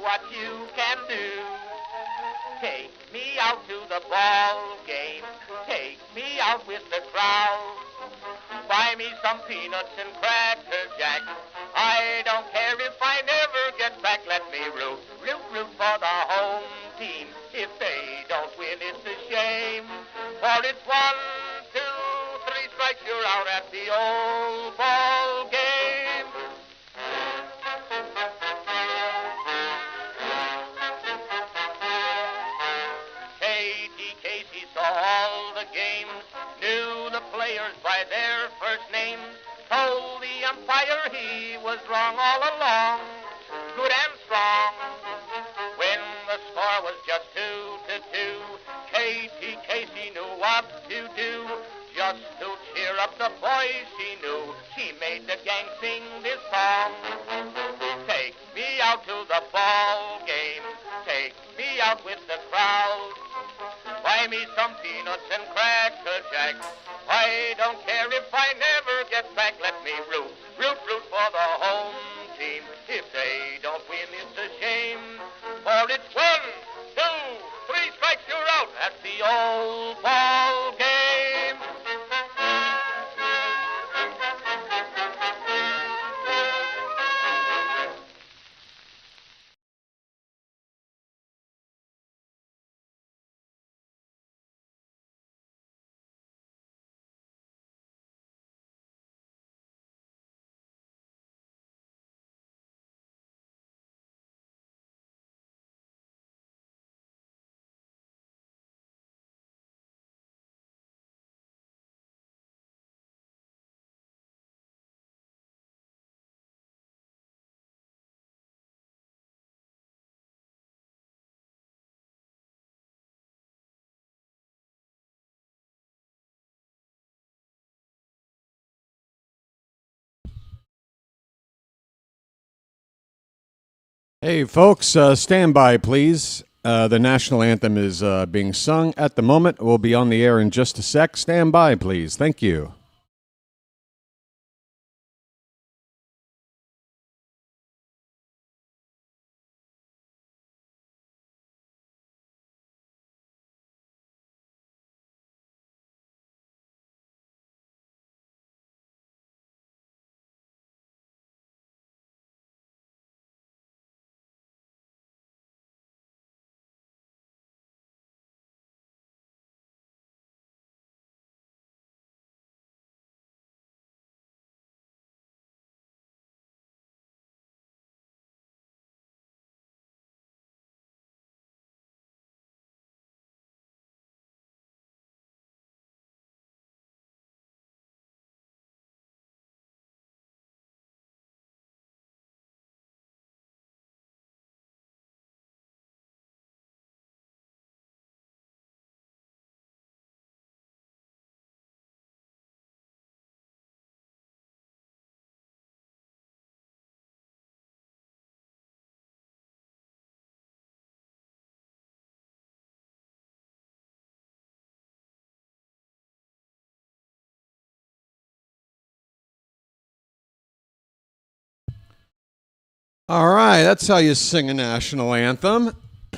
what you can do. Take me out to the ball game. Take me out with the crowd. Buy me some peanuts and cracker jack. I don't care if I never get back. Let me root for the home team. If they don't win, it's a shame. For it's 1, 2, 3 strikes, you're out at the old ball game. Casey saw all the games, knew the players by their first names, told the umpire he was wrong all along, good and strong. When the score was just 2-2, Casey knew what to do. Just to cheer up the boys she knew, she made the gang sing this song. Take me out to the ball game, take me out with the crowd. Buy me some peanuts and cracker jack. I don't care if I never get back. Let me root for the home team. If they don't win, it's a shame. For it's 1, 2, 3 strikes, you're out at the old ball game. Hey, folks, stand by, please. The national anthem is being sung at the moment. We'll be on the air in just a sec. Stand by, please. Thank you. All right, that's how you sing a national anthem. None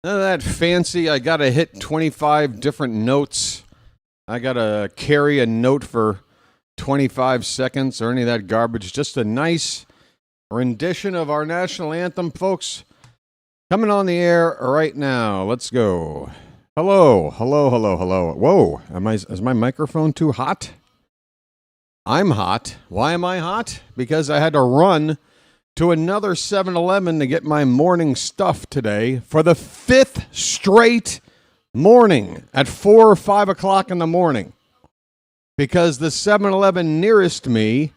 of that fancy, I got to hit 25 different notes. I got to carry a note for 25 seconds or any of that garbage. Just a nice rendition of our national anthem, folks. Coming on the air right now. Let's go. Hello. Whoa, is my microphone too hot? I'm hot. Why am I hot? Because I had to run to another 7-Eleven to get my morning stuff today for the 5th straight morning at 4 or 5 o'clock in the morning. Because the 7-Eleven nearest me,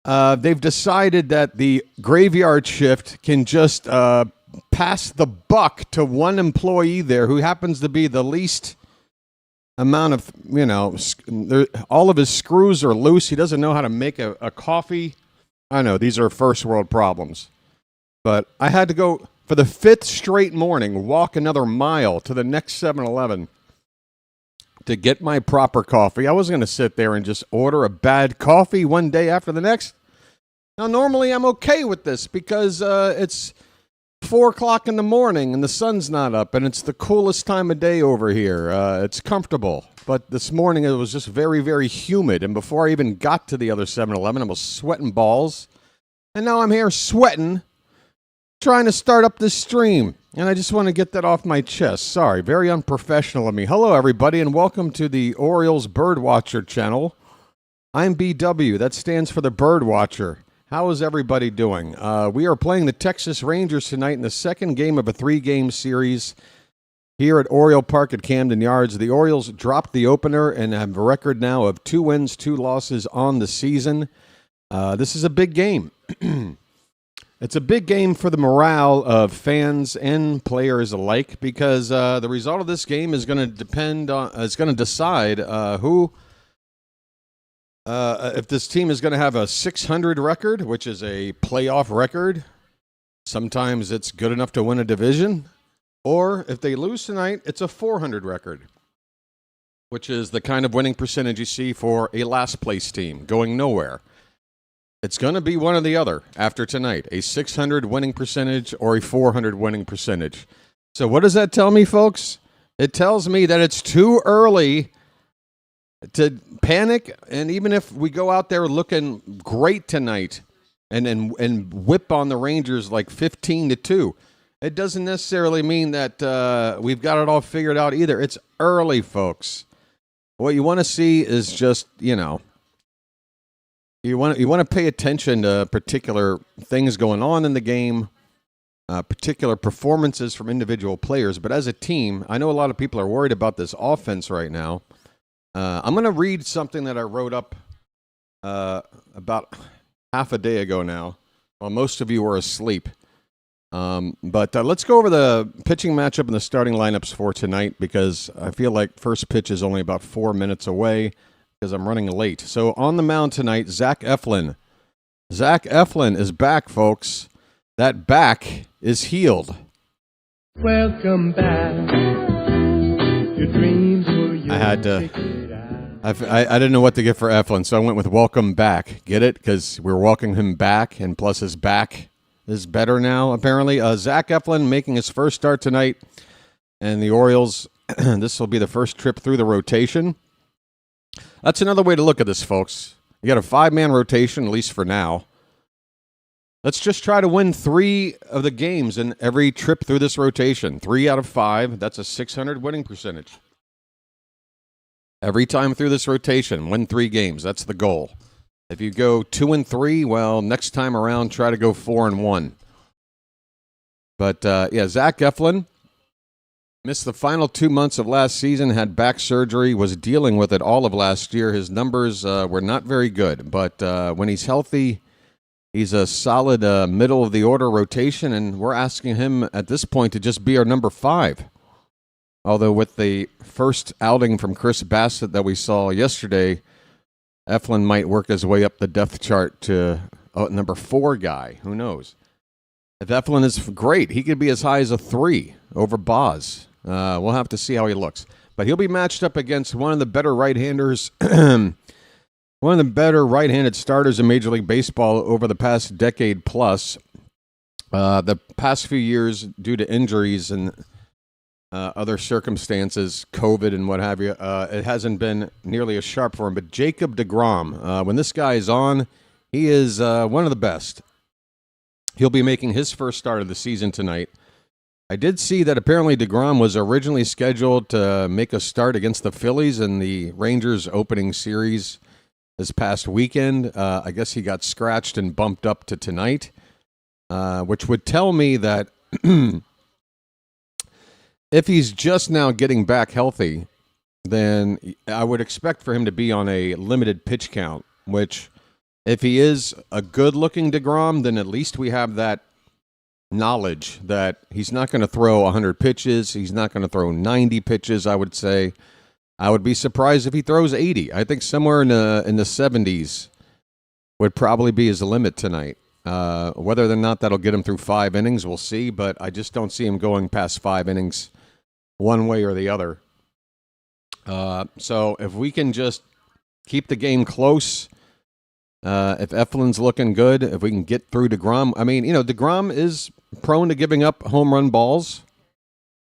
they've decided that the graveyard shift can just pass the buck to one employee there who happens to be the least amount of, all of his screws are loose. He doesn't know how to make a coffee. I know, these are first world problems. But I had to go, for the 5th straight morning, walk another mile to the next 7-Eleven to get my proper coffee. I wasn't going to sit there and just order a bad coffee one day after the next. Now, normally I'm okay with this because it's 4 o'clock in the morning and the sun's not up and it's the coolest time of day over here. It's comfortable. But this morning it was just very, very humid. And before I even got to the other 7-Eleven, I was sweating balls. And now I'm here sweating, trying to start up this stream. And I just want to get that off my chest. Sorry, very unprofessional of me. Hello, everybody, and welcome to the Orioles BirdWatcher Channel. I'm BW. That stands for the BirdWatcher. How is everybody doing? We are playing the Texas Rangers tonight in the second game of a 3-game series here at Oriole Park at Camden Yards. The Orioles dropped the opener and have a record now of 2 wins, 2 losses on the season. This is a big game. It's a big game for the morale of fans and players alike because the result of this game is going to depend on. It's going to decide who. If this team is going to have a 600 record, which is a playoff record, sometimes it's good enough to win a division, or if they lose tonight, it's a 400 record, which is the kind of winning percentage you see for a last place team going nowhere. It's going to be one or the other after tonight, a 600 winning percentage or a 400 winning percentage. So what does that tell me, folks? It tells me that it's too early to panic, and even if we go out there looking great tonight and whip on the Rangers like 15-2, it doesn't necessarily mean that we've got it all figured out either. It's early, folks. What you want to see is just, you want to pay attention to particular things going on in the game, particular performances from individual players. But as a team, I know a lot of people are worried about this offense right now. I'm going to read something that I wrote up about half a day ago now, while most of you were asleep. But let's go over the pitching matchup and the starting lineups for tonight, because I feel like first pitch is only about 4 minutes away because I'm running late. So on the mound tonight, Zach Eflin. Zach Eflin is back, folks. That back is healed. Welcome back. Your dreams were yours. I had to. I didn't know what to get for Eflin, so I went with welcome back. Get it? Because we're welcoming him back, and plus his back is better now, apparently. Zach Eflin making his first start tonight, and the Orioles, this will be the first trip through the rotation. That's another way to look at this, folks. You got a 5-man rotation, at least for now. Let's just try to win 3 of the games in every trip through this rotation. 3 out of 5, that's a 600 winning percentage. Every time through this rotation, win 3 games. That's the goal. If you go 2-3, well, next time around, try to go 4-1. But, Zach Eflin missed the final 2 months of last season, had back surgery, was dealing with it all of last year. His numbers were not very good. But when he's healthy, he's a solid middle-of-the-order rotation, and we're asking him at this point to just be our number 5. Although with the first outing from Chris Bassett that we saw yesterday, Eflin might work his way up the depth chart to number 4 guy. Who knows? If Eflin is great, he could be as high as a 3 over Boz. We'll have to see how he looks. But he'll be matched up against one of the better right-handers, one of the better right-handed starters in Major League Baseball over the past decade plus. The past few years, due to injuries and other circumstances, COVID and what have you, it hasn't been nearly as sharp for him. But Jacob DeGrom, when this guy is on, he is one of the best. He'll be making his first start of the season tonight. I did see that apparently DeGrom was originally scheduled to make a start against the Phillies in the Rangers opening series this past weekend. I guess he got scratched and bumped up to tonight, which would tell me that if he's just now getting back healthy, then I would expect for him to be on a limited pitch count, which if he is a good-looking DeGrom, then at least we have that knowledge that he's not going to throw 100 pitches. He's not going to throw 90 pitches, I would say. I would be surprised if he throws 80. I think somewhere in the 70s would probably be his limit tonight. Whether or not that'll get him through 5 innings, we'll see, but I just don't see him going past 5 innings one way or the other. So if we can just keep the game close, If Eflin's looking good, if we can get through DeGrom. I mean, DeGrom is prone to giving up home run balls.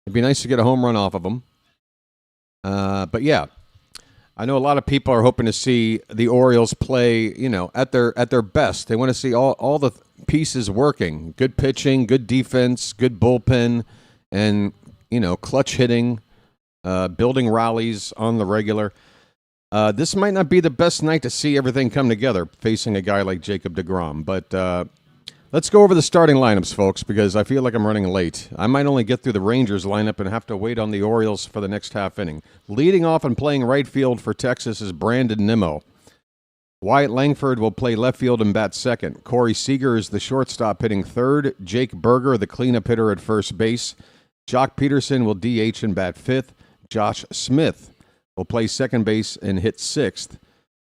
It'd be nice to get a home run off of him. But yeah, I know a lot of people are hoping to see the Orioles play, at their best. They want to see all the pieces working. Good pitching, good defense, good bullpen, and, clutch hitting, building rallies on the regular. This might not be the best night to see everything come together facing a guy like Jacob DeGrom. But let's go over the starting lineups, folks, because I feel like I'm running late. I might only get through the Rangers lineup and have to wait on the Orioles for the next half inning. Leading off and playing right field for Texas is Brandon Nimmo. Wyatt Langford will play left field and bat second. Corey Seager is the shortstop hitting third. Jake Berger, the cleanup hitter at first base. Jock Peterson will DH and bat fifth. Josh Smith will play second base and hit sixth.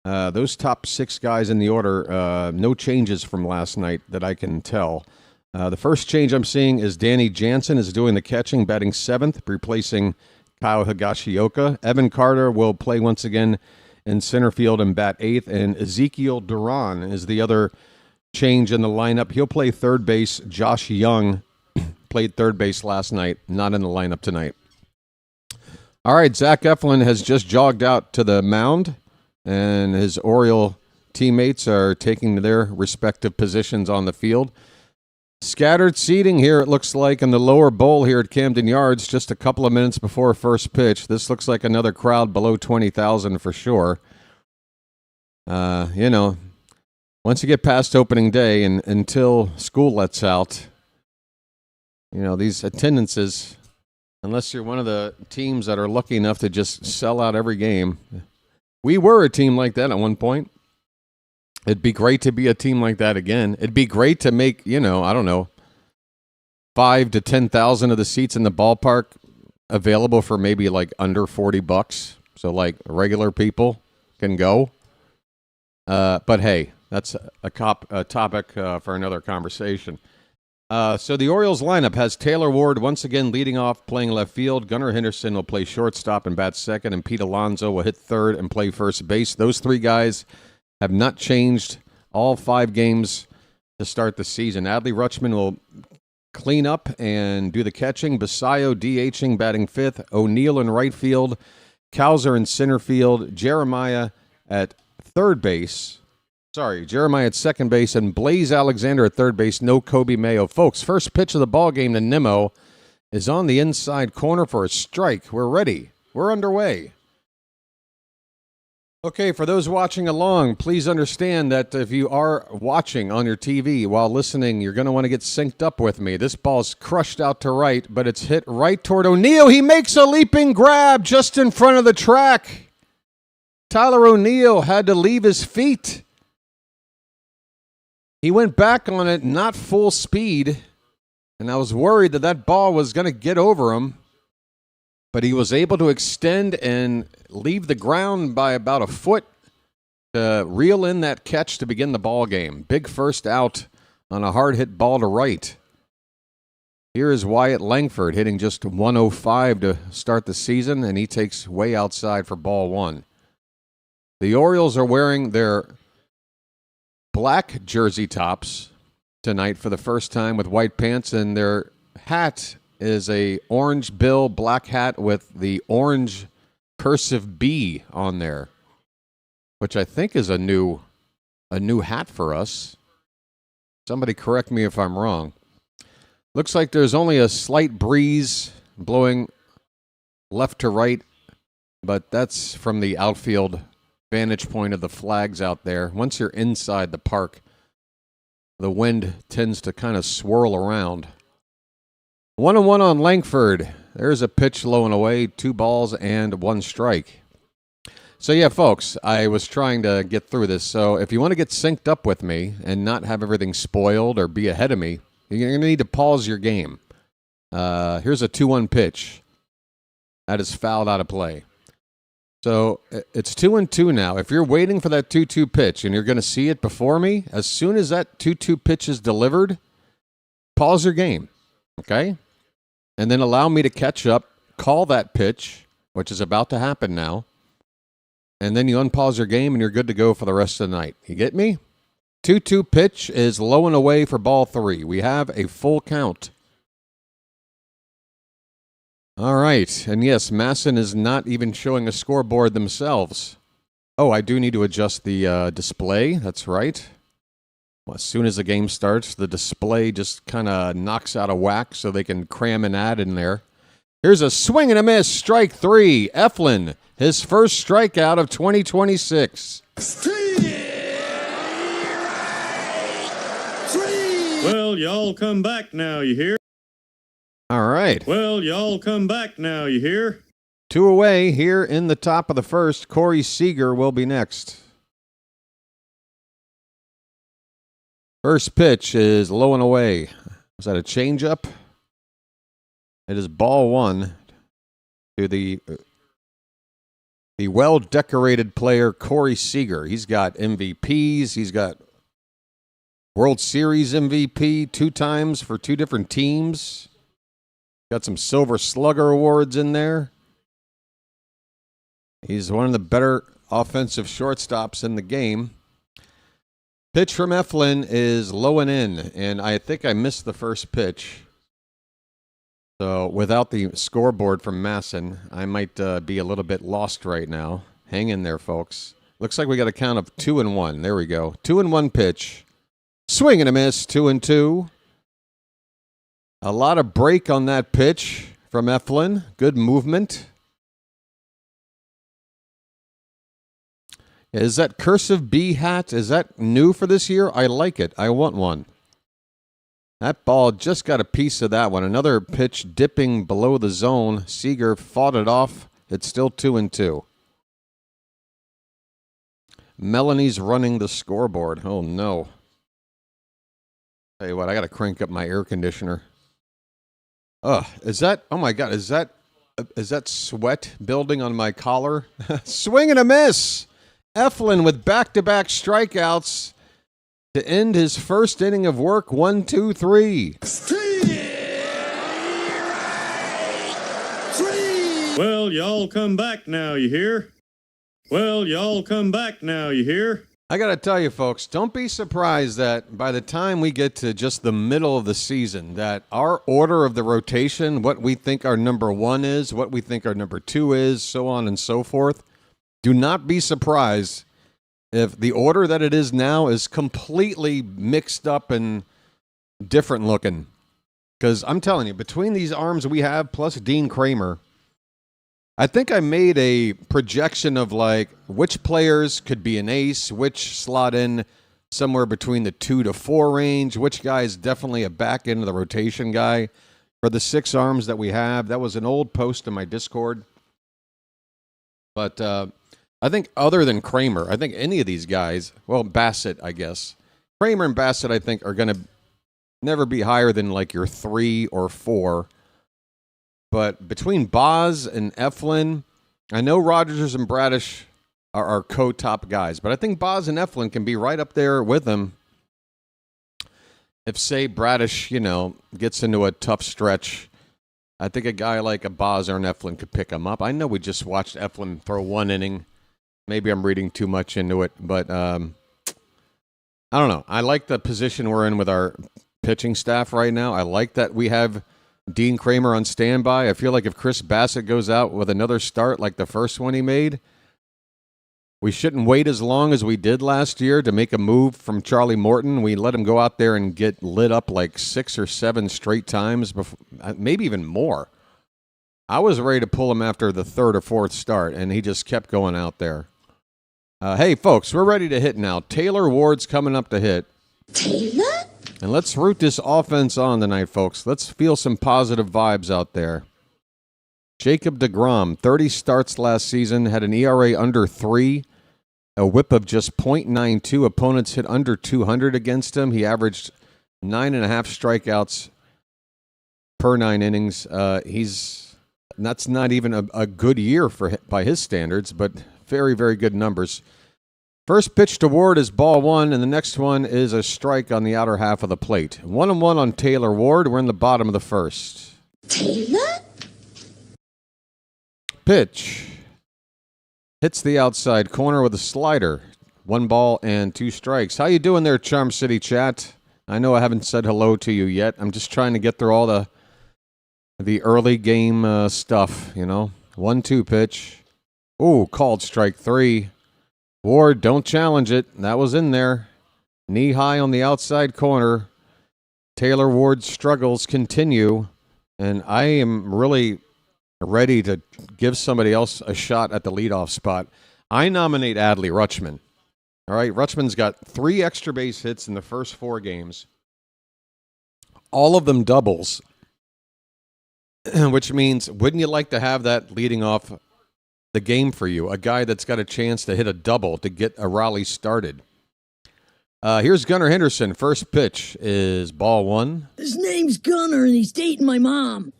Those top six guys in the order, no changes from last night that I can tell. The first change I'm seeing is Danny Jansen is doing the catching, batting seventh, replacing Kyle Higashioka. Evan Carter will play once again in center field and bat eighth, and Ezekiel Duran is the other change in the lineup. He'll play third base. Josh Young played third base last night, not in the lineup tonight. All right, Zach Eflin has just jogged out to the mound, and his Oriole teammates are taking their respective positions on the field. Scattered seating here, it looks like, in the lower bowl here at Camden Yards, just a couple of minutes before first pitch. This looks like another crowd below 20,000 for sure. Once you get past opening day and until school lets out, these attendances, unless you're one of the teams that are lucky enough to just sell out every game. We were a team like that at one point. It'd be great to be a team like that again. It'd be great to make, 5 to 10,000 of the seats in the ballpark available for maybe like under $40. So like regular people can go. But hey, that's a topic for another conversation. So the Orioles lineup has Taylor Ward once again leading off, playing left field. Gunnar Henderson will play shortstop and bat second, and Pete Alonzo will hit third and play first base. Those three guys have not changed all 5 games to start the season. Adley Rutschman will clean up and do the catching. Basayo DHing, batting fifth. O'Neill in right field. Cowser in center field. Jeremiah at second base, and Blaze Alexander at third base. No Kobe Mayo. Folks, first pitch of the ball game to Nimmo is on the inside corner for a strike. We're ready. We're underway. Okay, for those watching along, please understand that if you are watching on your TV while listening, you're going to want to get synced up with me. This ball's crushed out to right, but it's hit right toward O'Neill. He makes a leaping grab just in front of the track. Tyler O'Neill had to leave his feet. He went back on it, not full speed, and I was worried that ball was going to get over him, but he was able to extend and leave the ground by about a foot to reel in that catch to begin the ball game. Big first out on a hard hit ball to right. Here is Wyatt Langford hitting just 105 to start the season, and he takes way outside for ball one. The Orioles are wearing their black jersey tops tonight for the first time with white pants, and their hat is a orange bill black hat with the orange cursive B on there, which I think is a new hat for us. Somebody correct me if I'm wrong. Looks like there's only a slight breeze blowing left to right, but that's from the outfield vantage point of the flags out there. Once you're inside the park, the wind tends to kind of swirl around. 1-1 on Langford. There's a pitch low and away, 2 balls and 1 strike. So yeah, folks, I was trying to get through this. So if you want to get synced up with me and not have everything spoiled or be ahead of me, you're going to need to pause your game. Here's a 2-1 pitch. That is fouled out of play. So it's 2-2 now. If you're waiting for that 2-2 pitch and you're going to see it before me, as soon as that 2-2 pitch is delivered, pause your game, okay? And then allow me to catch up, call that pitch, which is about to happen now, and then you unpause your game and you're good to go for the rest of the night. You get me? 2-2 pitch is low and away for ball 3. We have a full count. All right. And yes, Masson is not even showing a scoreboard themselves. Oh, I do need to adjust the display. That's right. Well, as soon as the game starts, the display just kind of knocks out of whack so they can cram an ad in there. Here's a swing and a miss, strike 3. Eflin, his first strikeout of 2026. Well, y'all come back now, you hear? All right. Well, y'all come back now, you hear? 2 away here in the top of the first. Corey Seager will be next. First pitch is low and away. Was that a changeup? It is ball 1 to the well-decorated player Corey Seager. He's got MVPs. He's got World Series MVP 2 times for 2 different teams. Got some Silver Slugger awards in there. He's one of the better offensive shortstops in the game. Pitch from Eflin is low and in, and I think I missed the first pitch. So without the scoreboard from Masson, I might be a little bit lost right now. Hang in there, folks. Looks like we got a count of 2-1. There we go. 2-1 pitch. Swing and a miss, 2-2. A lot of break on that pitch from Eflin. Good movement. Is that cursive B hat, is that new for this year? I like it. I want one. That ball just got a piece of that one. Another pitch dipping below the zone. Seager fought it off. It's still 2-2. Melanie's running the scoreboard. Oh, no. Tell you what, I got to crank up my air conditioner. Is that, oh my God, is that sweat building on my collar? Swing and a miss. Eflin with back-to-back strikeouts to end his first inning of work. 1, 2, 3. Well, y'all come back now, you hear? Well, y'all come back now, you hear? I got to tell you, folks, don't be surprised that by the time we get to just the middle of the season, that our order of the rotation, what we think our number 1 is, what we think our number 2 is, so on and so forth, do not be surprised if the order that it is now is completely mixed up and different looking. Because I'm telling you, between these arms we have, plus Dean Kramer, I think I made a projection of like which players could be an ace, which slot in somewhere between the 2 to 4 range, which guy is definitely a back end of the rotation guy for the 6 arms that we have. That was an old post in my Discord. But I think other than Kramer, I think any of these guys, well, Bassett, I guess. Kramer and Bassett, I think, are going to never be higher than like your 3 or 4. But between Boz and Eflin, I know Rogers and Bradish are our co-top guys, but I think Boz and Eflin can be right up there with them. If, say, Bradish, gets into a tough stretch, I think a guy like a Boz or an Eflin could pick him up. I know we just watched Eflin throw 1 inning. Maybe I'm reading too much into it, but I don't know. I like the position we're in with our pitching staff right now. I like that we have Dean Kramer on standby. I feel like if Chris Bassett goes out with another start like the first one he made, we shouldn't wait as long as we did last year to make a move from Charlie Morton. We let him go out there and get lit up like 6 or 7 straight times, before, maybe even more. I was ready to pull him after the 3rd or 4th start, and he just kept going out there. Hey, folks, we're ready to hit now. Taylor Ward's coming up to hit. Taylor? And let's root this offense on tonight, folks. Let's feel some positive vibes out there. Jacob DeGrom, 30 starts last season, had an ERA under 3, a whip of just .92. Opponents hit under 200 against him. He averaged 9.5 strikeouts per 9 innings. That's not even a good year by his standards, but very, very good numbers. First pitch to Ward is ball 1, and the next one is a strike on the outer half of the plate. 1-1 on Taylor Ward. We're in the bottom of the first. Taylor? Pitch. Hits the outside corner with a slider. 1 ball and 2 strikes. How you doing there, Charm City chat? I know I haven't said hello to you yet. I'm just trying to get through all the early game stuff, 1-2 pitch. Ooh, called strike 3. Ward, don't challenge it. That was in there. Knee high on the outside corner. Taylor Ward's struggles continue, and I am really ready to give somebody else a shot at the leadoff spot. I nominate Adley Rutschman. All right, Rutschman's got 3 extra base hits in the first 4 games. All of them doubles, which means wouldn't you like to have that leading off the game for you? A guy that's got a chance to hit a double to get a rally started. Here's Gunnar Henderson. First pitch is ball 1. His name's Gunnar, and he's dating my mom.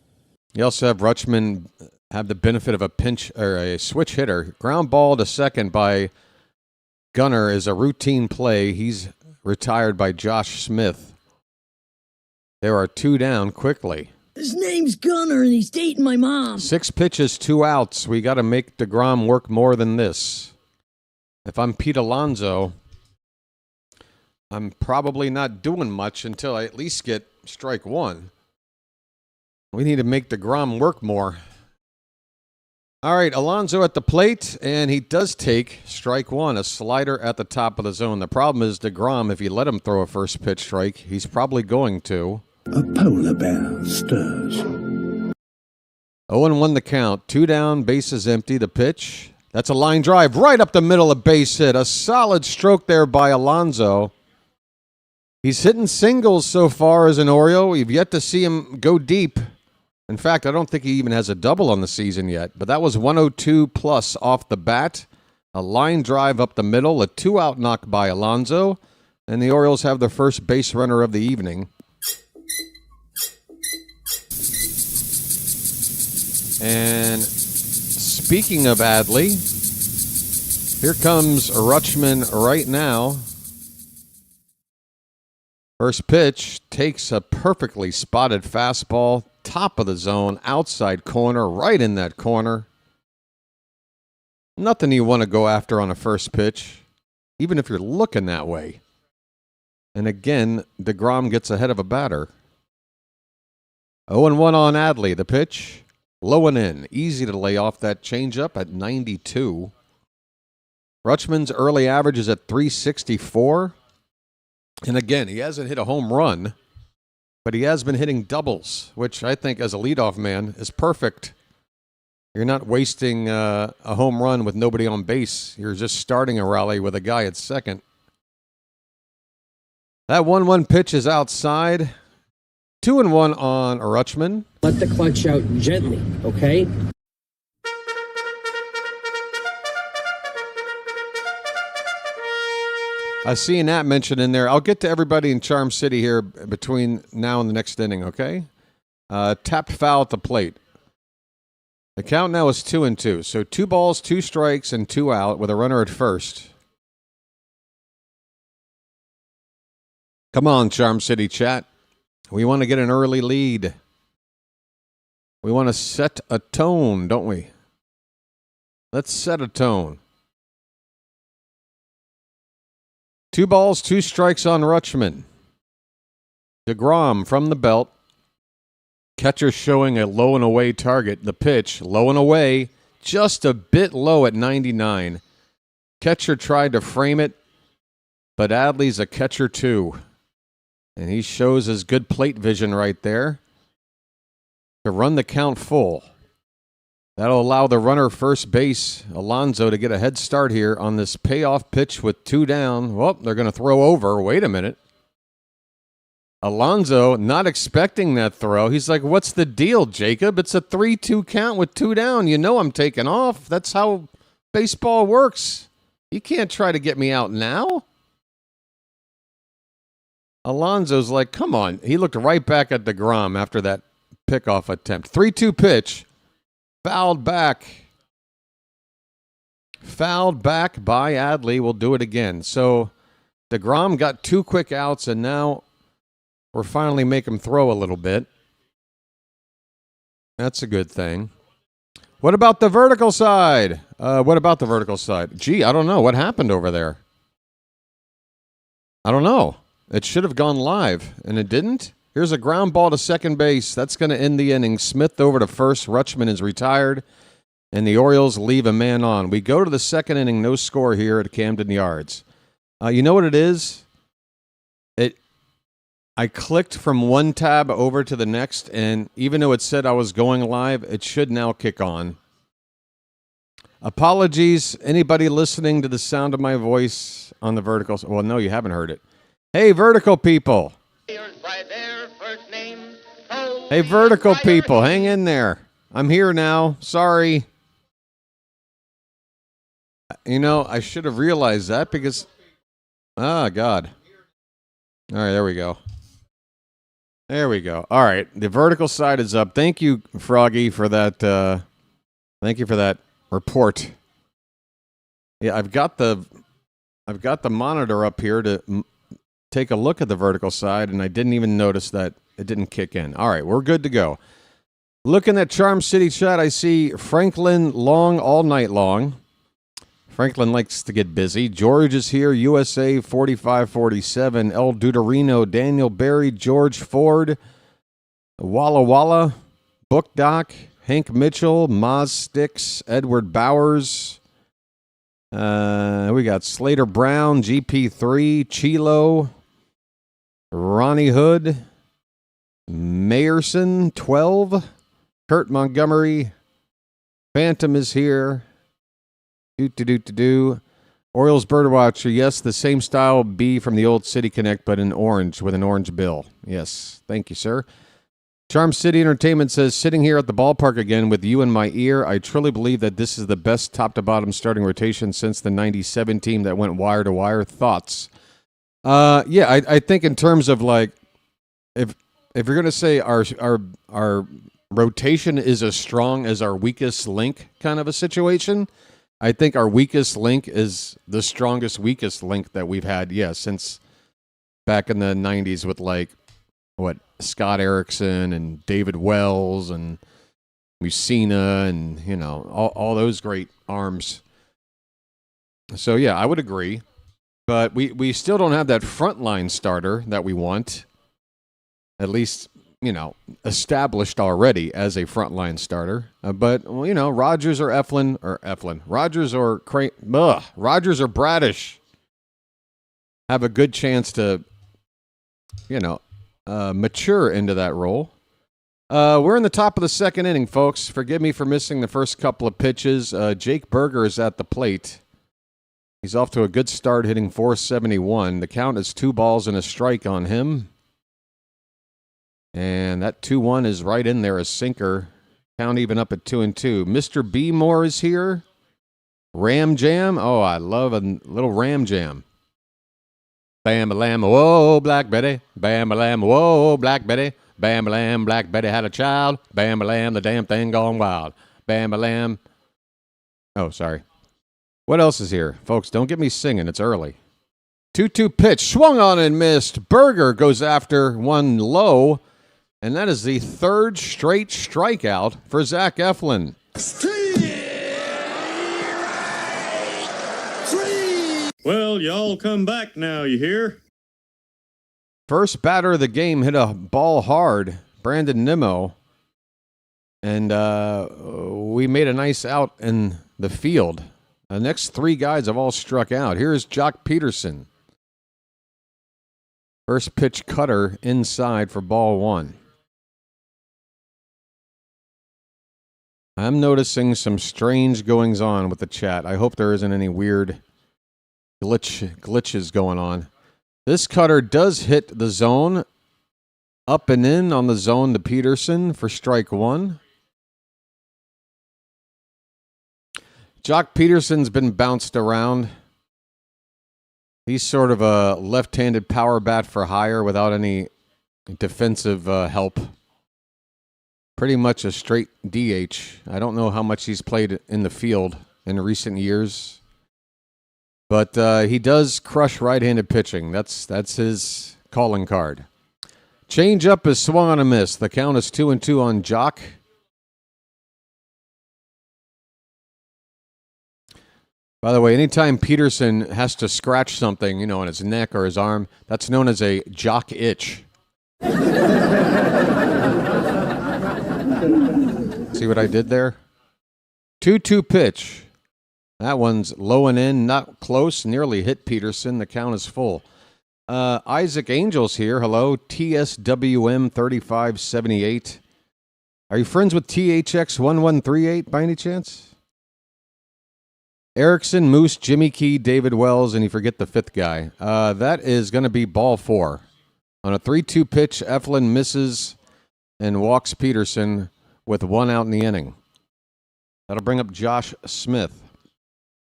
You also have Rutschman have the benefit of a pinch or a switch hitter. Ground ball to second by Gunnar is a routine play. He's retired by Josh Smith. There are 2 down quickly. His name's Gunnar, and he's dating my mom. 6 pitches, 2 outs. We got to make DeGrom work more than this. If I'm Pete Alonzo, I'm probably not doing much until I at least get strike 1. We need to make DeGrom work more. All right, Alonzo at the plate, and he does take strike 1, a slider at the top of the zone. The problem is DeGrom, if you let him throw a first pitch strike, he's probably going to. A polar bear stirs. 0-1 the count. 2 down, bases empty. The pitch. That's a line drive right up the middle, a base hit. A solid stroke there by Alonzo. He's hitting singles so far as an Oriole. We've yet to see him go deep. In fact, I don't think he even has a double on the season yet. But that was 102 plus off the bat. A line drive up the middle, a 2-out knock by Alonzo. And the Orioles have their first base runner of the evening. And speaking of Adley, here comes Rutschman right now. First pitch takes a perfectly spotted fastball, top of the zone, outside corner, right in that corner. Nothing you want to go after on a first pitch, even if you're looking that way. And again, DeGrom gets ahead of a batter. 0-1 on Adley. The pitch, low and in. Easy to lay off that changeup at 92. Rutschman's early average is at 364. And again, he hasn't hit a home run, but he has been hitting doubles, which I think as a leadoff man is perfect. You're not wasting a home run with nobody on base. You're just starting a rally with a guy at second. That 1-1 pitch is outside. 2-1 on Rutschman. Let the clutch out gently, okay? I see Nat mentioned in there. I'll get to everybody in Charm City here between now and the next inning, okay? Tapped foul at the plate. The count now is 2-2. So 2 balls, 2 strikes, and 2 out with a runner at first. Come on, Charm City chat. We want to get an early lead. We want to set a tone, don't we? Let's set a tone. 2 balls, 2 strikes on Rutschman. DeGrom from the belt. Catcher showing a low and away target. The pitch, low and away, just a bit low at 99. Catcher tried to frame it, but Adley's a catcher too. And he shows his good plate vision right there to run the count full. That'll allow the runner first base, Alonzo, to get a head start here on this payoff pitch with 2 down. Well, they're going to throw over. Wait a minute. Alonzo not expecting that throw. He's like, what's the deal, Jacob? It's a 3-2 count with 2 down. You know I'm taking off. That's how baseball works. You can't try to get me out now. Alonzo's like, come on. He looked right back at DeGrom after that pickoff attempt. 3-2 pitch. Fouled back. Fouled back by Adley. We'll do it again. So DeGrom got 2 quick outs, and now we're finally making him throw a little bit. That's a good thing. What about the vertical side? Gee, I don't know. What happened over there? I don't know. It should have gone live, and it didn't. Here's a ground ball to second base. That's going to end the inning. Smith over to first. Rutschman is retired, and the Orioles leave a man on. We go to the second inning. No score here at Camden Yards. You know what it is? I clicked from one tab over to the next, and even though it said I was going live, it should now kick on. Apologies, anybody listening to the sound of my voice on the vertical. Well, no, you haven't heard it. Hey, vertical people. Hey, vertical people, hang in there. I'm here now. Sorry. You know, I should have realized that because... Ah, God. All right, there we go. There we go. All right, the vertical side is up. Thank you, Froggy, for that. Thank you for that report. Yeah, I've got the monitor up here to take a look at the vertical side, and I didn't even notice that it didn't kick in. All right, we're good to go. Looking at Charm City chat, I see Franklin long all night long. Franklin likes to get busy. George is here. USA 4547. El Deuterino. Daniel Berry. George Ford. Walla Walla. Book Doc. Hank Mitchell. Maz Sticks. Edward Bowers. We got Slater Brown. GP3. Chilo. Ronnie Hood. Mayerson. 12. Kurt Montgomery. Phantom is here. Orioles Birdwatcher, yes, the same style B from the old City Connect, but in orange, with an orange bill. Yes, thank you, sir. Charm City Entertainment says, sitting here at the ballpark again with you in my ear, I truly believe that this is the best top-to-bottom starting rotation since the 97 team that went wire-to-wire. Thoughts? Yeah, I think in terms of, like, if you're going to say our rotation is as strong as our weakest link kind of a situation, I think our weakest link is the strongest weakest link that we've had, since back in the 90s with, like, Scott Erickson and David Wells and Mussina and, you know, all those great arms. So, yeah, I would agree. But we still don't have that frontline starter that we want, at least, you know, established already as a frontline starter. But, well, you know, Rogers or Eflin, Rogers or Rogers or Bradish have a good chance to, you know, mature into that role. We're in the top of the second inning, folks. Forgive me for missing the first couple of pitches. Jake Berger is at the plate. He's off to a good start, hitting .471. The count is 2 balls and a strike on him. And that 2-1 is right in there, a sinker. Count even up at 2-2. Mr. B. Moore is here. Ram Jam. Oh, I love a little Ram Jam. Bam-a-lam, whoa, Black Betty. Bam-a-lam, whoa, Black Betty. Bam-a-lam, Black Betty had a child. Bam-a-lam, the damn thing gone wild. Bam-a-lam. Oh, sorry. What else is here? Folks, don't get me singing. It's early. 2-2 pitch. Swung on and missed. Berger goes after one low. And that is the third straight strikeout for Zach Eflin. Well, y'all come back now, you hear? First batter of the game hit a ball hard, Brandon Nimmo. And we made a nice out in the field. The next 3 guys have all struck out. Here's Jock Peterson. First pitch cutter inside for ball 1. I'm noticing some strange goings on with the chat. I hope there isn't any weird glitches going on. This cutter does hit the zone. Up and in on the zone to Peterson for strike 1. Jock Peterson's been bounced around. He's sort of a left-handed power bat for hire without any defensive help. Pretty much a straight DH. I don't know how much he's played in the field in recent years. But he does crush right-handed pitching. That's his calling card. Change-up is swung on a miss. The count is 2-2 on Jock. By the way, anytime Peterson has to scratch something, you know, on his neck or his arm, that's known as a jock itch. See what I did there? 2-2 pitch. That one's low and in, not close, nearly hit Peterson. The count is full. Isaac Angels here. Hello, TSWM 3578. Are you friends with THX 1138 by any chance? Erickson, Moose, Jimmy Key, David Wells, and you forget the fifth guy. That is going to be ball 4. On a 3-2 pitch, Eflin misses and walks Peterson with 1 out in the inning. That'll bring up Josh Smith,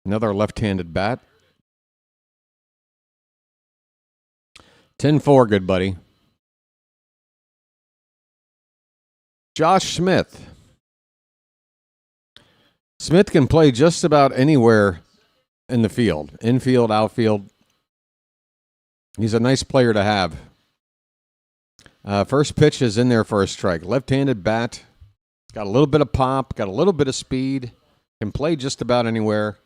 another left-handed bat. 10-4, good buddy. Josh Smith. Smith can play just about anywhere in the field. Infield, outfield. He's a nice player to have. First pitch is in there for a strike. Left-handed bat. Got a little bit of pop. Got a little bit of speed. Can play just about anywhere.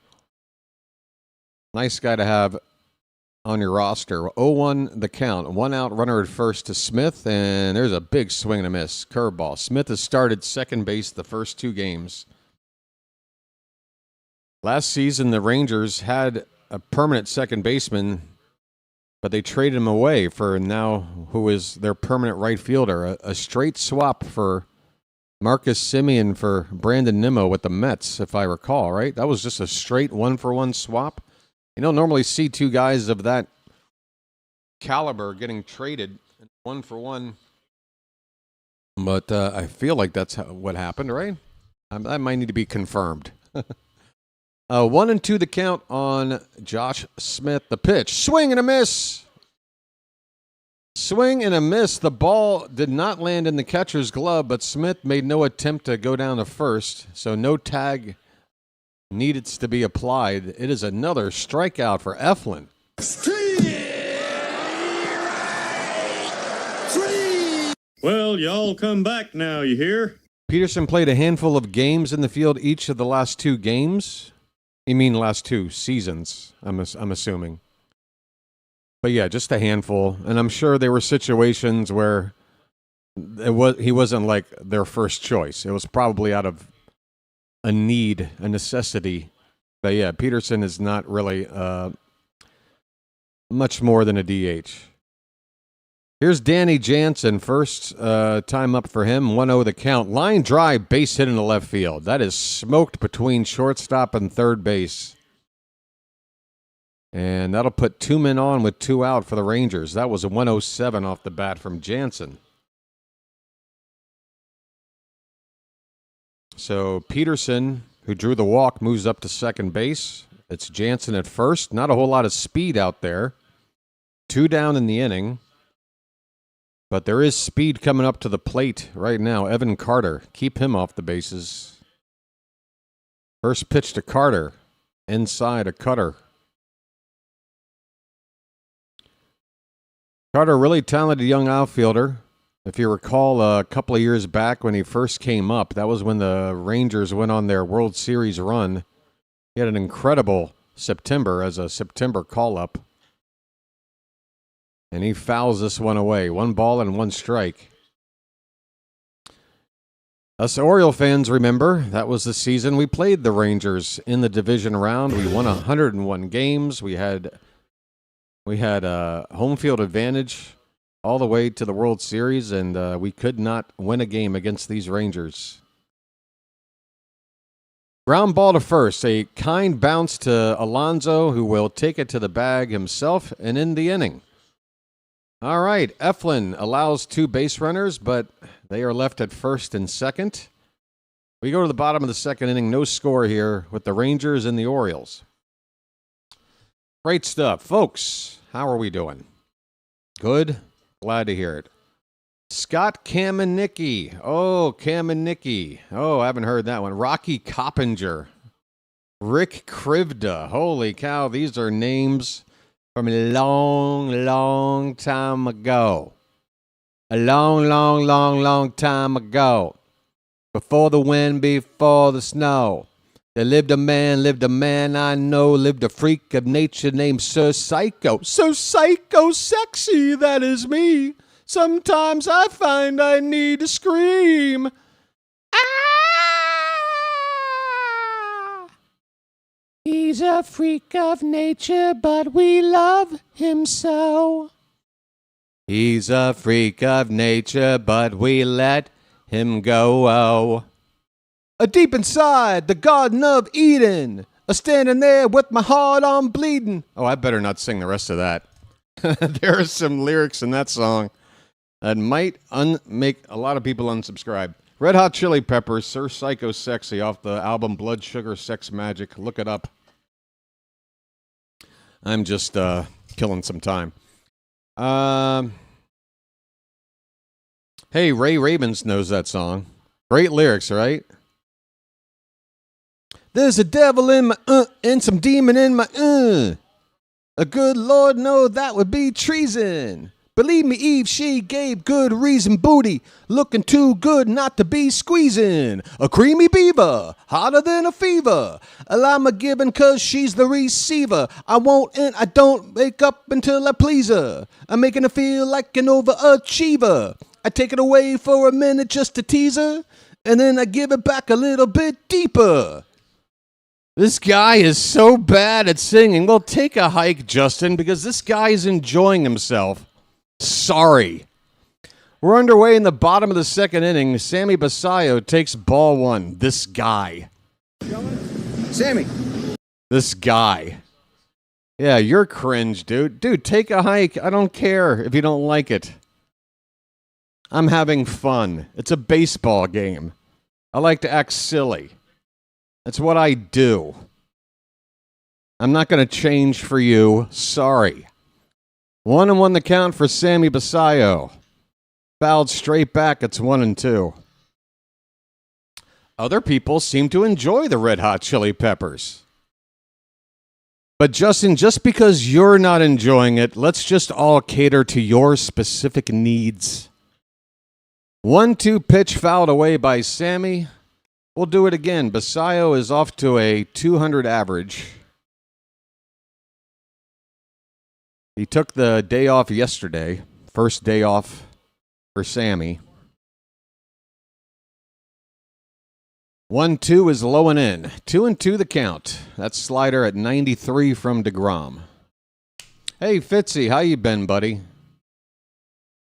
Nice guy to have on your roster. 0-1 the count. 1 out, runner at first to Smith, and there's a big swing and a miss. Curveball. Smith has started second base the first 2 games. Last season, the Rangers had a permanent second baseman, but they traded him away for now who is their permanent right fielder. A straight swap for Marcus Semien for Brandon Nimmo with the Mets, if I recall, right? That was just a straight 1-for-1 swap. You don't normally see 2 guys of that caliber getting traded 1-for-1, but I feel like that's what happened, right? That might need to be confirmed. 1-2 the count on Josh Smith. The pitch. Swing and a miss. Swing and a miss. The ball did not land in the catcher's glove, but Smith made no attempt to go down to first, so no tag needed to be applied. It is another strikeout for Eflin. Well, y'all come back now, you hear? Peterson played a handful of games in the field each of the last 2 games. You mean last 2 seasons, I'm assuming. But yeah, just a handful. And I'm sure there were situations where he wasn't like their first choice. It was probably out of a need, a necessity. But yeah, Peterson is not really much more than a DH. Here's Danny Jansen, first time up for him. 1-0 the count. Line drive, base hit in the left field. That is smoked between shortstop and third base. And that'll put 2 men on with 2 out for the Rangers. That was a 107 off the bat from Jansen. So Peterson, who drew the walk, moves up to second base. It's Jansen at first. Not a whole lot of speed out there. 2 down in the inning. But there is speed coming up to the plate right now. Evan Carter, keep him off the bases. First pitch to Carter. Inside, a cutter. Carter, really talented young outfielder. If you recall, a couple of years back when he first came up, that was when the Rangers went on their World Series run. He had an incredible September as a September call-up. And he fouls this one away. 1 ball and 1 strike. Us Oriole fans remember that was the season we played the Rangers in the division round. We won 101 games. We had home field advantage all the way to the World Series, and we could not win a game against these Rangers. Ground ball to first. A kind bounce to Alonzo, who will take it to the bag himself and end the inning. All right, Eflin allows 2 base runners, but they are left at first and second. We go to the bottom of the second inning. No score here with the Rangers and the Orioles. Great stuff. Folks, how are we doing? Good? Glad to hear it. Scott Kamenicki. Oh, Kamenicki. Oh, I haven't heard that one. Rocky Coppinger. Rick Krivda. Holy cow, these are names from a long, long time ago. A long, long, long, long time ago. Before the wind, before the snow. There lived a man I know, lived a freak of nature named Sir Psycho. So psycho sexy, that is me. Sometimes I find I need to scream. Ah! He's a freak of nature, but we love him so. He's a freak of nature, but we let him go. Oh. A deep inside the Garden of Eden, a standing there with my heart on bleeding. Oh, I better not sing the rest of that. There are some lyrics in that song that might make a lot of people unsubscribe. Red Hot Chili Peppers, Sir Psycho Sexy, off the album Blood Sugar Sex Magic. Look it up. I'm just killing some time. Hey, Ray Ravens knows that song. Great lyrics, right? There's a devil in my and some demon in my A good Lord, no, that would be treason. Believe me, Eve, she gave good reason booty. Looking too good not to be squeezing. A creamy beaver, hotter than a fever. A llama gibbon cause she's the receiver. I won't and I don't wake up until I please her. I'm making her feel like an overachiever. I take it away for a minute just to tease her. And then I give it back a little bit deeper. This guy is so bad at singing. Well, take a hike, Justin, because this guy is enjoying himself. Sorry. We're underway in the bottom of the second inning. Sammy Basayo takes ball one. This guy. Sammy. This guy. Yeah, you're cringe, dude. Dude, take a hike. I don't care if you don't like it. I'm having fun. It's a baseball game. I like to act silly. That's what I do. I'm not going to change for you. Sorry. 1-1 the count for Sammy Basayo. Fouled straight back. It's 1-2. Other people seem to enjoy the Red Hot Chili Peppers. But Justin, just because you're not enjoying it, let's just all cater to your specific needs. 1-2 pitch fouled away by Sammy. We'll do it again. Basayo is off to a 200 average. He took the day off yesterday. First day off for Sammy. 1-2 is low and in. 2-2 the count. That's slider at 93 from DeGrom. Hey, Fitzy, how you been, buddy?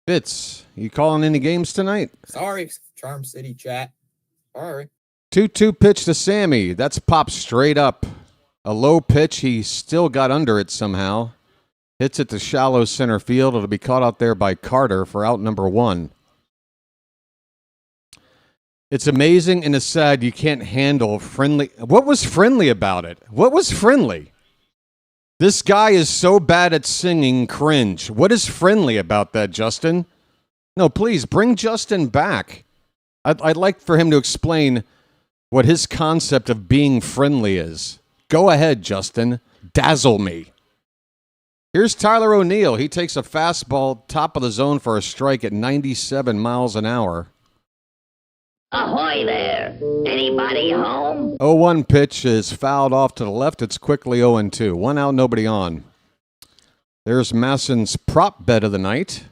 Fitz, you calling any games tonight? Sorry, Charm City chat. Sorry. 2-2 pitch to Sammy. That's popped straight up. A low pitch. He still got under it somehow. Hits it to shallow center field. It'll be caught out there by Carter for out number 1. It's amazing and it's sad you can't handle friendly. What was friendly about it? What was friendly? This guy is so bad at singing, cringe. What is friendly about that, Justin? No, please, bring Justin back. I'd like for him to explain what his concept of being friendly is. Go ahead, Justin. Dazzle me. Here's Tyler O'Neill. He takes a fastball top of the zone for a strike at 97 miles an hour. Ahoy there! Anybody home? 0-1 pitch is fouled off to the left. It's quickly 0-2. 1 out, nobody on. There's Masson's prop bet of the night.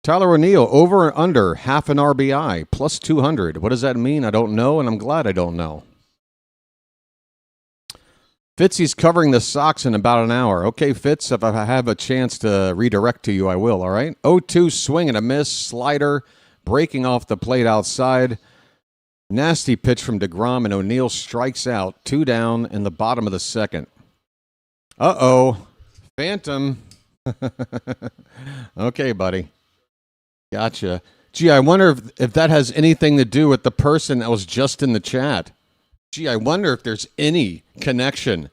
Tyler O'Neill, over and under, half an RBI, plus 200. What does that mean? I don't know, and I'm glad I don't know. Fitzy's covering the Sox in about an hour. Okay, Fitz, if I have a chance to redirect to you, I will, all right? 0-2 swing and a miss, slider, breaking off the plate outside. Nasty pitch from DeGrom, and O'Neill strikes out. 2 down in the bottom of the second. Uh-oh. Phantom. Okay, buddy. Gotcha. Gee, I wonder if that has anything to do with the person that was just in the chat. Gee, I wonder if there's any connection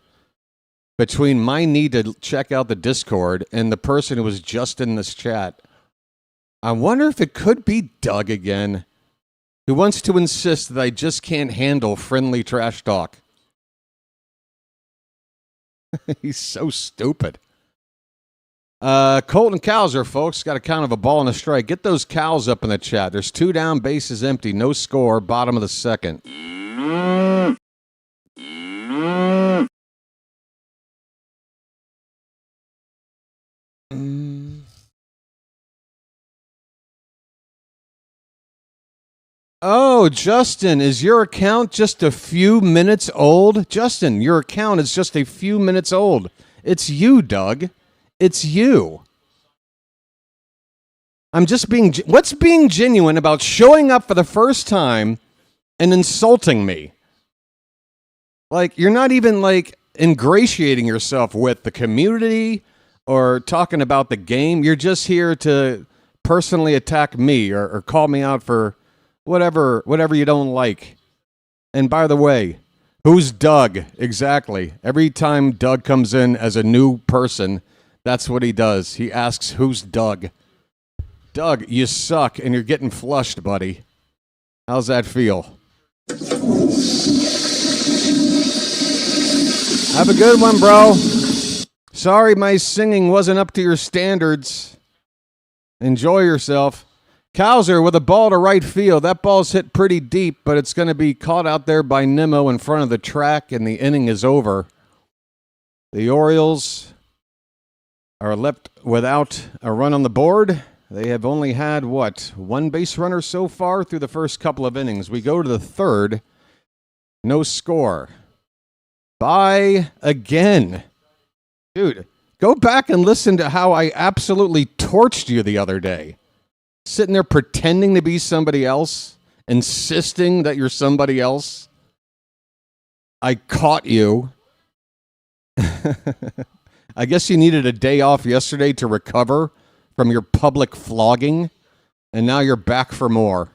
between my need to check out the Discord and the person who was just in this chat. I wonder if it could be Doug again, who wants to insist that I just can't handle friendly trash talk. He's so stupid. Colton Cowser, folks, got a count of a ball and a strike. Get those cows up in the chat. There's 2 down, bases empty, no score, bottom of the second. Oh, Justin, is your account just a few minutes old? Justin, your account is just a few minutes old. It's you, Doug. It's you. I'm just being... What's being genuine about showing up for the first time and insulting me? Like, you're not even, like, ingratiating yourself with the community or talking about the game. You're just here to personally attack me or call me out for whatever you don't like. And by the way, who's Doug? Exactly. Every time Doug comes in as a new person, that's what he does. He asks, who's Doug? Doug, you suck and you're getting flushed, buddy. How's that feel? Have a good one, bro. Sorry my singing wasn't up to your standards. Enjoy yourself. Cowser with a ball to right field. That ball's hit pretty deep, but it's going to be caught out there by Nimmo in front of the track, and the inning is over. The Orioles are left without a run on the board. They have only had, one base runner so far through the first couple of innings. We go to the third. No score. Bye again. Dude, go back and listen to how I absolutely torched you the other day. Sitting there pretending to be somebody else, insisting that you're somebody else. I caught you. I guess you needed a day off yesterday to recover from your public flogging, and now you're back for more.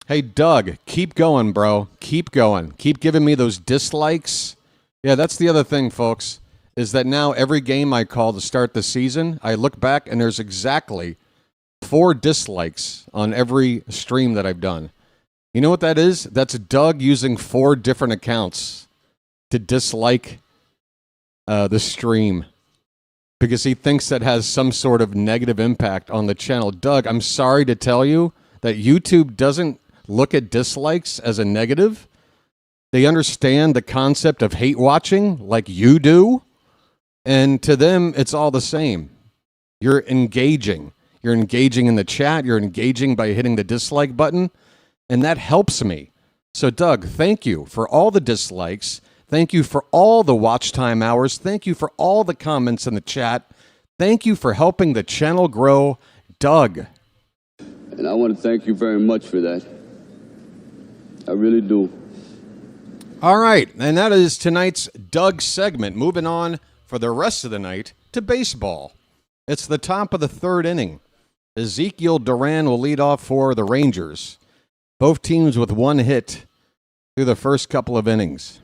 Hey, Doug, keep going, bro. Keep going. Keep giving me those dislikes. Yeah, that's the other thing, folks, is that now every game I call to start the season, I look back and there's exactly 4 dislikes on every stream that I've done. You know what that is? That's Doug using 4 different accounts to dislike the stream because he thinks that has some sort of negative impact on the channel. Doug, I'm sorry to tell you that YouTube doesn't look at dislikes as a negative. They understand the concept of hate watching like you do, and to them, it's all the same. You're engaging. You're engaging in the chat. You're engaging by hitting the dislike button, and that helps me. So, Doug, thank you for all the dislikes. Thank you for all the watch time hours. Thank you for all the comments in the chat. Thank you for helping the channel grow, Doug. And I want to thank you very much for that. I really do. All right, and that is tonight's Doug segment. Moving on for the rest of the night to baseball. It's the top of the third inning. Ezekiel Duran will lead off for the Rangers. Both teams with 1 hit through the first couple of innings.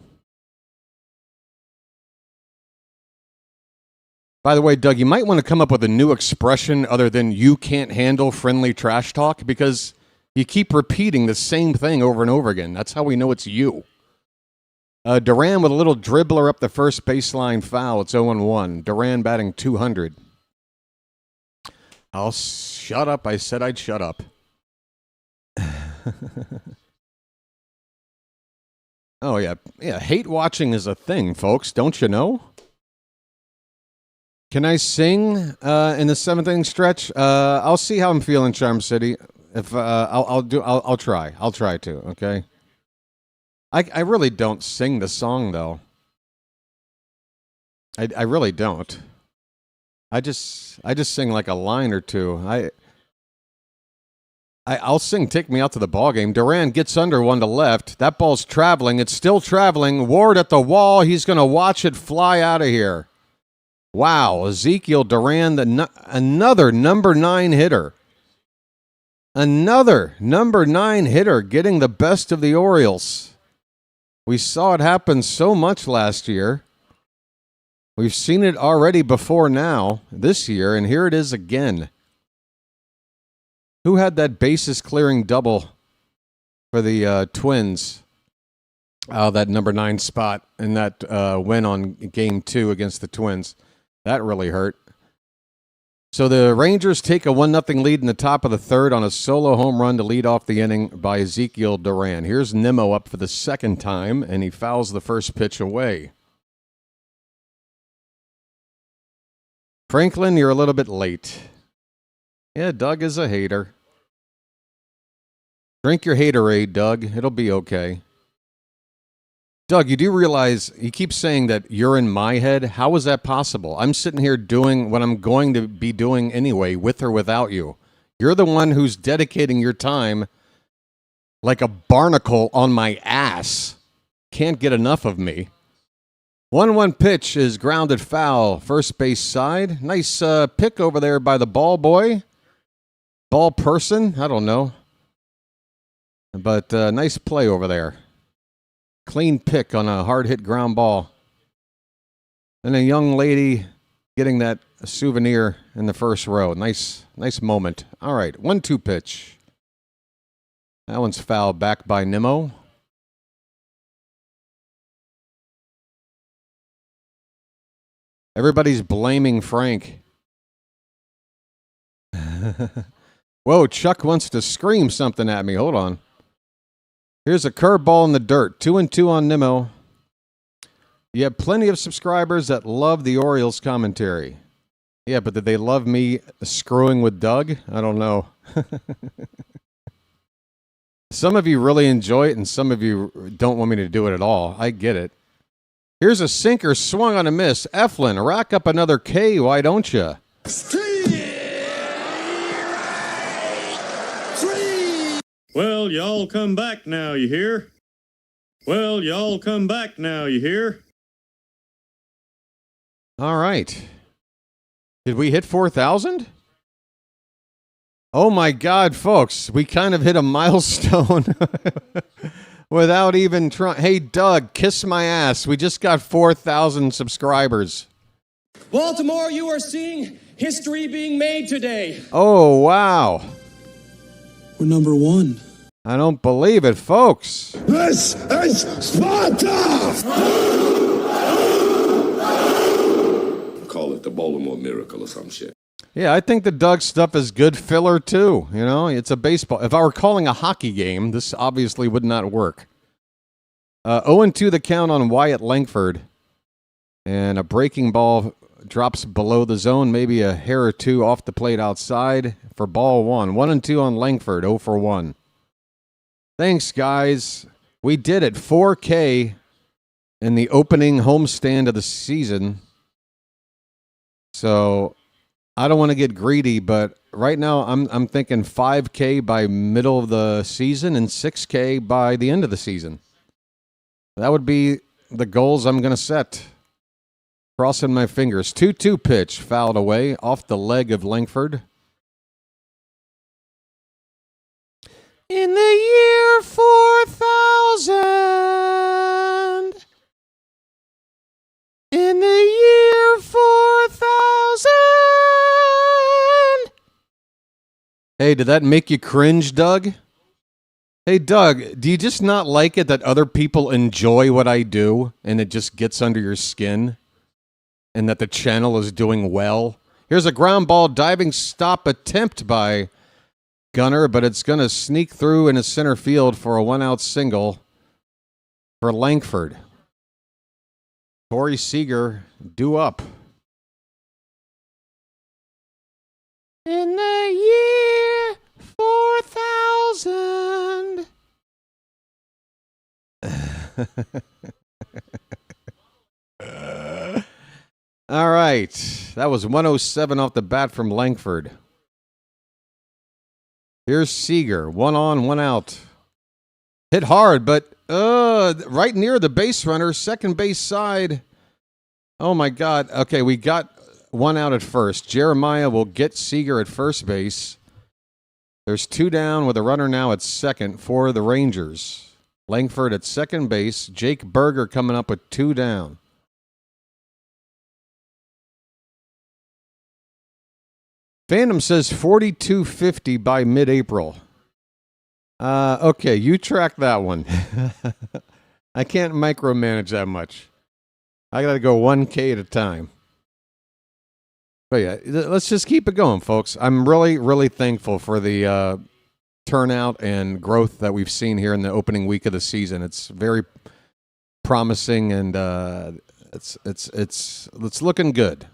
By the way, Doug, you might want to come up with a new expression other than "you can't handle friendly trash talk," because you keep repeating the same thing over and over again. That's how we know it's you. Duran with a little dribbler up the first baseline foul. It's 0-1. Duran batting .200. I'll shut up. I said I'd shut up. Oh, yeah. Yeah, hate watching is a thing, folks. Don't you know? Can I sing in the 7th inning stretch? I'll see how I'm feeling, Charm City. If I'll try. I'll try to. Okay. I really don't sing the song though. I really don't. I just sing like a line or two. I'll sing "Take Me Out to the Ballgame." Duran gets under one to left. That ball's traveling. It's still traveling. Ward at the wall. He's going to watch it fly out of here. Wow, Ezekiel Duran, another number 9 hitter. Another number 9 hitter getting the best of the Orioles. We saw it happen so much last year. We've seen it already before now, this year, and here it is again. Who had that bases-clearing double for the Twins? That number 9 spot in that win on Game 2 against the Twins. That really hurt. So the Rangers take a 1-0 lead in the top of the third on a solo home run to lead off the inning by Ezekiel Duran. Here's Nimmo up for the second time, and he fouls the first pitch away. Franklin, you're a little bit late. Yeah, Doug is a hater. Drink your haterade, Doug. It'll be okay. Doug, you do realize you keep saying that you're in my head. How is that possible? I'm sitting here doing what I'm going to be doing anyway, with or without you. You're the one who's dedicating your time like a barnacle on my ass. Can't get enough of me. 1-1 pitch is grounded foul. First base side. Nice pick over there by the ball boy. Ball person. I don't know. But nice play over there. Clean pick on a hard hit ground ball. And a young lady getting that souvenir in the first row. Nice moment. All right. 1-2 pitch. That one's fouled back by Nimmo. Everybody's blaming Frank. Whoa, Chuck wants to scream something at me. Hold on. Here's a curveball in the dirt. 2-2 on Nimmo. You have plenty of subscribers that love the Orioles commentary. Yeah, but did they love me screwing with Doug? I don't know. Some of you really enjoy it, and some of you don't want me to do it at all. I get it. Here's a sinker swung on a miss. Eflin, rack up another K, why don't you? Well, y'all come back now, you hear? Well, y'all come back now, you hear? All right. Did we hit 4,000? Oh my God, folks, we kind of hit a milestone without even trying. Hey, Doug, kiss my ass. We just got 4,000 subscribers. Baltimore, you are seeing history being made today. Oh, wow. We're number one. I don't believe it, folks. This is Sparta! Call it the Baltimore miracle or some shit. Yeah, I think the Doug stuff is good filler, too. You know, it's a baseball. If I were calling a hockey game, this obviously would not work. 0-2 the count on Wyatt Langford. And a breaking ball drops below the zone, maybe a hair or two off the plate outside for ball one. 1-2 on Langford, 0 for 1. Thanks, guys. We did it. 4K in the opening homestand of the season. So I don't want to get greedy, but right now I'm thinking 5K by middle of the season and 6K by the end of the season. That would be the goals I'm going to set. Crossing my fingers. 2-2 pitch fouled away off the leg of Langford. In the year 4000. In the year 4000. Hey, did that make you cringe, Doug? Hey, Doug, do you just not like it that other people enjoy what I do and it just gets under your skin? And that the channel is doing well? Here's a ground ball diving stop attempt by Gunner, but it's going to sneak through in a center field for a one-out single for Langford. Corey Seager due up. In the year 4000. All right. That was 107 off the bat from Langford. Here's Seager. 1 on, 1 out. Hit hard, but right near the base runner, second base side. Oh, my God. Okay, we got 1 out at first. Jeremiah will get Seager at first base. There's 2 down with a runner now at second for the Rangers. Langford at second base. Jake Berger coming up with 2 down. Phantom says 4250 by mid-April. Okay, you track that one. I can't micromanage that much. I got to go 1K at a time. But yeah, let's just keep it going, folks. I'm really, really thankful for the turnout and growth that we've seen here in the opening week of the season. It's very promising, and it's looking good.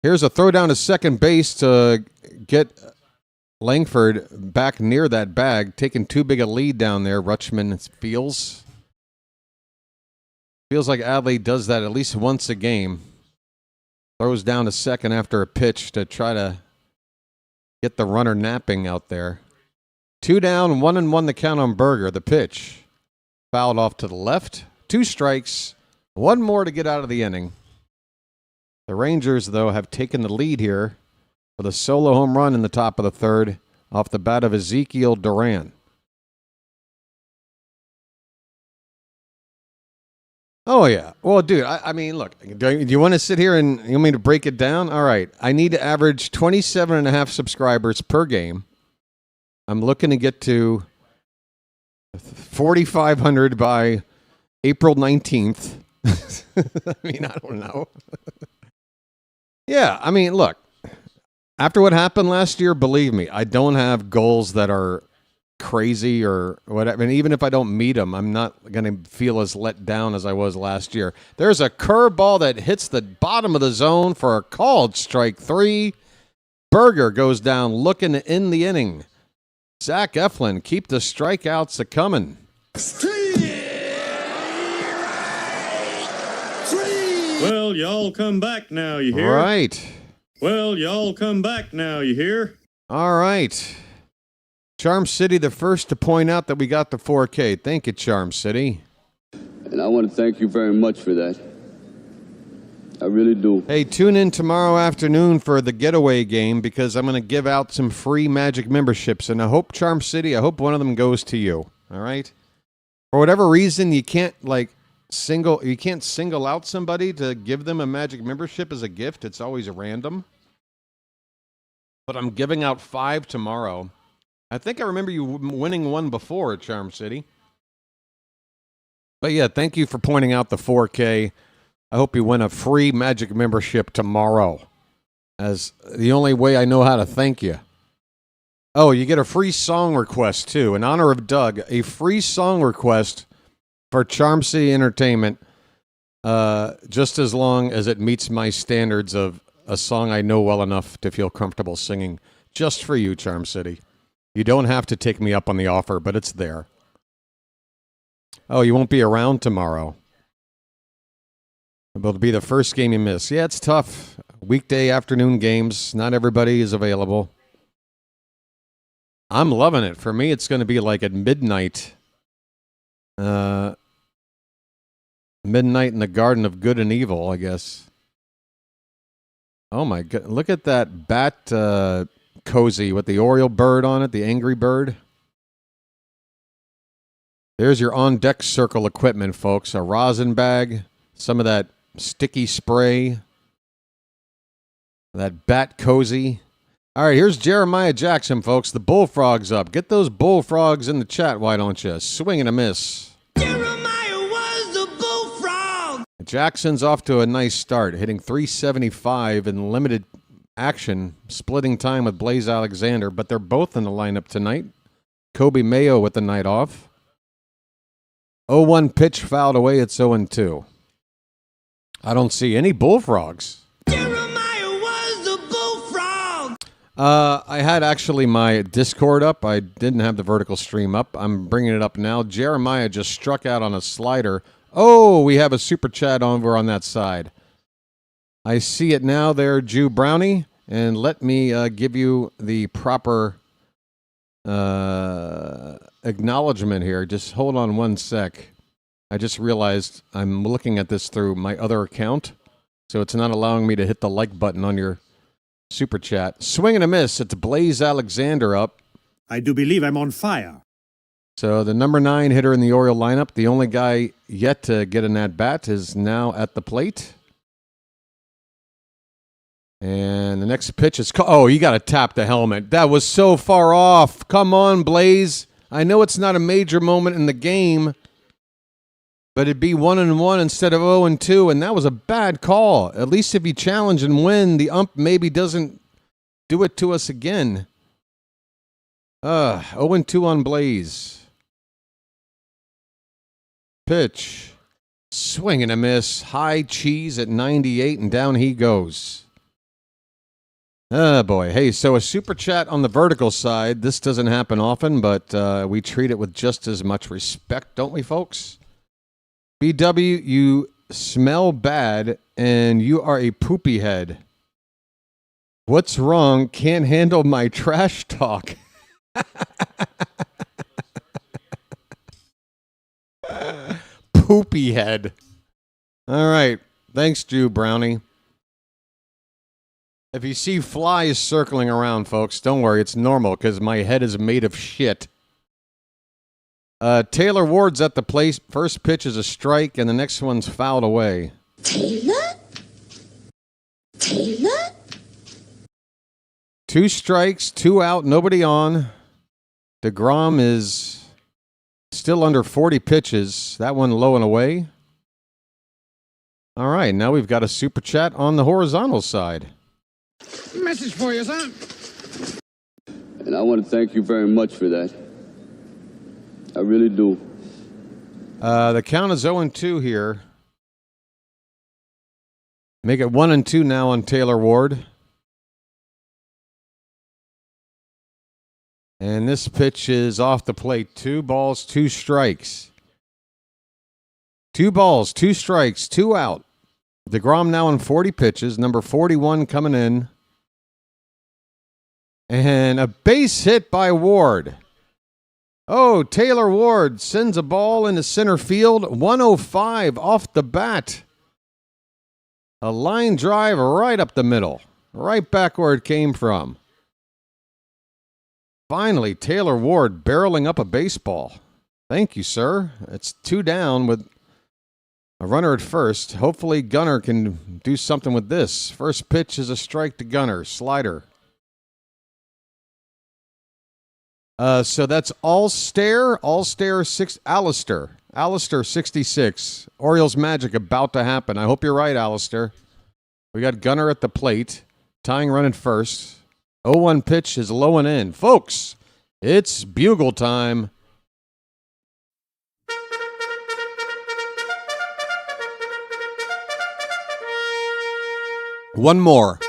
Here's a throw down to second base to get Langford back near that bag, taking too big a lead down there. Rutschman feels like Adley does that at least once a game. Throws down to second after a pitch to try to get the runner napping out there. 2 down, 1-1 the count on Berger. The pitch fouled off to the left. 2 strikes, 1 more to get out of the inning. The Rangers, though, have taken the lead here with a solo home run in the top of the third off the bat of Ezekiel Duran. Oh, yeah. Well, dude, I mean, look, do you want to sit here and you want me to break it down? All right. I need to average 27.5 subscribers per game. I'm looking to get to 4,500 by April 19th. I mean, I don't know. Yeah, I mean, look, after what happened last year, believe me, I don't have goals that are crazy or whatever. And even if I don't meet them, I'm not going to feel as let down as I was last year. There's a curveball that hits the bottom of the zone for a called strike 3. Berger goes down looking to end the inning. Zach Eflin, keep the strikeouts a-coming. Well, y'all come back now, you hear? Right. Well, y'all come back now, you hear? All right. Charm City, the first to point out that we got the 4K. Thank you, Charm City. And I want to thank you very much for that. I really do. Hey, tune in tomorrow afternoon for the getaway game because I'm going to give out some free Magic memberships. And I hope, Charm City, I hope one of them goes to you. All right? For whatever reason, you can't, single out somebody to give them a Magic membership as a gift. It's always random. But I'm giving out 5 tomorrow. I think I remember you winning one before at Charm City. But yeah, thank you for pointing out the 4K. I hope you win a free Magic membership tomorrow. As the only way I know how to thank you. Oh, you get a free song request too. In honor of Doug, a free song request for Charm City Entertainment. Just as long as it meets my standards of a song I know well enough to feel comfortable singing. Just for you, Charm City. You don't have to take me up on the offer, but it's there. Oh, you won't be around tomorrow. It'll be the first game you miss. Yeah, it's tough. Weekday afternoon games. Not everybody is available. I'm loving it. For me, it's going to be like at midnight. Midnight in the Garden of Good and Evil, I guess. Oh, my God. Look at that bat cozy with the Oriole bird on it, the angry bird. There's your on-deck circle equipment, folks. A rosin bag, some of that sticky spray, that bat cozy. All right, here's Jeremiah Jackson, folks. The Bullfrogs up. Get those Bullfrogs in the chat, why don't you? Swing and a miss. Jeremiah was the bullfrog. Jackson's off to a nice start, hitting .375 in limited action, splitting time with Blaze Alexander, but they're both in the lineup tonight. Kobe Mayo with the night off. 0-1 pitch fouled away. It's 0-2. I don't see any Bullfrogs. Jeremiah was the bullfrog. I had actually my Discord up. I didn't have the vertical stream up. I'm bringing it up now. Jeremiah just struck out on a slider. Oh, we have a super chat over on that side. I see it now there, Jew Brownie. And let me give you the proper acknowledgement here. Just hold on one sec. I just realized I'm looking at this through my other account, so it's not allowing me to hit the like button on your super chat. Swing and a miss. It's Blaze Alexander up. I do believe I'm on fire. So the number 9 hitter in the Oriole lineup, the only guy yet to get an at-bat, is now at the plate. And the next pitch is... Oh, you got to tap the helmet. That was so far off. Come on, Blaze. I know it's not a major moment in the game, but it'd be 1-1 instead of 0-2, and that was a bad call. At least if you challenge and win, the ump maybe doesn't do it to us again. 0-2 on Blaze. Pitch. Swing and a miss. High cheese at 98, and down he goes. Oh, boy. Hey, so a super chat on the vertical side. This doesn't happen often, but we treat it with just as much respect, don't we, folks? BW, you smell bad, and you are a poopy head. What's wrong? Can't handle my trash talk. Poopy head. All right. Thanks, Drew Brownie. If you see flies circling around, folks, don't worry. It's normal because my head is made of shit. Taylor Ward's at the plate. First pitch is a strike, and the next one's fouled away. Taylor? 2 strikes, 2 out, nobody on. DeGrom is still under 40 pitches. That one low and away. All right, now we've got a super chat on the horizontal side. Message for you, son. And I want to thank you very much for that. I really do. The count is 0-2 here. Make it 1-2 now on Taylor Ward. And this pitch is off the plate. 2 balls, 2 strikes. 2 balls, 2 strikes, 2 out. DeGrom now on 40 pitches. Number 41 coming in. And a base hit by Ward. Oh, Taylor Ward sends a ball into center field. 105 off the bat. A line drive right up the middle. Right back where it came from. Finally, Taylor Ward barreling up a baseball. Thank you, sir. It's 2 down with a runner at first. Hopefully Gunnar can do something with this. First pitch is a strike to Gunnar. Slider. So that's Alistair 66. Orioles magic about to happen. I hope you're right, Alistair. We got Gunnar at the plate. Tying run at first. 0-1 pitch is low and in. Folks, it's bugle time. One more.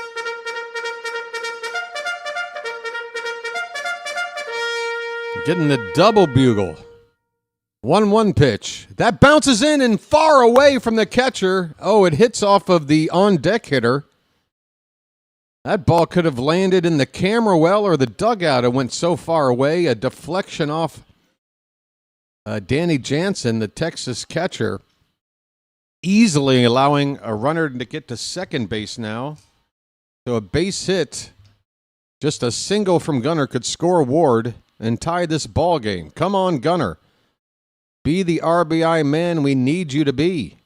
Getting the double bugle. 1-1 pitch. That bounces in and far away from the catcher. Oh, it hits off of the on-deck hitter. That ball could have landed in the camera well or the dugout. It went so far away. A deflection off Danny Jansen, the Texas catcher, easily allowing a runner to get to second base now. So a base hit, just a single from Gunnar could score Ward and tie this ball game. Come on, Gunnar. Be the RBI man we need you to be.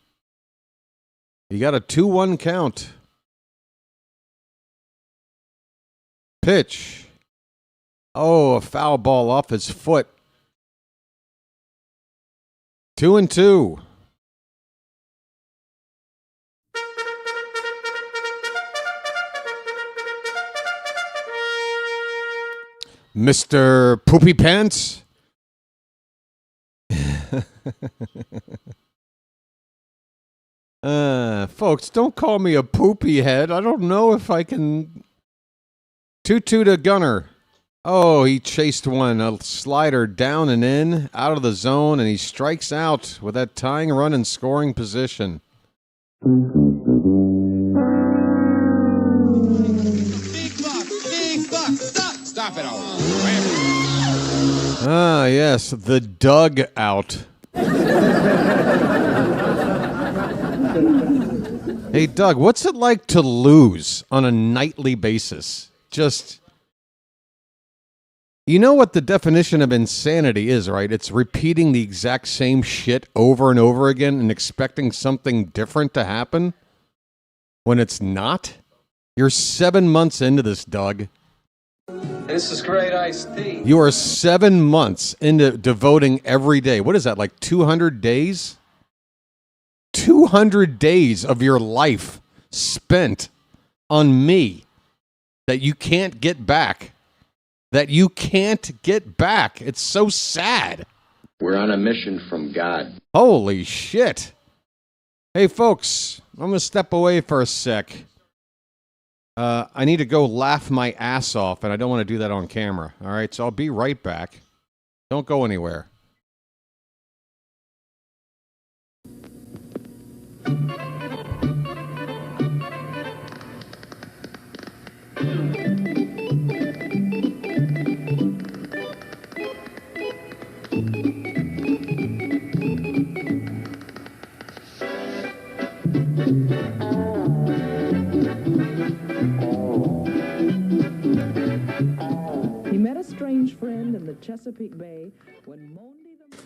You got a 2-1 count. Pitch. Oh, a foul ball off his foot. 2-2. Mr. Poopy Pants. Folks, don't call me a poopy head. I don't know if I can. 2-2 to Gunnar. Oh, he chased one. A slider down and in, out of the zone, and he strikes out with that tying run in scoring position. Big buck. Stop it all. Ah, yes, the dugout. Hey, Doug, what's it like to lose on a nightly basis? Just, you know what the definition of insanity is, right? It's repeating the exact same shit over and over again and expecting something different to happen when it's not. You're 7 months into this, Doug. This is great iced tea. You are 7 months into devoting every day. What is that, like 200 days? 200 days of your life spent on me that you can't get back. That you can't get back. It's so sad. We're on a mission from God. Holy shit. Hey, folks, I'm going to step away for a sec. I need to go laugh my ass off, and I don't want to do that on camera. All right, so I'll be right back. Don't go anywhere. Friend in the Chesapeake Bay when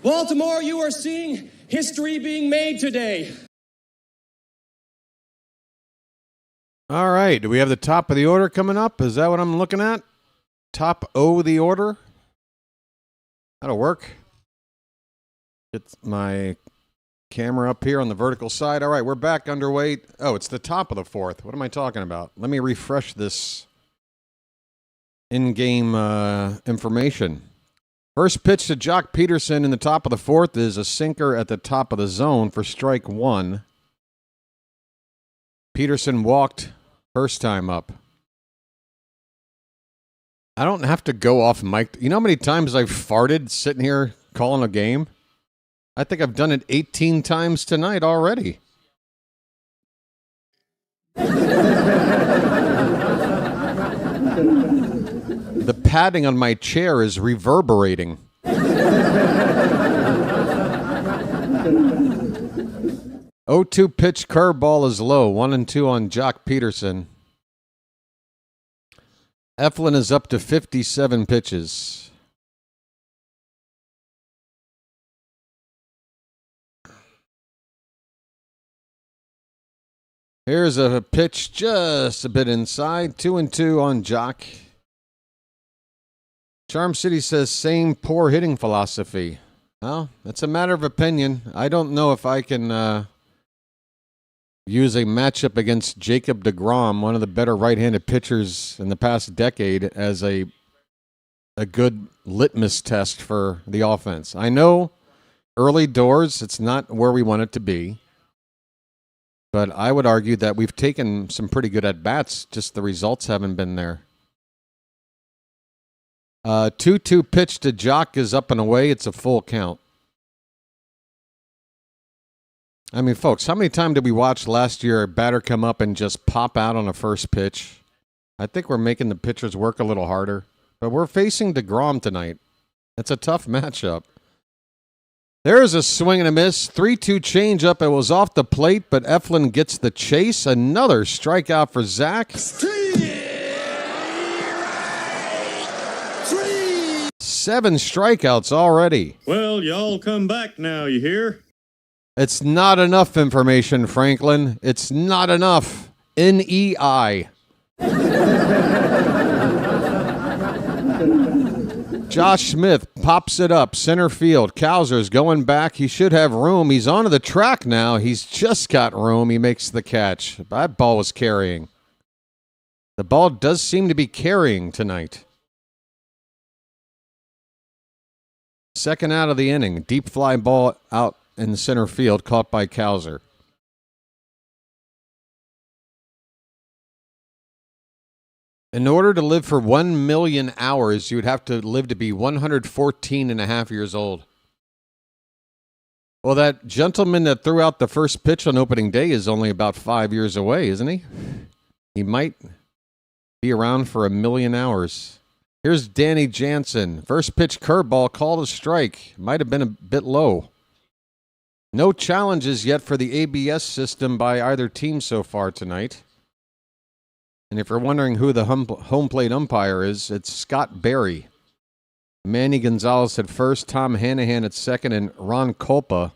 Baltimore, you are seeing history being made today. All right. Do we have the top of the order coming up? Is that what I'm looking at? Top O the order? That'll work. Get my camera up here on the vertical side. All right, we're back underway. Oh, it's the top of the fourth. What am I talking about? Let me refresh this in-game information. First pitch to Jock Peterson in the top of the fourth is a sinker at the top of the zone for strike one. Peterson walked first time up. I don't have to go off mic. You know how many times I've farted sitting here calling a game? I think I've done it 18 times tonight already. The padding on my chair is reverberating. 0-2 pitch curveball is low. 1-2 on Jock Peterson. Eflin is up to 57 pitches. Here's a pitch just a bit inside. 2-2 on Jock. Charm City says same poor hitting philosophy. Well, that's a matter of opinion. I don't know if I can use a matchup against Jacob DeGrom, one of the better right-handed pitchers in the past decade, as a good litmus test for the offense. I know early doors, it's not where we want it to be. But I would argue that we've taken some pretty good at-bats, just the results haven't been there. 2-2 pitch to Jock is up and away. It's a full count. I mean, folks, how many times did we watch last year a batter come up and just pop out on a first pitch? I think we're making the pitchers work a little harder. But we're facing DeGrom tonight. It's a tough matchup. There's a swing and a miss. 3-2 changeup. It was off the plate, but Eflin gets the chase. Another strikeout for Zach. 7 strikeouts already. Well, y'all come back now, you hear? It's not enough information, Franklin. It's not enough. NEI. Josh Smith pops it up, center field. Kowser's going back. He should have room. He's onto the track now. He's just got room. He makes the catch. That ball was carrying. The ball does seem to be carrying tonight. Second out of the inning. Deep fly ball out in the center field, caught by Kowser. In order to live for 1 million hours, you would have to live to be 114 and a half years old. Well, that gentleman that threw out the first pitch on opening day is only about 5 years away, isn't he? He might be around for 1 million hours. Here's Danny Jansen. First pitch curveball, called a strike. Might have been a bit low. No challenges yet for the ABS system by either team so far tonight. And if you're wondering who the home plate umpire is, it's Scott Berry. Manny Gonzalez at first, Tom Hanahan at second, and Ron Culpa,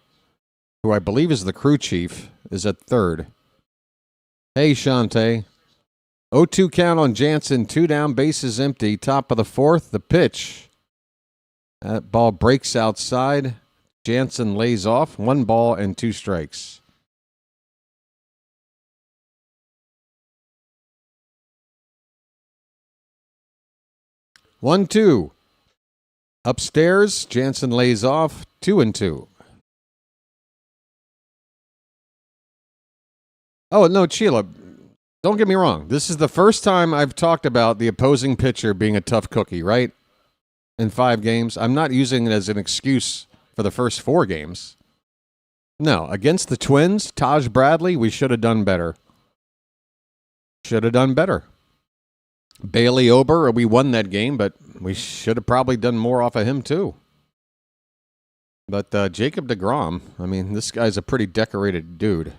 who I believe is the crew chief, is at third. Hey, Shante. 0-2 count on Jansen, 2 down, bases empty, top of the fourth, the pitch. That ball breaks outside. Jansen lays off, 1 ball and 2 strikes. One, 2. Upstairs, Jansen lays off, 2-2. Oh, no, Sheila. Don't get me wrong. This is the first time I've talked about the opposing pitcher being a tough cookie, right? In 5 games. I'm not using it as an excuse for the first 4 games. No, against the Twins, Taj Bradley, we should have done better. Should have done better. Bailey Ober, we won that game, but we should have probably done more off of him too. But Jacob DeGrom, I mean, this guy's a pretty decorated dude.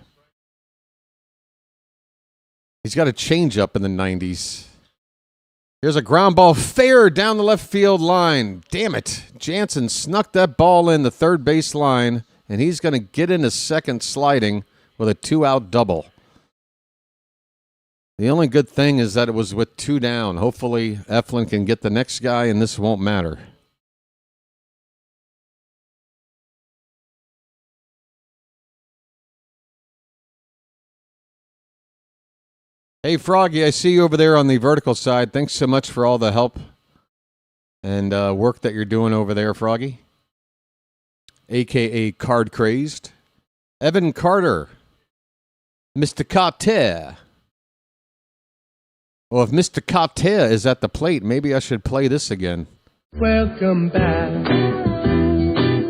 He's got a changeup in the 90s. Here's a ground ball fair down the left field line. Damn it. Jansen snuck that ball in the third base line, and he's going to get into second sliding with a 2-out double. The only good thing is that it was with 2 down. Hopefully, Eflin can get the next guy, and this won't matter. Hey, Froggy, I see you over there on the vertical side. Thanks so much for all the help and work that you're doing over there, Froggy. A.K.A. Card Crazed. Evan Carter. Mr. Carter. Well, if Mr. Carter is at the plate, maybe I should play this again. Welcome back.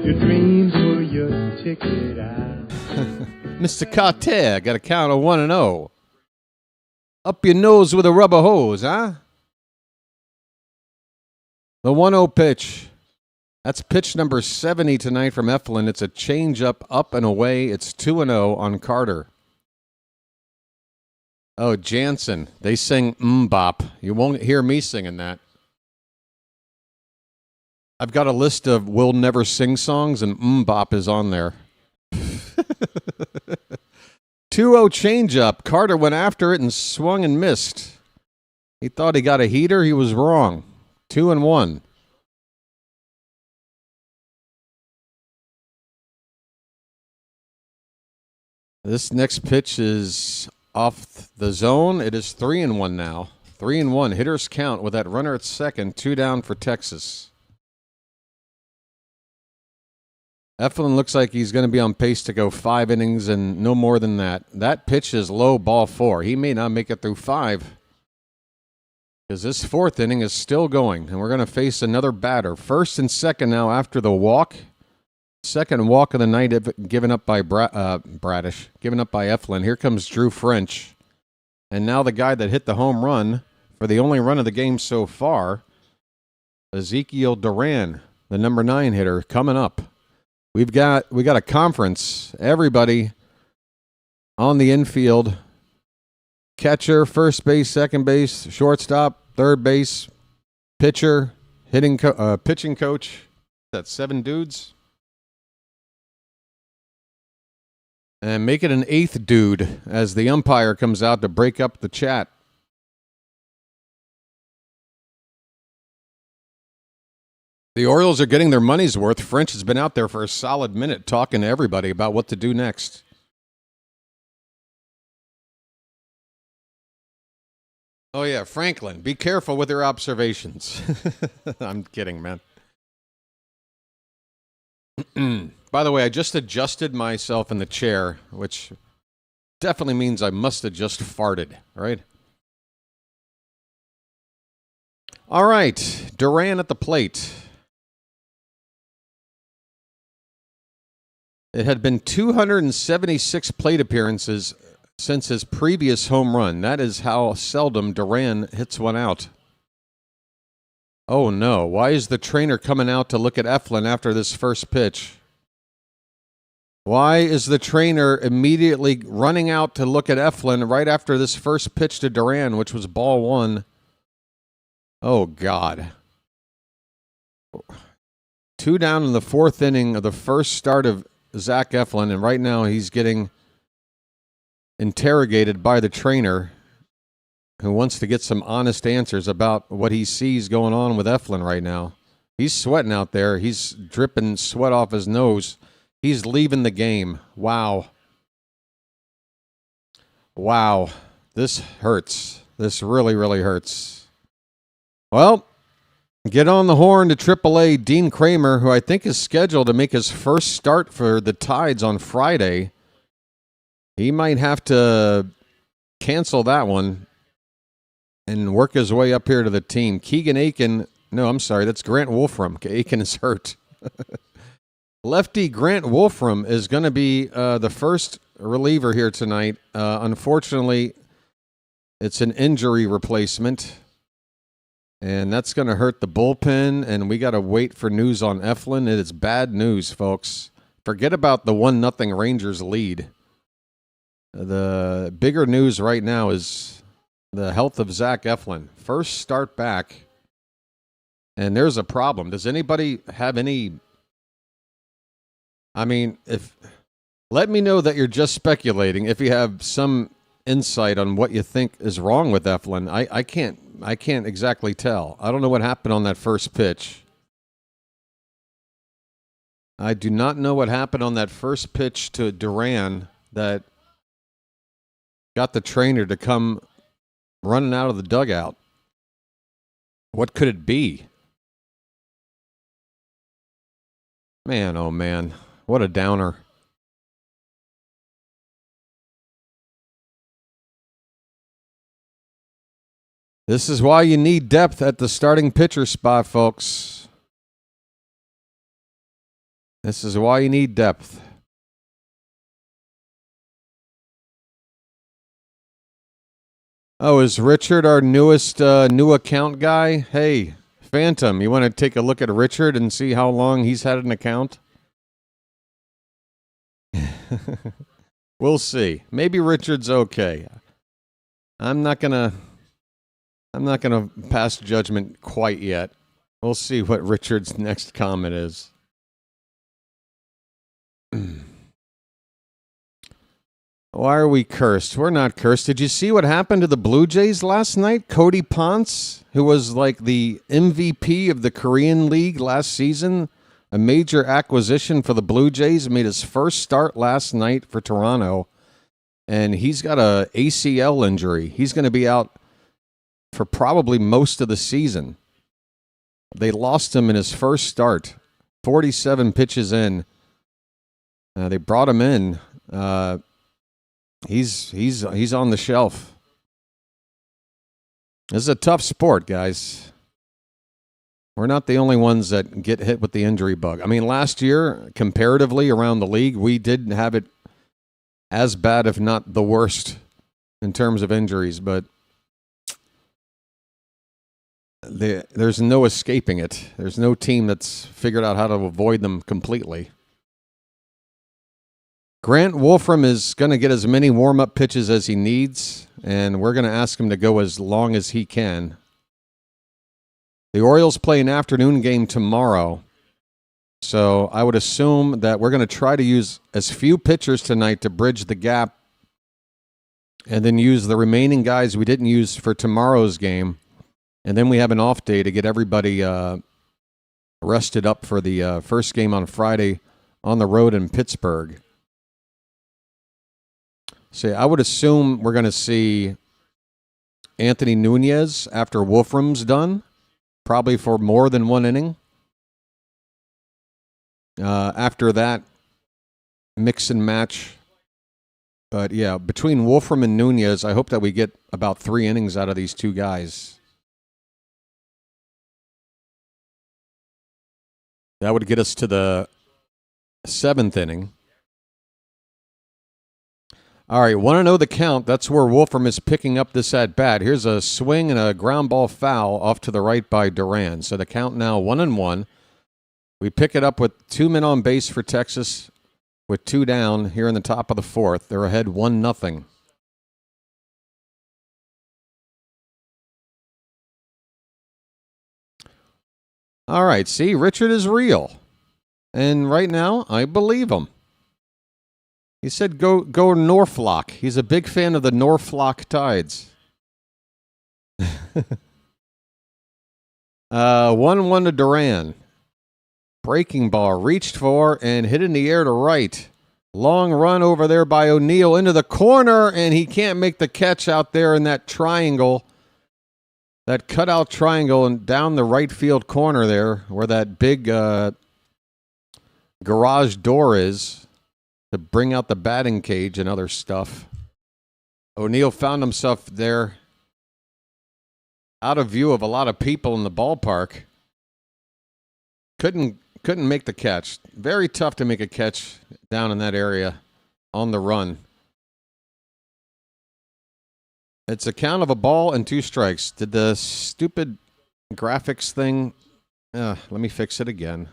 Your dreams were your ticket out. Mr. Carter, got a count of 1-0. Up your nose with a rubber hose, huh? The 1-0 pitch. That's pitch number 70 tonight from Eflin. It's a changeup up and away. It's 2-0 on Carter. Oh, Jansen. They sing Bop. You won't hear me singing that. I've got a list of We'll Never Sing songs, and Bop is on there. 2-0 changeup. Carter went after it and swung and missed. He thought he got a heater. He was wrong. 2-1. This next pitch is off the zone. It is 3-1 now. 3-1. Hitters count with that runner at second. 2 down for Texas. Eflin looks like he's going to be on pace to go 5 innings and no more than that. That pitch is low, ball 4. He may not make it through 5 because this 4th inning is still going, and we're going to face another batter. First and second now after the walk. Second walk of the night given up by Bradish, given up by Eflin. Here comes Drew French. And now the guy that hit the home run for the only run of the game so far, Ezekiel Duran, the number 9 hitter, coming up. We got a conference. Everybody on the infield. Catcher, first base, second base, shortstop, third base, pitcher, pitching coach. That's 7 dudes. And make it an 8th dude as the umpire comes out to break up the chat. The Orioles are getting their money's worth. French has been out there for a solid minute talking to everybody about what to do next. Oh, yeah, Franklin, be careful with your observations. I'm kidding, man. By the way, I just adjusted myself in the chair, which definitely means I must have just farted, right? All right, Duran at the plate. It had been 276 plate appearances since his previous home run. That is how seldom Duran hits one out. Oh, no. Why is the trainer coming out to look at Eflin after this first pitch? Why is the trainer immediately running out to look at Eflin right after this first pitch to Duran, which was ball 1? Oh, God. 2 down in the 4th inning of the first start of Zach Eflin, and right now he's getting interrogated by the trainer who wants to get some honest answers about what he sees going on with Eflin right now. He's sweating out there. He's dripping sweat off his nose. He's leaving the game. Wow. Wow. This hurts. This really, really hurts. Well, get on the horn to AAA Dean Kramer, who I think is scheduled to make his first start for the Tides on Friday. He might have to cancel that one and work his way up here to the team. Keegan Aiken. No, I'm sorry. That's Grant Wolfram. Aiken is hurt. Lefty Grant Wolfram is going to be the first reliever here tonight. Unfortunately, it's an injury replacement, and that's going to hurt the bullpen, and we got to wait for news on Eflin. It is bad news, folks. Forget about the 1-0 Rangers lead. The bigger news right now is the health of Zach Eflin. First start back, and there's a problem. Does anybody have any... I mean, let me know that you're just speculating. If you have some insight on what you think is wrong with Eflin, I can't exactly tell. I don't know what happened on that first pitch. I do not know what happened on that first pitch to Duran that got the trainer to come running out of the dugout. What could it be? Man, oh man. What a downer. This is why you need depth at the starting pitcher spot, folks. This is why you need depth. Oh, is Richard our newest new account guy? Hey, Phantom, you want to take a look at Richard and see how long he's had an account? We'll see. Maybe Richard's okay. I'm not gonna pass judgment quite yet. We'll see what Richard's next comment is. Why are we cursed? We're not cursed. Did you see what happened to the Blue Jays last night? Cody Ponce, who was like the MVP of the Korean League last season, a major acquisition for the Blue Jays, made his first start last night for Toronto, and he's got a ACL injury. He's going to be out for probably most of the season. They lost him in his first start, 47 pitches in. They brought him in. He's on the shelf. This is a tough sport, guys. We're not the only ones that get hit with the injury bug. I mean, last year, comparatively around the league, we did have it as bad, if not the worst, in terms of injuries, but there's no escaping it. There's no team that's figured out how to avoid them completely. Grant Wolfram is going to get as many warm-up pitches as he needs, and we're going to ask him to go as long as he can. The Orioles play an afternoon game tomorrow, so I would assume that we're going to try to use as few pitchers tonight to bridge the gap and then use the remaining guys we didn't use for tomorrow's game, and then we have an off day to get everybody rested up for the first game on Friday on the road in Pittsburgh. So I would assume we're going to see Anthony Nunez after Wolfram's done, probably for more than one inning. After that, mix and match. But yeah, between Wolfram and Nunez, I hope that we get about 3 innings out of these two guys. That would get us to the 7th inning. All right, want to know the count? That's where Wolfram is picking up this at-bat. Here's a swing and a ground ball foul off to the right by Duran. So the count now 1-1. We pick it up with 2 men on base for Texas with 2 down here in the top of the 4th. They're ahead 1-0. All right, see, Richard is real. And right now, I believe him. He said go Norfolk. He's a big fan of the Norfolk Tides. 1-1 to Duran. Breaking ball reached for and hit in the air to right. Long run over there by O'Neill into the corner, and he can't make the catch out there in that triangle. That cutout triangle and down the right field corner there where that big garage door is to bring out the batting cage and other stuff. O'Neill found himself there out of view of a lot of people in the ballpark. Couldn't make the catch. Very tough to make a catch down in that area on the run. It's a count of a ball and 2 strikes. Did the stupid graphics thing... let me fix it again.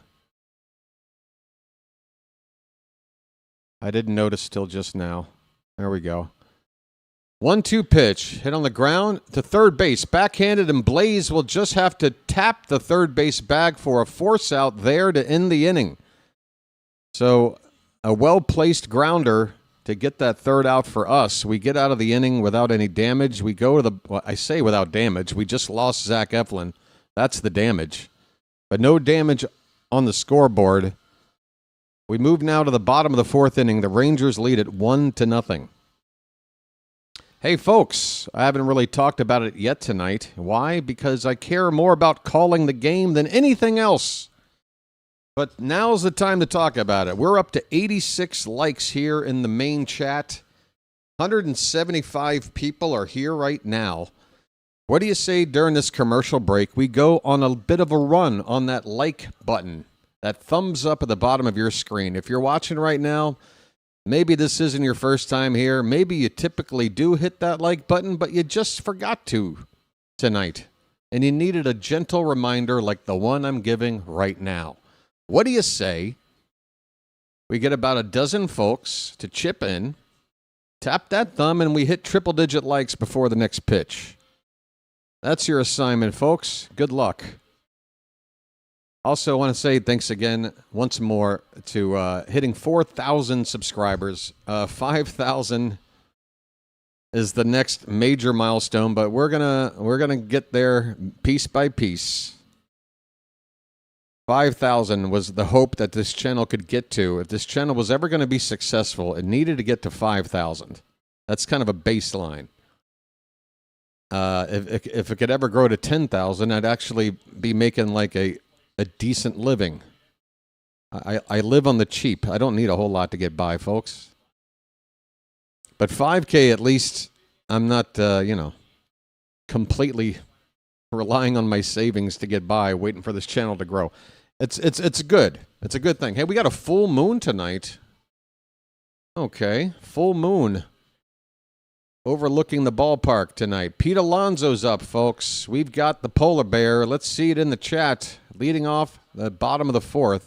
I didn't notice till just now. There we go. 1-2 pitch. Hit on the ground to third base. Backhanded, and Blaze will just have to tap the third base bag for a force out there to end the inning. So a well-placed grounder to get that third out for us. We get out of the inning without any damage. We go to the... Well, I say without damage. We just lost Zach Eflin. That's the damage. But no damage on the scoreboard. We move now to the bottom of the 4th inning. The Rangers lead at 1-0. Hey, folks, I haven't really talked about it yet tonight. Why? Because I care more about calling the game than anything else. But now's the time to talk about it. We're up to 86 likes here in the main chat. 175 people are here right now. What do you say during this commercial break we go on a bit of a run on that like button, that thumbs up at the bottom of your screen? If you're watching right now, maybe this isn't your first time here. Maybe you typically do hit that like button, but you just forgot to tonight. And you needed a gentle reminder like the one I'm giving right now. What do you say we get about a dozen folks to chip in, tap that thumb, and we hit triple-digit likes before the next pitch? That's your assignment, folks. Good luck. Also, I want to say thanks again once more to hitting 4,000 subscribers. 5,000 is the next major milestone, but we're gonna get there piece by piece. 5,000 was the hope that this channel could get to. If this channel was ever going to be successful, it needed to get to 5,000. That's kind of a baseline. If it could ever grow to 10,000, I'd actually be making like a decent living. I live on the cheap. I don't need a whole lot to get by, folks. But 5K at least, I'm not, completely relying on my savings to get by, waiting for this channel to grow. It's good. It's a good thing. Hey, we got a full moon tonight. Okay, full moon overlooking the ballpark tonight. Pete Alonzo's up, folks. We've got the polar bear. Let's see it in the chat. Leading off the bottom of the 4th.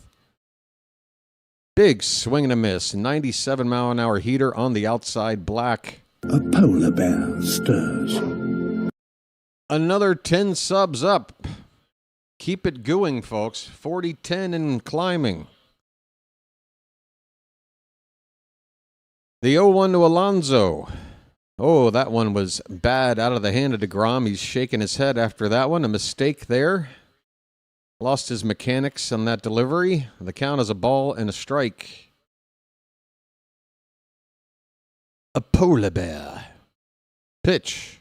Big swing and a miss. 97-mile-an-hour heater on the outside, black. A polar bear stirs. Another 10 subs up. Keep it going, folks. 40-10 and climbing. The 0-1 to Alonzo. Oh, that one was bad out of the hand of DeGrom. He's shaking his head after that one. A mistake there. Lost his mechanics on that delivery. The count is a ball and a strike. A polar bear. Pitch.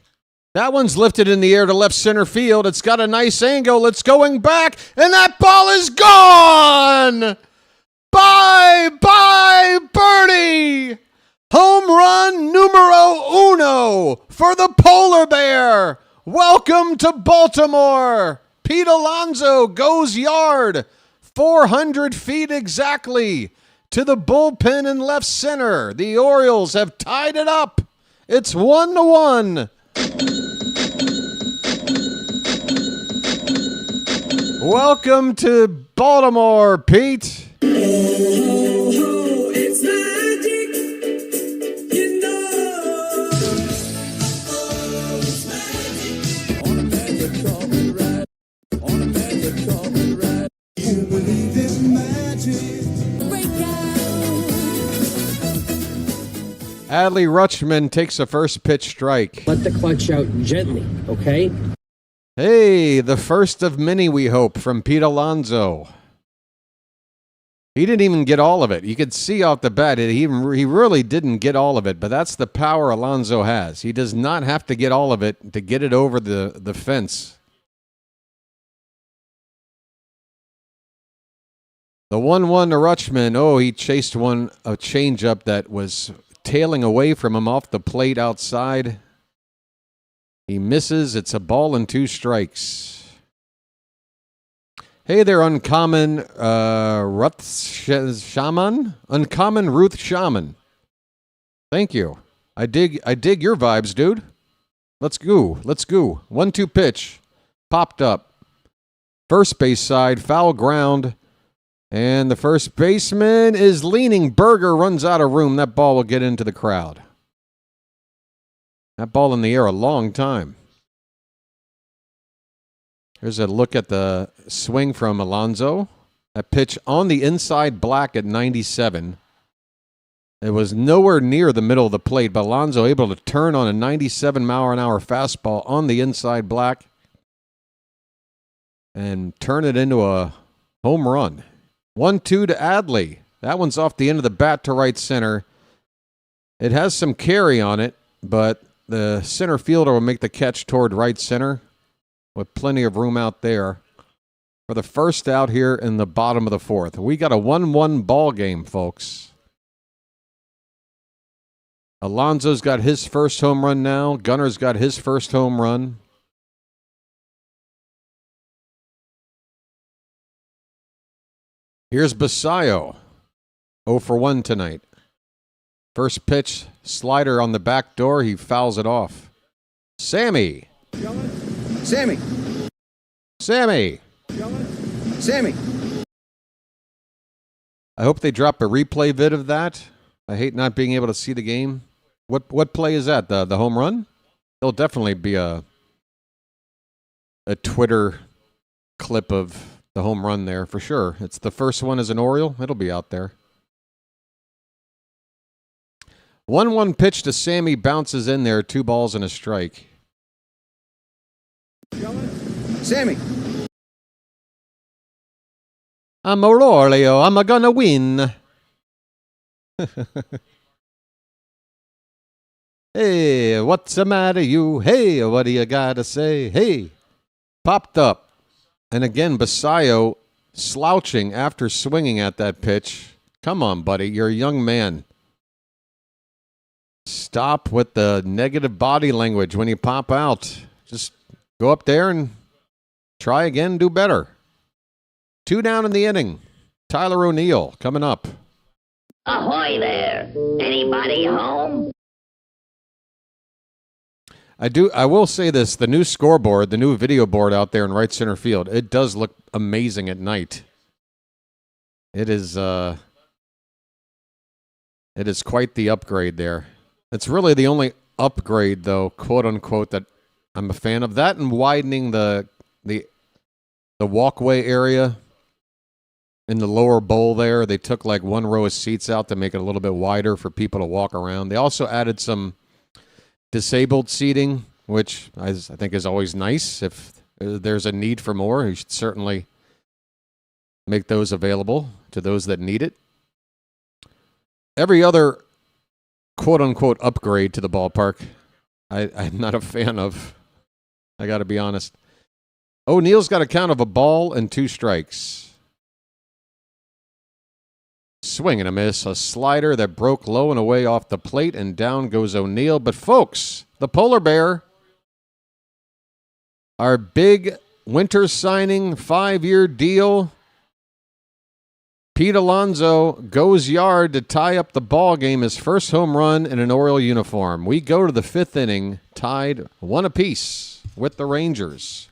That one's lifted in the air to left center field. It's got a nice angle. It's going back, and that ball is gone! Bye-bye, birdie! Home run numero uno for the polar bear. Welcome to Baltimore. Pete Alonzo goes yard. 400 feet exactly to the bullpen in left center. The Orioles have tied it up. It's 1-1. Welcome to Baltimore, Pete. It's magic, you know. It's magic. On a magic carpet ride. On a magic carpet ride. You believe in magic. Adley Rutschman takes a first pitch strike. Let the clutch out gently, okay? Hey, the first of many, we hope, from Pete Alonzo. He didn't even get all of it. You could see off the bat, he really didn't get all of it, but that's the power Alonzo has. He does not have to get all of it to get it over the fence. The 1-1 to Rutschman. Oh, he chased a changeup that was tailing away from him off the plate outside. He misses. It's a ball and 2 strikes. Hey there, Uncommon Ruth Shaman. Uncommon Ruth Shaman. Thank you. I dig your vibes, dude. Let's go. 1-2 pitch. Popped up. First base side, foul ground. And the first baseman is leaning. Berger runs out of room. That ball will get into the crowd. That ball in the air a long time. Here's a look at the swing from Alonzo. That pitch on the inside black at 97. It was nowhere near the middle of the plate, but Alonzo able to turn on a 97-mile-an-hour fastball on the inside black and turn it into a home run. 1-2 to Adley. That one's off the end of the bat to right center. It has some carry on it, but the center fielder will make the catch toward right center with plenty of room out there for the first out here in the bottom of the 4th. We got a 1-1 ball game, folks. Alonzo's got his first home run now. Gunner's got his first home run. Here's Basayo. 0 for 1 tonight. First pitch, slider on the back door. He fouls it off. Sammy. Sammy. I hope they drop a replay vid of that. I hate not being able to see the game. What play is that? The home run? There'll definitely be a Twitter clip of the home run there for sure. It's the first one as an Oriole. It'll be out there. 1-1 pitch to Sammy, bounces in there. 2 balls and a strike. Sammy. I'm Aurelio. I'm gonna win. Hey, what's the matter, you? Hey, what do you gotta say? Hey, popped up. And again, Basayo slouching after swinging at that pitch. Come on, buddy. You're a young man. Stop with the negative body language when you pop out. Just go up there and try again, do better. 2 down in the inning. Tyler O'Neill coming up. Ahoy there! Anybody home? I will say this, the new scoreboard, the new video board out there in right center field, it does look amazing at night. It is quite the upgrade there. It's really the only upgrade, though, quote unquote, that I'm a fan of. That and widening the walkway area in the lower bowl there. They took like 1 row of seats out to make it a little bit wider for people to walk around. They also added some disabled seating, which I think is always nice. If there's a need for more, you should certainly make those available to those that need it. Every other quote-unquote upgrade to the ballpark, I'm not a fan of. I got to be honest. O'Neill's got a count of 1 ball and 2 strikes. Swing and a miss. A slider that broke low and away off the plate, and down goes O'Neill. But folks, the polar bear, our big winter signing, 5-year deal, Pete Alonzo goes yard to tie up the ball game, his first home run in an Oriole uniform. We go to the 5th inning, tied 1 apiece with the Rangers.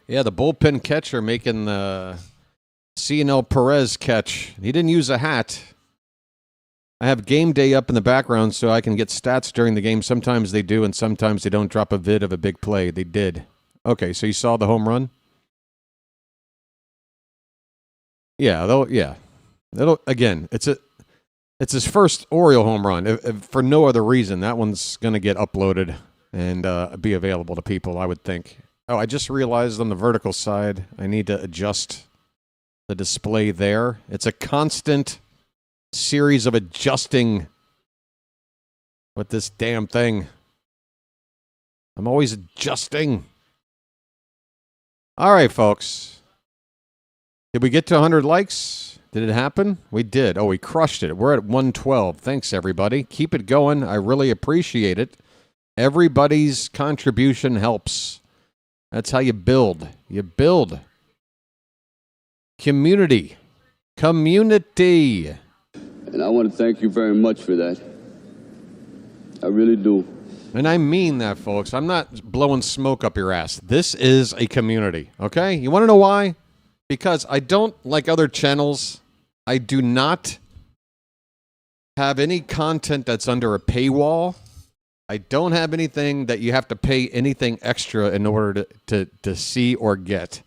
Yeah, the bullpen catcher making the CNL Perez catch. He didn't use a hat. I have game day up in the background so I can get stats during the game. Sometimes they do, and sometimes they don't drop a vid of a big play. They did. Okay, so you saw the home run? Yeah, again, it's his first Oriole home run. If for no other reason, that one's going to get uploaded and be available to people, I would think. Oh, I just realized on the vertical side, I need to adjust the display there. It's a constant series of adjusting with this damn thing. I'm always adjusting. All right, folks. Did we get to 100 likes? Did it happen? We did. Oh, we crushed it. We're at 112. Thanks, everybody. Keep it going. I really appreciate it. Everybody's contribution helps. That's how you build. You build. Community. Community. And I want to thank you very much for that. I really do. And I mean that, folks. I'm not blowing smoke up your ass. This is a community, okay? You want to know why? Because I don't, like other channels, I do not have any content that's under a paywall. I don't have anything that you have to pay anything extra in order to see or get.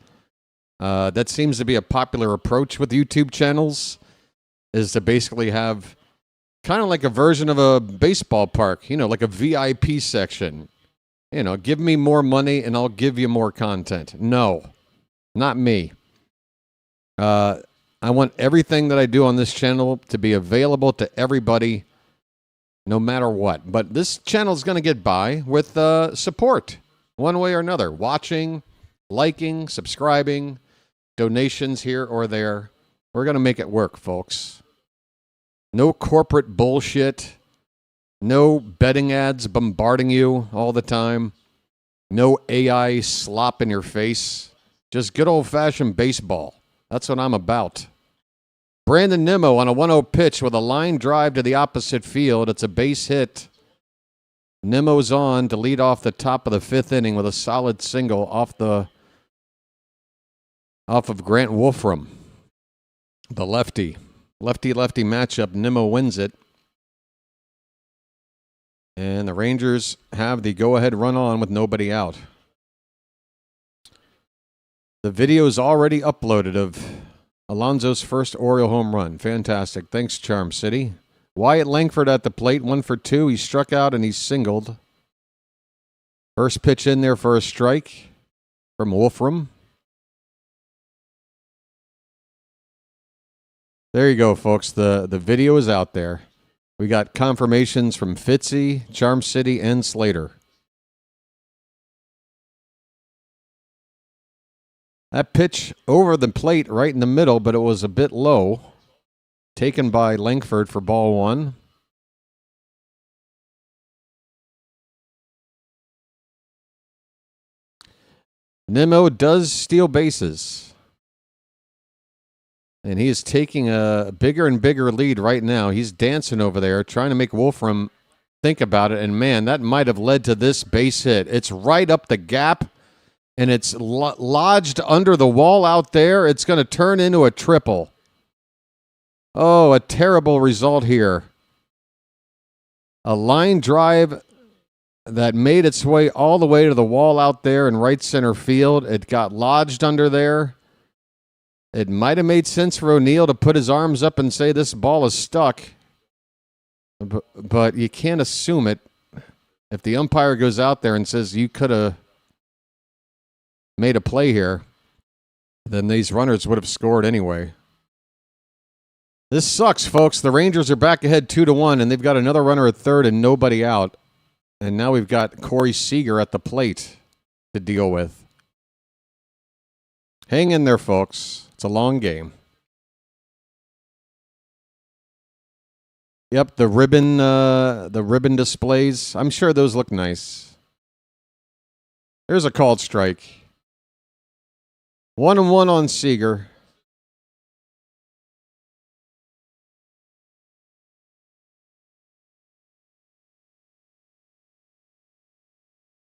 That seems to be a popular approach with YouTube channels, is to basically have kind of like a version of a baseball park, you know, like a VIP section. You know, give me more money and I'll give you more content. No, not me. I want everything that I do on this channel to be available to everybody, no matter what. But this channel is going to get by with support, one way or another. Watching, liking, subscribing, donations here or there. We're going to make it work, folks. No corporate bullshit. No betting ads bombarding you all the time. No AI slop in your face. Just good old-fashioned baseball. That's what I'm about. Brandon Nimmo on a 1-0 pitch with a line drive to the opposite field. It's a base hit. Nimmo's on to lead off the top of the fifth inning with a solid single off of Grant Wolfram, the lefty. Lefty-lefty matchup. Nimmo wins it. And the Rangers have the go-ahead run on with nobody out. The video is already uploaded of Alonzo's first Oriole home run. Fantastic. Thanks, Charm City. Wyatt Langford at the plate, 1 for 2. He struck out and he singled. First pitch in there for a strike from Wolfram. There you go, folks. The video is out there. We got confirmations from Fitzy, Charm City, and Slater. That pitch over the plate right in the middle, but it was a bit low. Taken by Langford for ball one. Nimmo does steal bases. And he is taking a bigger and bigger lead right now. He's dancing over there, trying to make Wolfram think about it. And, man, that might have led to this base hit. It's right up the gap. And it's lodged under the wall out there. It's going to turn into a triple. Oh, a terrible result here. A line drive that made its way all the way to the wall out there in right center field. It got lodged under there. It might have made sense for O'Neill to put his arms up and say this ball is stuck. But you can't assume it. If the umpire goes out there and says you could have made a play here, then these runners would have scored anyway. This sucks, folks. The Rangers are back ahead 2-1, and they've got another runner at third and nobody out. And now we've got Corey Seager at the plate to deal with. Hang in there, folks. It's a long game. Yep, the ribbon displays. I'm sure those look nice. There's a called strike. 1-1 on Seager.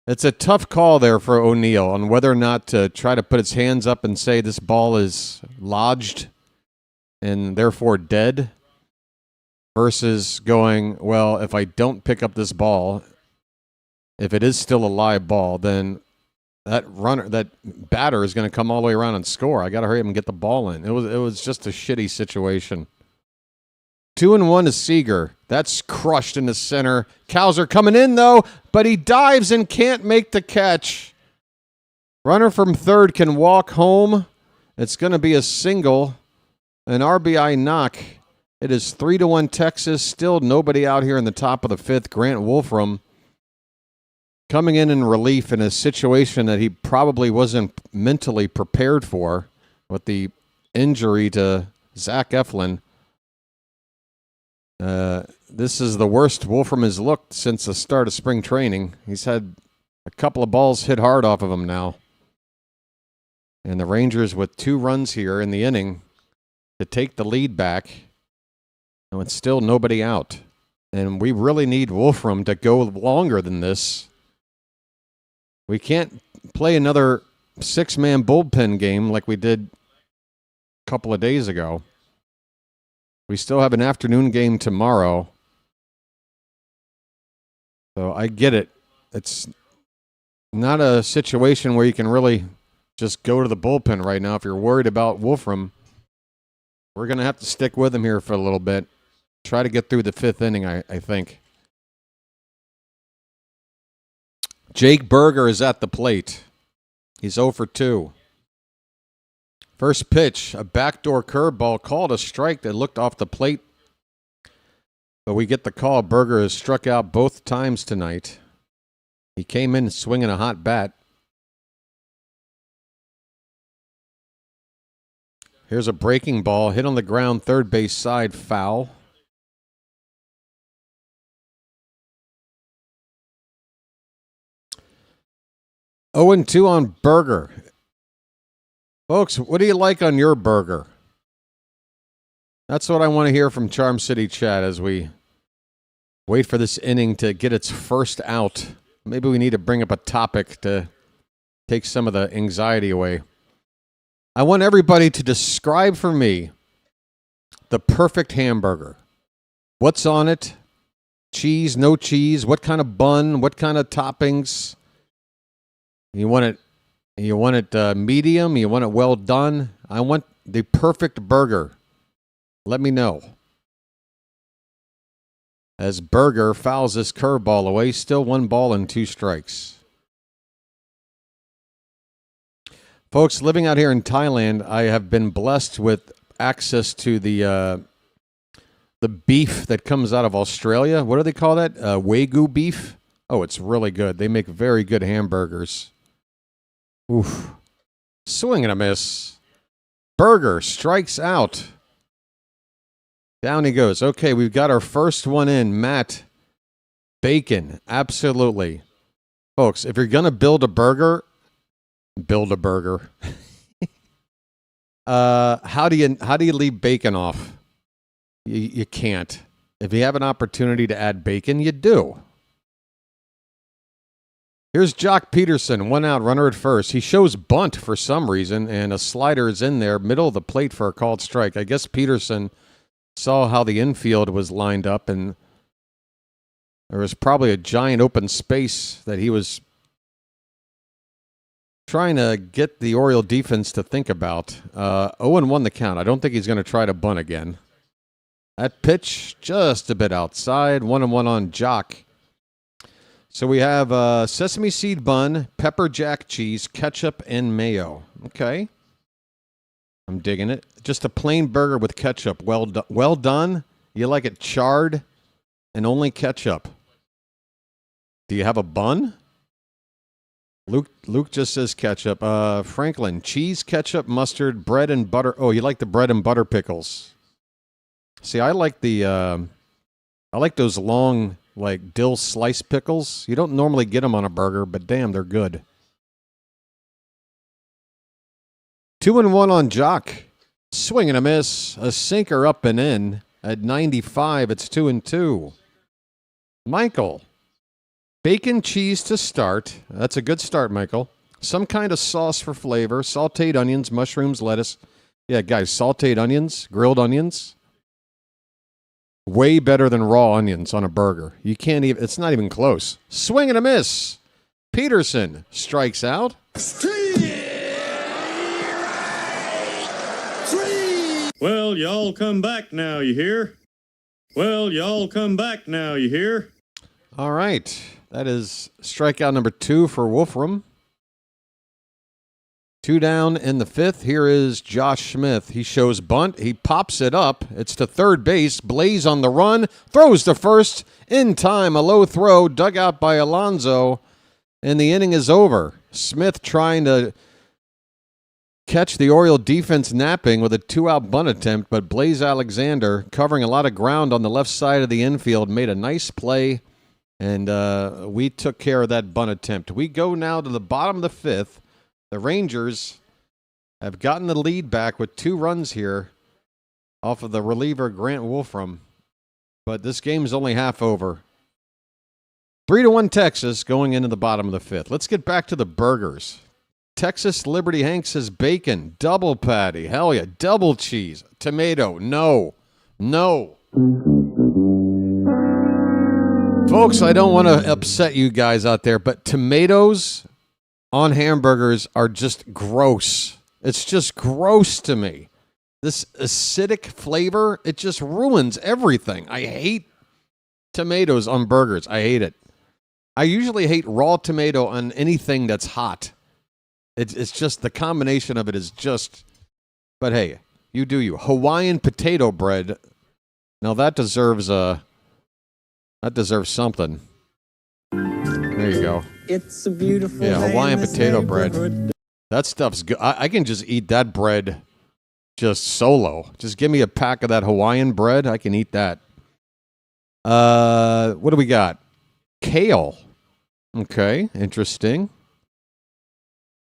It's a tough call there for O'Neill on whether or not to try to put his hands up and say this ball is lodged and therefore dead, versus going, well, if I don't pick up this ball, if it is still a live ball, then that batter is going to come all the way around and score. I got to hurry up and get the ball in. It was just a shitty situation. 2-1 is Seager. That's crushed into center. Cowser coming in, though, but he dives and can't make the catch. Runner from third can walk home. It's going to be a single, an RBI knock. It is 3-1 Texas. Still nobody out here in the top of the fifth. Grant Wolfram coming in relief in a situation that he probably wasn't mentally prepared for with the injury to Zach Eflin. This is the worst Wolfram has looked since the start of spring training. He's had a couple of balls hit hard off of him now. And the Rangers with 2 runs here in the inning to take the lead back. And it's still nobody out. And we really need Wolfram to go longer than this. We can't play another 6-man bullpen game like we did a couple of days ago. We still have an afternoon game tomorrow. So I get it. It's not a situation where you can really just go to the bullpen right now if you're worried about Wolfram. We're going to have to stick with him here for a little bit. Try to get through the 5th inning, I think. Jake Berger is at the plate. He's 0 for 2. First pitch, a backdoor curveball called a strike that looked off the plate. But we get the call. Berger has struck out both times tonight. He came in swinging a hot bat. Here's a breaking ball, hit on the ground, third base side, foul. Oh and 2 on Berger. Folks, what do you like on your burger? That's what I want to hear from Charm City Chat as we wait for this inning to get its first out. Maybe we need to bring up a topic to take some of the anxiety away. I want everybody to describe for me the perfect hamburger. What's on it? Cheese, no cheese? What kind of bun? What kind of toppings? You want it medium? You want it well done? I want the perfect burger. Let me know. As Berger fouls this curveball away, still 1 ball and 2 strikes. Folks, living out here in Thailand, I have been blessed with access to the beef that comes out of Australia. What do they call that? Wagyu beef? Oh, it's really good. They make very good hamburgers. Oof. Swing and a miss. Berger strikes out. Down he goes. Okay, we've got our first one in. Matt Bacon. Absolutely. Folks, if you're going to build a burger, build a burger. How do you leave bacon off? You can't. If you have an opportunity to add bacon, you do. Here's Jock Peterson, 1 out, runner at first. He shows bunt for some reason, and a slider is in there, middle of the plate for a called strike. I guess Peterson saw how the infield was lined up, and there was probably a giant open space that he was trying to get the Oriole defense to think about. 0-1 the count. I don't think he's going to try to bunt again. That pitch just a bit outside. 1-1 on Jock. So we have sesame seed bun, pepper jack cheese, ketchup, and mayo. Okay. I'm digging it. Just a plain burger with ketchup. Well done. You like it charred and only ketchup. Do you have a bun? Luke just says ketchup. Franklin, cheese, ketchup, mustard, bread, and butter. Oh, you like the bread and butter pickles. See, I like those long, like, dill slice pickles. You don't normally get them on a burger, but damn, they're good. 2-1 on Jock. Swing and a miss. A sinker up and in. At 95, it's 2-2. Michael. Bacon cheese to start. That's a good start, Michael. Some kind of sauce for flavor. Sauteed onions, mushrooms, lettuce. Yeah, guys, sauteed onions, grilled onions. Way better than raw onions on a burger. You can't even, it's not even close. Swing and a miss. Peterson strikes out. Well, y'all come back now, you hear? Well, y'all come back now, you hear? All right. That is strikeout number 2 for Wolfram. 2 down in the 5th. Here is Josh Smith. He shows bunt. He pops it up. It's to third base. Blaze on the run. Throws to first. In time, a low throw. Dug out by Alonzo. And the inning is over. Smith trying to catch the Oriole defense napping with a 2-out bunt attempt, but Blaze Alexander, covering a lot of ground on the left side of the infield, made a nice play, and we took care of that bunt attempt. We go now to the bottom of the 5th. The Rangers have gotten the lead back with 2 runs here off of the reliever Grant Wolfram, but this game is only half over. 3-1 Texas going into the bottom of the 5th. Let's get back to the burgers. Texas Liberty Hank says bacon, double patty, hell yeah, double cheese, tomato, no. Folks, I don't want to upset you guys out there, but tomatoes on hamburgers are just gross. It's just gross to me. This acidic flavor, it just ruins everything. I hate tomatoes on burgers. I hate it. I usually hate raw tomato on anything that's hot. It's just the combination of it is just, but hey, you do you. Hawaiian potato bread. Now that deserves something. There you go. It's a beautiful Hawaiian potato bread. That stuff's good. I can just eat that bread just solo. Just give me a pack of that Hawaiian bread. I can eat that. What do we got? Kale. Okay, interesting.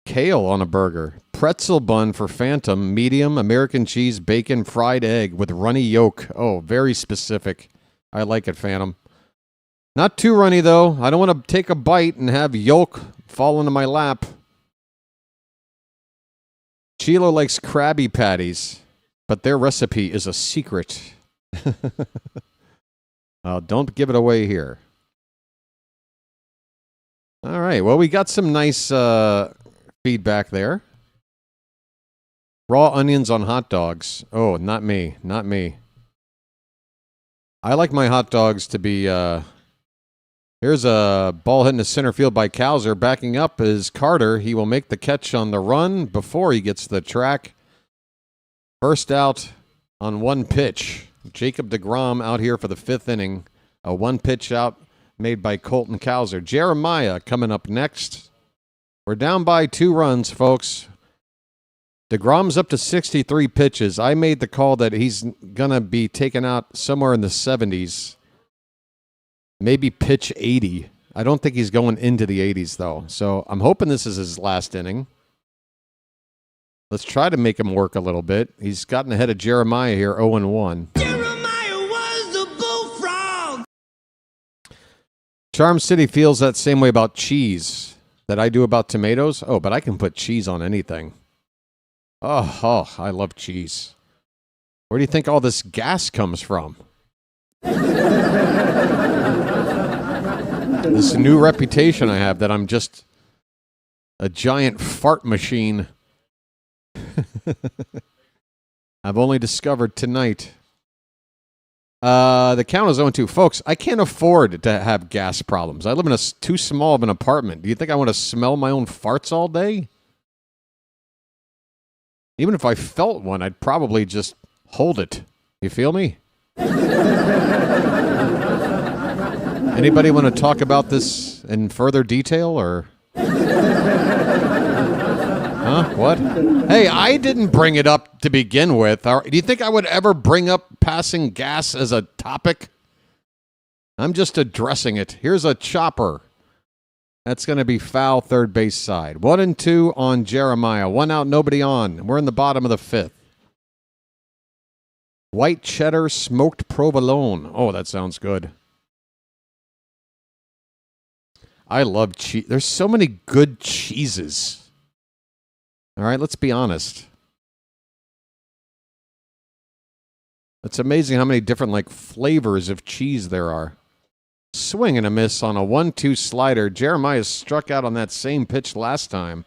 Kale on a burger. Pretzel bun for Phantom. Medium, American cheese, bacon, fried egg with runny yolk. Oh, very specific. I like it, Phantom. Not too runny, though. I don't want to take a bite and have yolk fall into my lap. Chilo likes Krabby Patties, but their recipe is a secret. Don't give it away here. All right. Well, we got some nice feedback there. Raw onions on hot dogs. Oh, not me. Not me. I like my hot dogs to be... Here's a ball hitting the center field by Cowser. Backing up is Carter. He will make the catch on the run before he gets to the track. First out on 1 pitch. Jacob DeGrom out here for the 5th inning. A 1-pitch out made by Colton Cowser. Jeremiah coming up next. We're down by 2 runs, folks. DeGrom's up to 63 pitches. I made the call that he's going to be taken out somewhere in the 70s. Maybe pitch 80. I don't think he's going into the 80s, though. So I'm hoping this is his last inning. Let's try to make him work a little bit. He's gotten ahead of Jeremiah here, 0-1. Jeremiah was the bullfrog. Charm City feels that same way about cheese that I do about tomatoes. Oh, but I can put cheese on anything. Oh, I love cheese. Where do you think all this gas comes from? This new reputation I have that I'm just a giant fart machine. I've only discovered tonight. The count is 0-2. Folks, I can't afford to have gas problems. I live in too small of an apartment. Do you think I want to smell my own farts all day? Even if I felt one, I'd probably just hold it. You feel me? Anybody want to talk about this in further detail, or? Huh? What? Hey, I didn't bring it up to begin with. Do you think I would ever bring up passing gas as a topic? I'm just addressing it. Here's a chopper. That's going to be foul, third base side. 1-2 on Jeremiah. 1 out, nobody on. We're in the bottom of the 5th. White cheddar smoked provolone. Oh, that sounds good. I love cheese. There's so many good cheeses. All right, let's be honest. It's amazing how many different flavors of cheese there are. Swing and a miss on a 1-2 slider. Jeremiah struck out on that same pitch last time.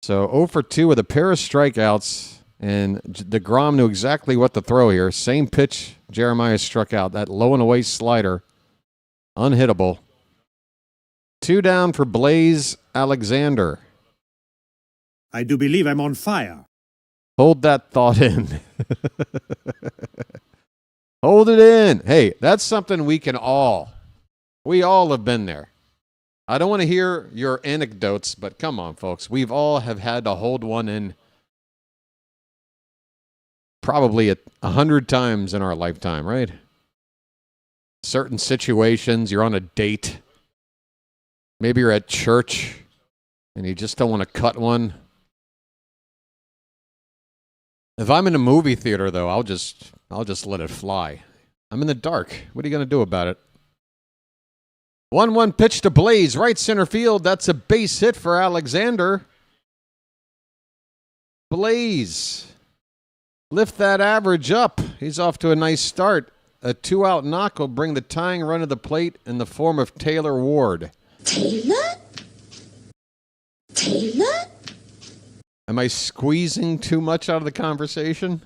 So 0 for 2 with a pair of strikeouts. And DeGrom knew exactly what to throw here. Same pitch Jeremiah struck out. That low and away slider. Unhittable. 2 down for Blaze Alexander. I do believe I'm on fire. Hold that thought in. Hold it in. Hey, that's something we all have been there. I don't want to hear your anecdotes, but come on, folks. We've all have had to hold one in probably 100 times in our lifetime, right? Certain situations, you're on a date. Maybe you're at church and you just don't want to cut one. If I'm in a movie theater, though, I'll just let it fly. I'm in the dark. What are you going to do about it? 1-1 pitch to Blaze, right center field. That's a base hit for Alexander. Blaze, lift that average up. He's off to a nice start. A 2-out knock will bring the tying run to the plate in the form of Taylor Ward. Taylor? Am I squeezing too much out of the conversation?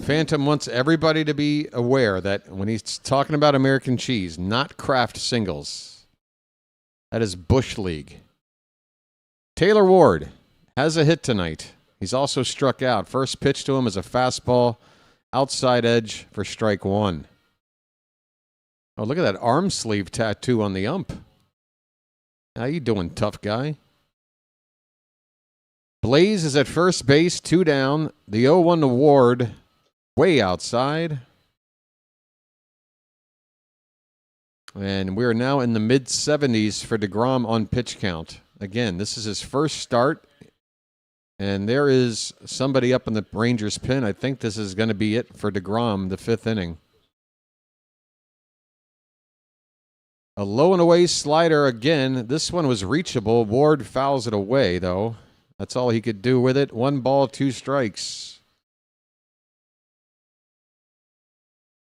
Phantom wants everybody to be aware that when he's talking about American cheese, not Kraft singles. That is Bush League. Taylor Ward has a hit tonight. He's also struck out. First pitch to him is a fastball, outside edge for strike one. Oh, look at that arm sleeve tattoo on the ump. How you doing, tough guy? Blaze is at first base, 2 down. The 0-1 to Ward, way outside. And we're now in the mid-70s for DeGrom on pitch count. Again, this is his first start. And there is somebody up in the Rangers pen. I think this is going to be it for DeGrom, the 5th inning. A low and away slider again. This one was reachable. Ward fouls it away, though. That's all he could do with it. 1 ball, 2 strikes.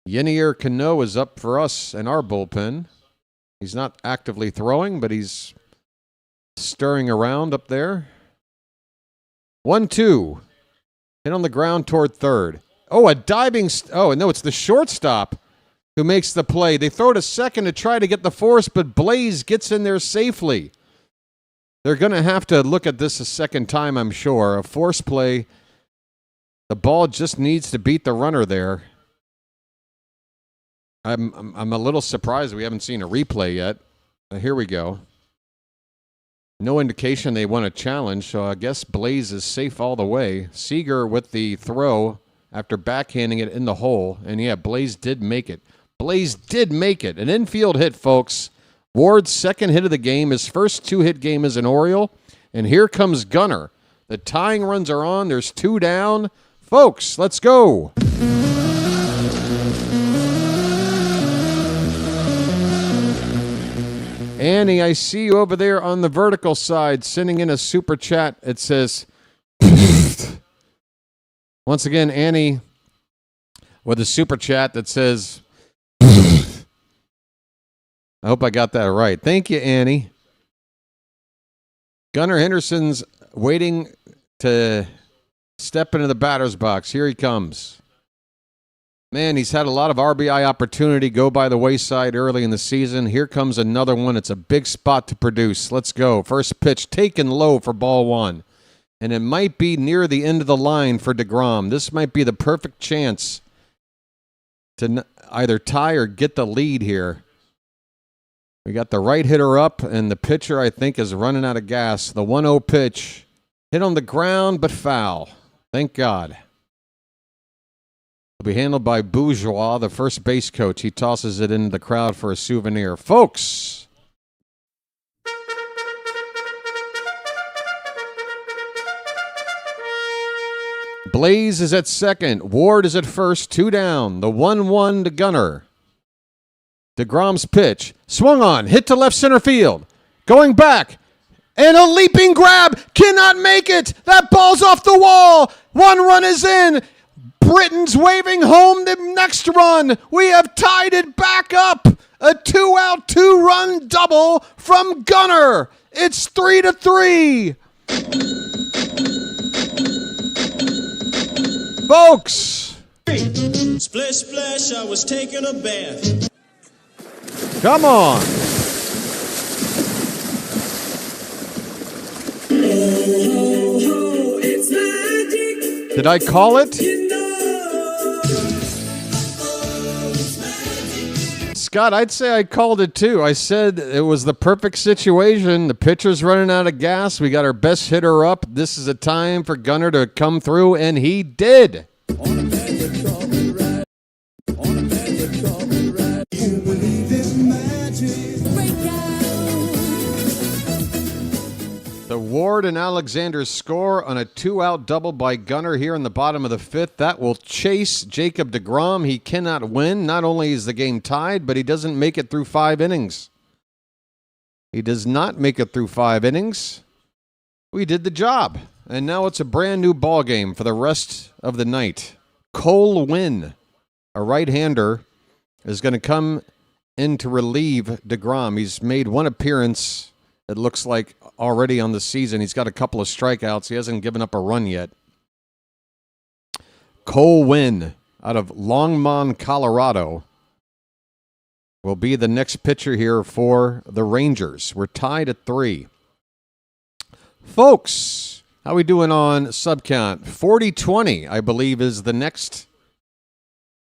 Yenier Cano is up for us in our bullpen. He's not actively throwing, but he's stirring around up there. 1-2. Hit on the ground toward third. Oh, a diving... Oh, no, it's the shortstop who makes the play. They throw to second to try to get the force, but Blaze gets in there safely. They're going to have to look at this a second time, I'm sure. A force play. The ball just needs to beat the runner there. I'm a little surprised we haven't seen a replay yet. Here we go. No indication they want a challenge, so I guess Blaze is safe all the way. Seager with the throw after backhanding it in the hole. And yeah, Blaze did make it. Blaze did make it. An infield hit, folks. Ward's second hit of the game. His first 2-hit game as an Oriole. And here comes Gunnar. The tying runs are on. There's 2 down. Folks, let's go. Annie, I see you over there on the vertical side sending in a super chat. It says, once again, Annie with a super chat that says, I hope I got that right. Thank you, Annie. Gunnar Henderson's waiting to step into the batter's box. Here he comes. Man, he's had a lot of RBI opportunity go by the wayside early in the season. Here comes another one. It's a big spot to produce. Let's go. First pitch taken low for ball 1. And it might be near the end of the line for DeGrom. This might be the perfect chance to either tie or get the lead here. We got the right hitter up, and the pitcher, I think, is running out of gas. The 1-0 pitch. Hit on the ground, but foul. Thank God. Will be handled by Bourgeois, the first base coach. He tosses it into the crowd for a souvenir. Folks! Blaze is at second. Ward is at first. 2 down. The 1-1 to Gunnar. DeGrom's pitch. Swung on. Hit to left center field. Going back. And a leaping grab. Cannot make it. That ball's off the wall. 1 run is in. Britton's waving home the next run. We have tied it back up. A 2-out, 2-run double from Gunnar. It's 3-3. Folks. Splish, splash, I was taking a bath. Come on. Did I call it? Scott, I'd say I called it too. I said it was the perfect situation. The pitcher's running out of gas. We got our best hitter up. This is a time for Gunnar to come through, and he did. On a magic carpet ride. On a magic carpet ride. You believe in magic. The Ward and Alexander score on a 2-out double by Gunnar here in the bottom of the 5th. That will chase Jacob DeGrom. He cannot win. Not only is the game tied, but he doesn't make it through 5 innings. He does not make it through 5 innings. We did the job. And now it's a brand new ball game for the rest of the night. Cole Wynn, a right-hander, is going to come in to relieve DeGrom. He's made one appearance, it looks like, already on the season. He's got a couple of strikeouts. He hasn't given up a run yet. Cole Wynn out of Longmont, Colorado, will be the next pitcher here for the Rangers. We're tied at 3. Folks, how we doing on subcount? 40-20, I believe, is the next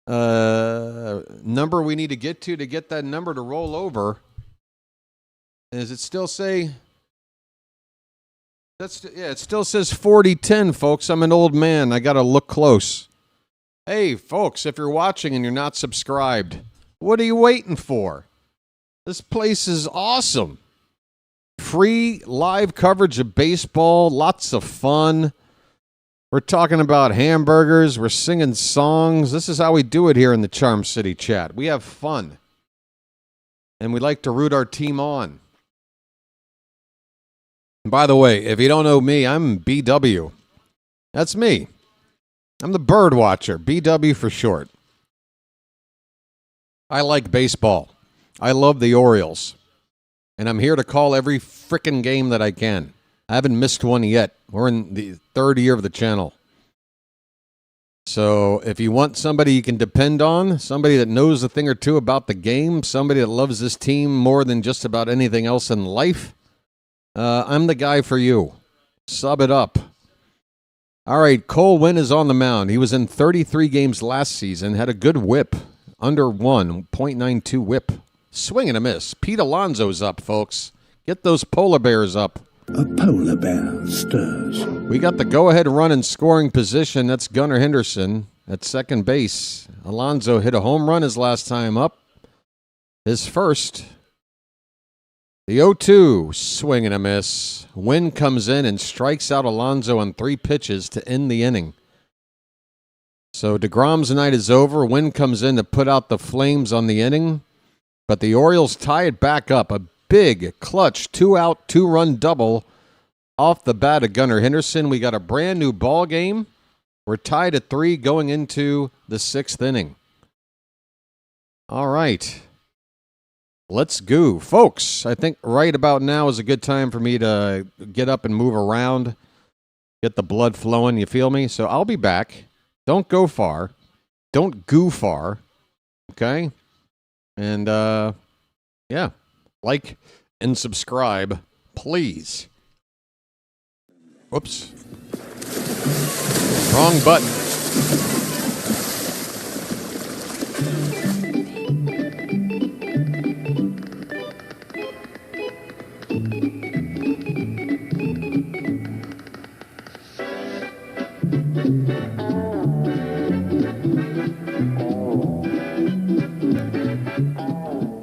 number we need to get that number to roll over. Does it still say... it still says 40-10, folks. I'm an old man. I got to look close. Hey, folks, if you're watching and you're not subscribed, what are you waiting for? This place is awesome. Free live coverage of baseball, lots of fun. We're talking about hamburgers. We're singing songs. This is how we do it here in the Charm City chat. We have fun. And we like to root our team on. By the way, if you don't know me, I'm BW. That's me. I'm the BirdWatcher, BW for short. I like baseball. I love the Orioles. And I'm here to call every frickin' game that I can. I haven't missed one yet. We're in the 3rd year of the channel. So if you want somebody you can depend on, somebody that knows a thing or two about the game, somebody that loves this team more than just about anything else in life, I'm the guy for you. Sub it up. All right, Cole Wynn is on the mound. He was in 33 games last season, had a good whip, under 1.92 whip. Swing and a miss. Pete Alonzo's up, folks. Get those polar bears up. A polar bear stirs. We got the go-ahead run in scoring position. That's Gunnar Henderson at second base. Alonzo hit a home run his last time up. His first. The 0-2, swing and a miss. Wynn comes in and strikes out Alonzo on 3 pitches to end the inning. So DeGrom's night is over. Wynn comes in to put out the flames on the inning. But the Orioles tie it back up. A big, clutch, 2-out, 2-run double off the bat of Gunnar Henderson. We got a brand new ball game. We're tied at 3 going into the 6th inning. All right. Let's go. Folks, I think right about now is a good time for me to get up and move around, get the blood flowing, you feel me? So I'll be back. Don't go far. Don't go far. Okay? And, yeah, like and subscribe, please. Whoops. Wrong button.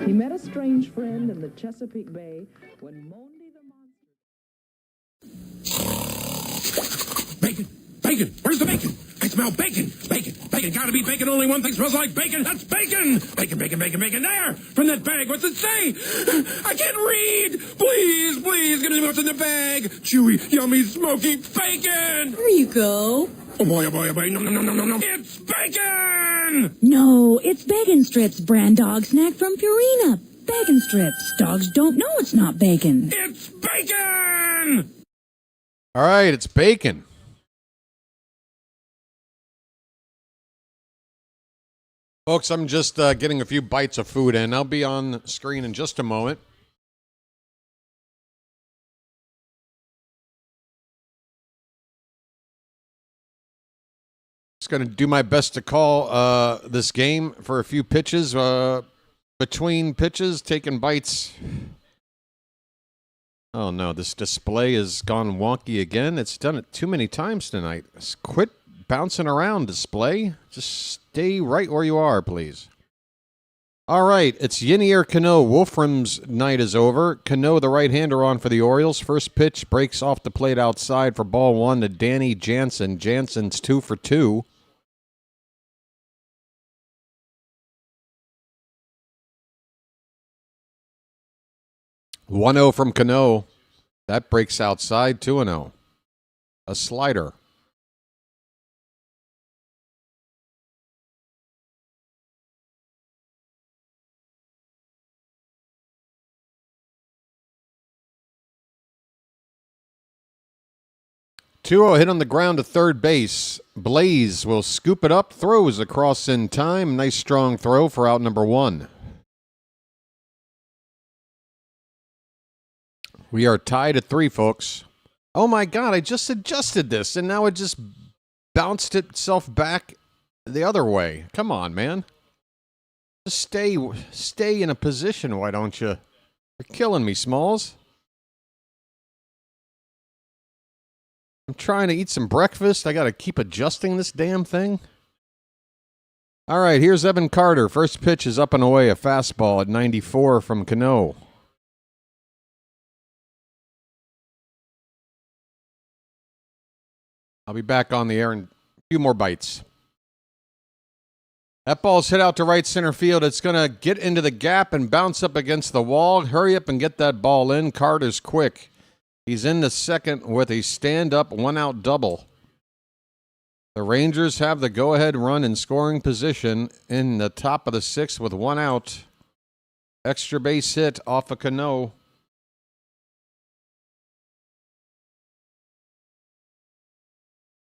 He met a strange friend in the Chesapeake Bay when Monday the Monster... Bacon! Bacon! Where's the bacon? I smell bacon! Bacon! Bacon! Gotta be bacon! Only one thing smells like bacon! That's bacon! Bacon, bacon, bacon, bacon! There! From that bag! What's it say? I can't read! Please, please, give me what's in the bag! Chewy, yummy, smoky bacon! There you go. Oh boy, oh boy, oh boy! No, no, no, no, no, no! It's bacon! No, it's Bacon Strips, brand dog snack from Purina. Bacon Strips. Dogs don't know it's not bacon. It's bacon! All right, it's bacon. Folks, I'm just getting a few bites of food in. I'll be on the screen in just a moment. Just going to do my best to call this game for a few pitches. between pitches, taking bites. Oh no, this display has gone wonky again. It's done it too many times tonight. Quit bouncing around, display. Just stay right where you are, please. All right, it's Ynier Cano. Wolfram's night is over. Cano, the right-hander, on for the Orioles. First pitch breaks off the plate outside for ball one to Danny Jansen. Jansen's 2 for 2. One-0 from Cano. That breaks outside, 2-0. A slider. Two-0 hit on the ground to third base. Blaze will scoop it up, throws across in time. Nice strong throw for out number one. We are tied at 3, folks. Oh my God, I just adjusted this and now it just bounced itself back the other way. Come on, man. Just stay in a position, why don't you? You're killing me, Smalls. I'm trying to eat some breakfast. I got to keep adjusting this damn thing. All right, here's Evan Carter. First pitch is up and away, a fastball at 94 from Cano. I'll be back on the air in a few more bites. That ball's hit out to right center field. It's going to get into the gap and bounce up against the wall. Hurry up and get that ball in. Carter's quick. He's in the second with a stand-up, one-out double. The Rangers have the go-ahead run in scoring position in the top of the sixth with one out. Extra base hit off of Cano.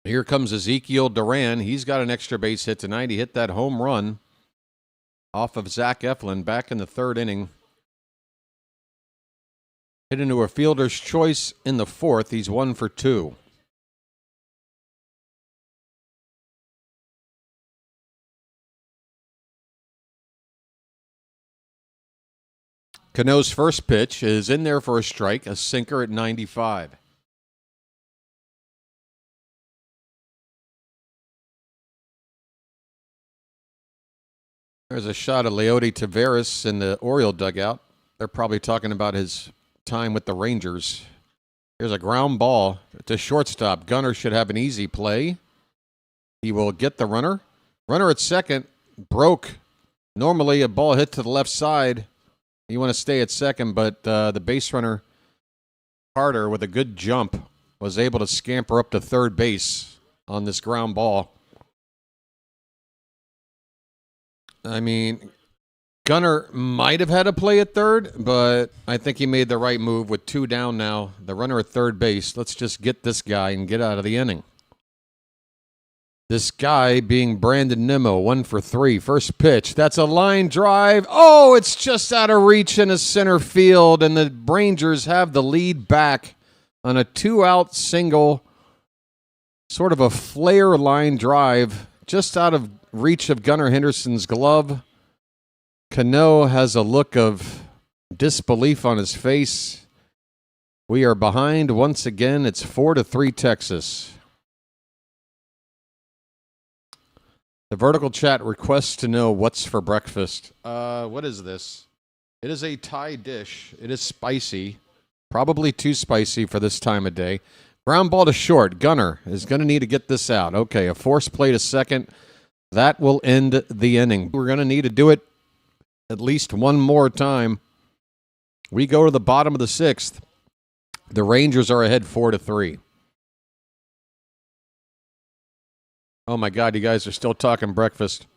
Here comes Ezekiel Duran. He's got an extra base hit tonight. He hit that home run off of Zach Eflin back in the third inning. Hit into a fielder's choice in the fourth. He's 1 for 2. Cano's first pitch is in there for a strike, a sinker at 95. There's a shot of Leody Taveras in the Oriole dugout. They're probably talking about his time with the Rangers. Here's a ground ball to shortstop. Gunnar should have an easy play. He will get the runner. Runner at second broke. Normally a ball hit to the left side. You want to stay at second, but the base runner, Carter, with a good jump, was able to scamper up to third base on this ground ball. I mean, Gunnar might have had a play at third, but I think he made the right move with 2 down now. The runner at third base. Let's just get this guy and get out of the inning. This guy being Brandon Nimmo, 1 for 3. First pitch. That's a line drive. Oh, it's just out of reach in a center field, and the Rangers have the lead back on a 2-out single. Sort of a flare line drive just out of reach of Gunnar Henderson's glove. Cano has a look of disbelief on his face. We are behind once again. It's 4-3 Texas. The vertical chat requests to know what's for breakfast. What is this? It is a Thai dish. It is spicy. Probably too spicy for this time of day. Ground ball to short. Gunnar is going to need to get this out. Okay, a force play to second. That will end the inning. We're going to need to do it at least one more time. We go to the bottom of the sixth. The Rangers are ahead 4-3. Oh my God, you guys are still talking breakfast.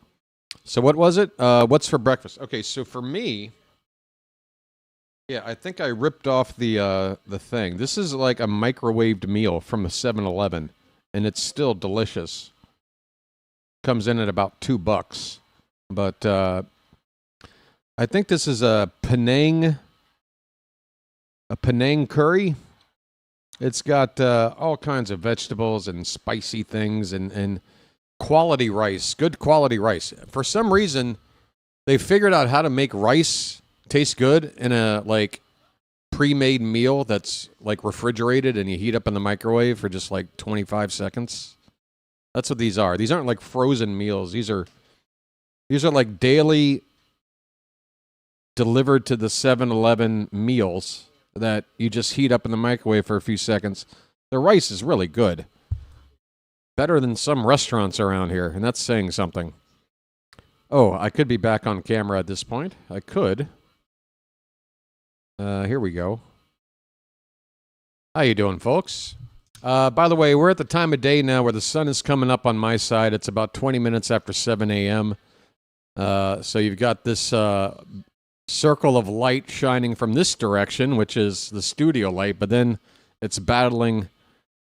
So what was it? What's for breakfast? Okay, so for me, yeah, I think I ripped off the thing. This is like a microwaved meal from a 7-Eleven, and it's still delicious. Comes in at about $2, but I think this is a Penang curry. It's got all kinds of vegetables and spicy things and quality rice, good quality rice. For some reason, they figured out how to make rice taste good in a like pre-made meal that's like refrigerated and you heat up in the microwave for just like 25 seconds. That's what these are. These aren't like frozen meals. These are like daily delivered to the 7-Eleven meals that you just heat up in the microwave for a few seconds. The rice is really good. Better than some restaurants around here, and that's saying something. Oh, I could be back on camera at this point. I could. Here we go. How you doing, folks? By the way, we're at the time of day now where the sun is coming up on my side. It's about 20 minutes after 7 a.m. So you've got this circle of light shining from this direction, which is the studio light, but then it's battling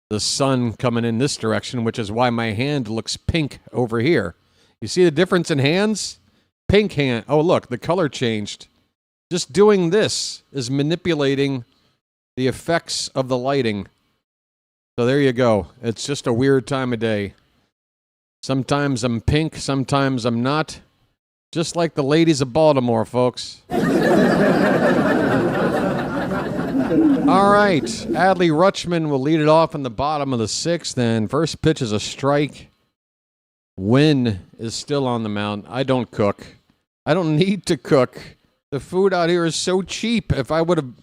the sun coming in this direction, which is why my hand looks pink over here. You see the difference in hands? Pink hand. Oh, look, the color changed. Just doing this is manipulating the effects of the lighting. So there you go. It's just a weird time of day. Sometimes I'm pink, sometimes I'm not. Just like the ladies of Baltimore, folks. All right, Adley Rutschman will lead it off in the bottom of the sixth, and first pitch is a strike. Wynn is still on the mound. I don't cook. I don't need to cook. The food out here is so cheap. If I would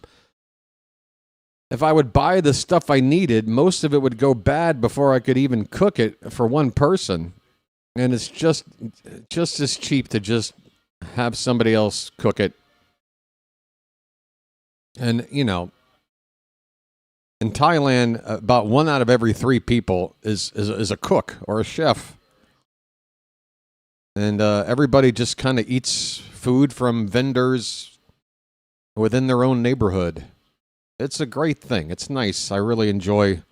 buy the stuff I needed, most of it would go bad before I could even cook it for one person. And it's just as cheap to just have somebody else cook it. And, you know, in Thailand, about 1 out of every 3 people is a cook or a chef. And everybody just kind of eats food from vendors within their own neighborhood. It's a great thing. It's nice. I really enjoy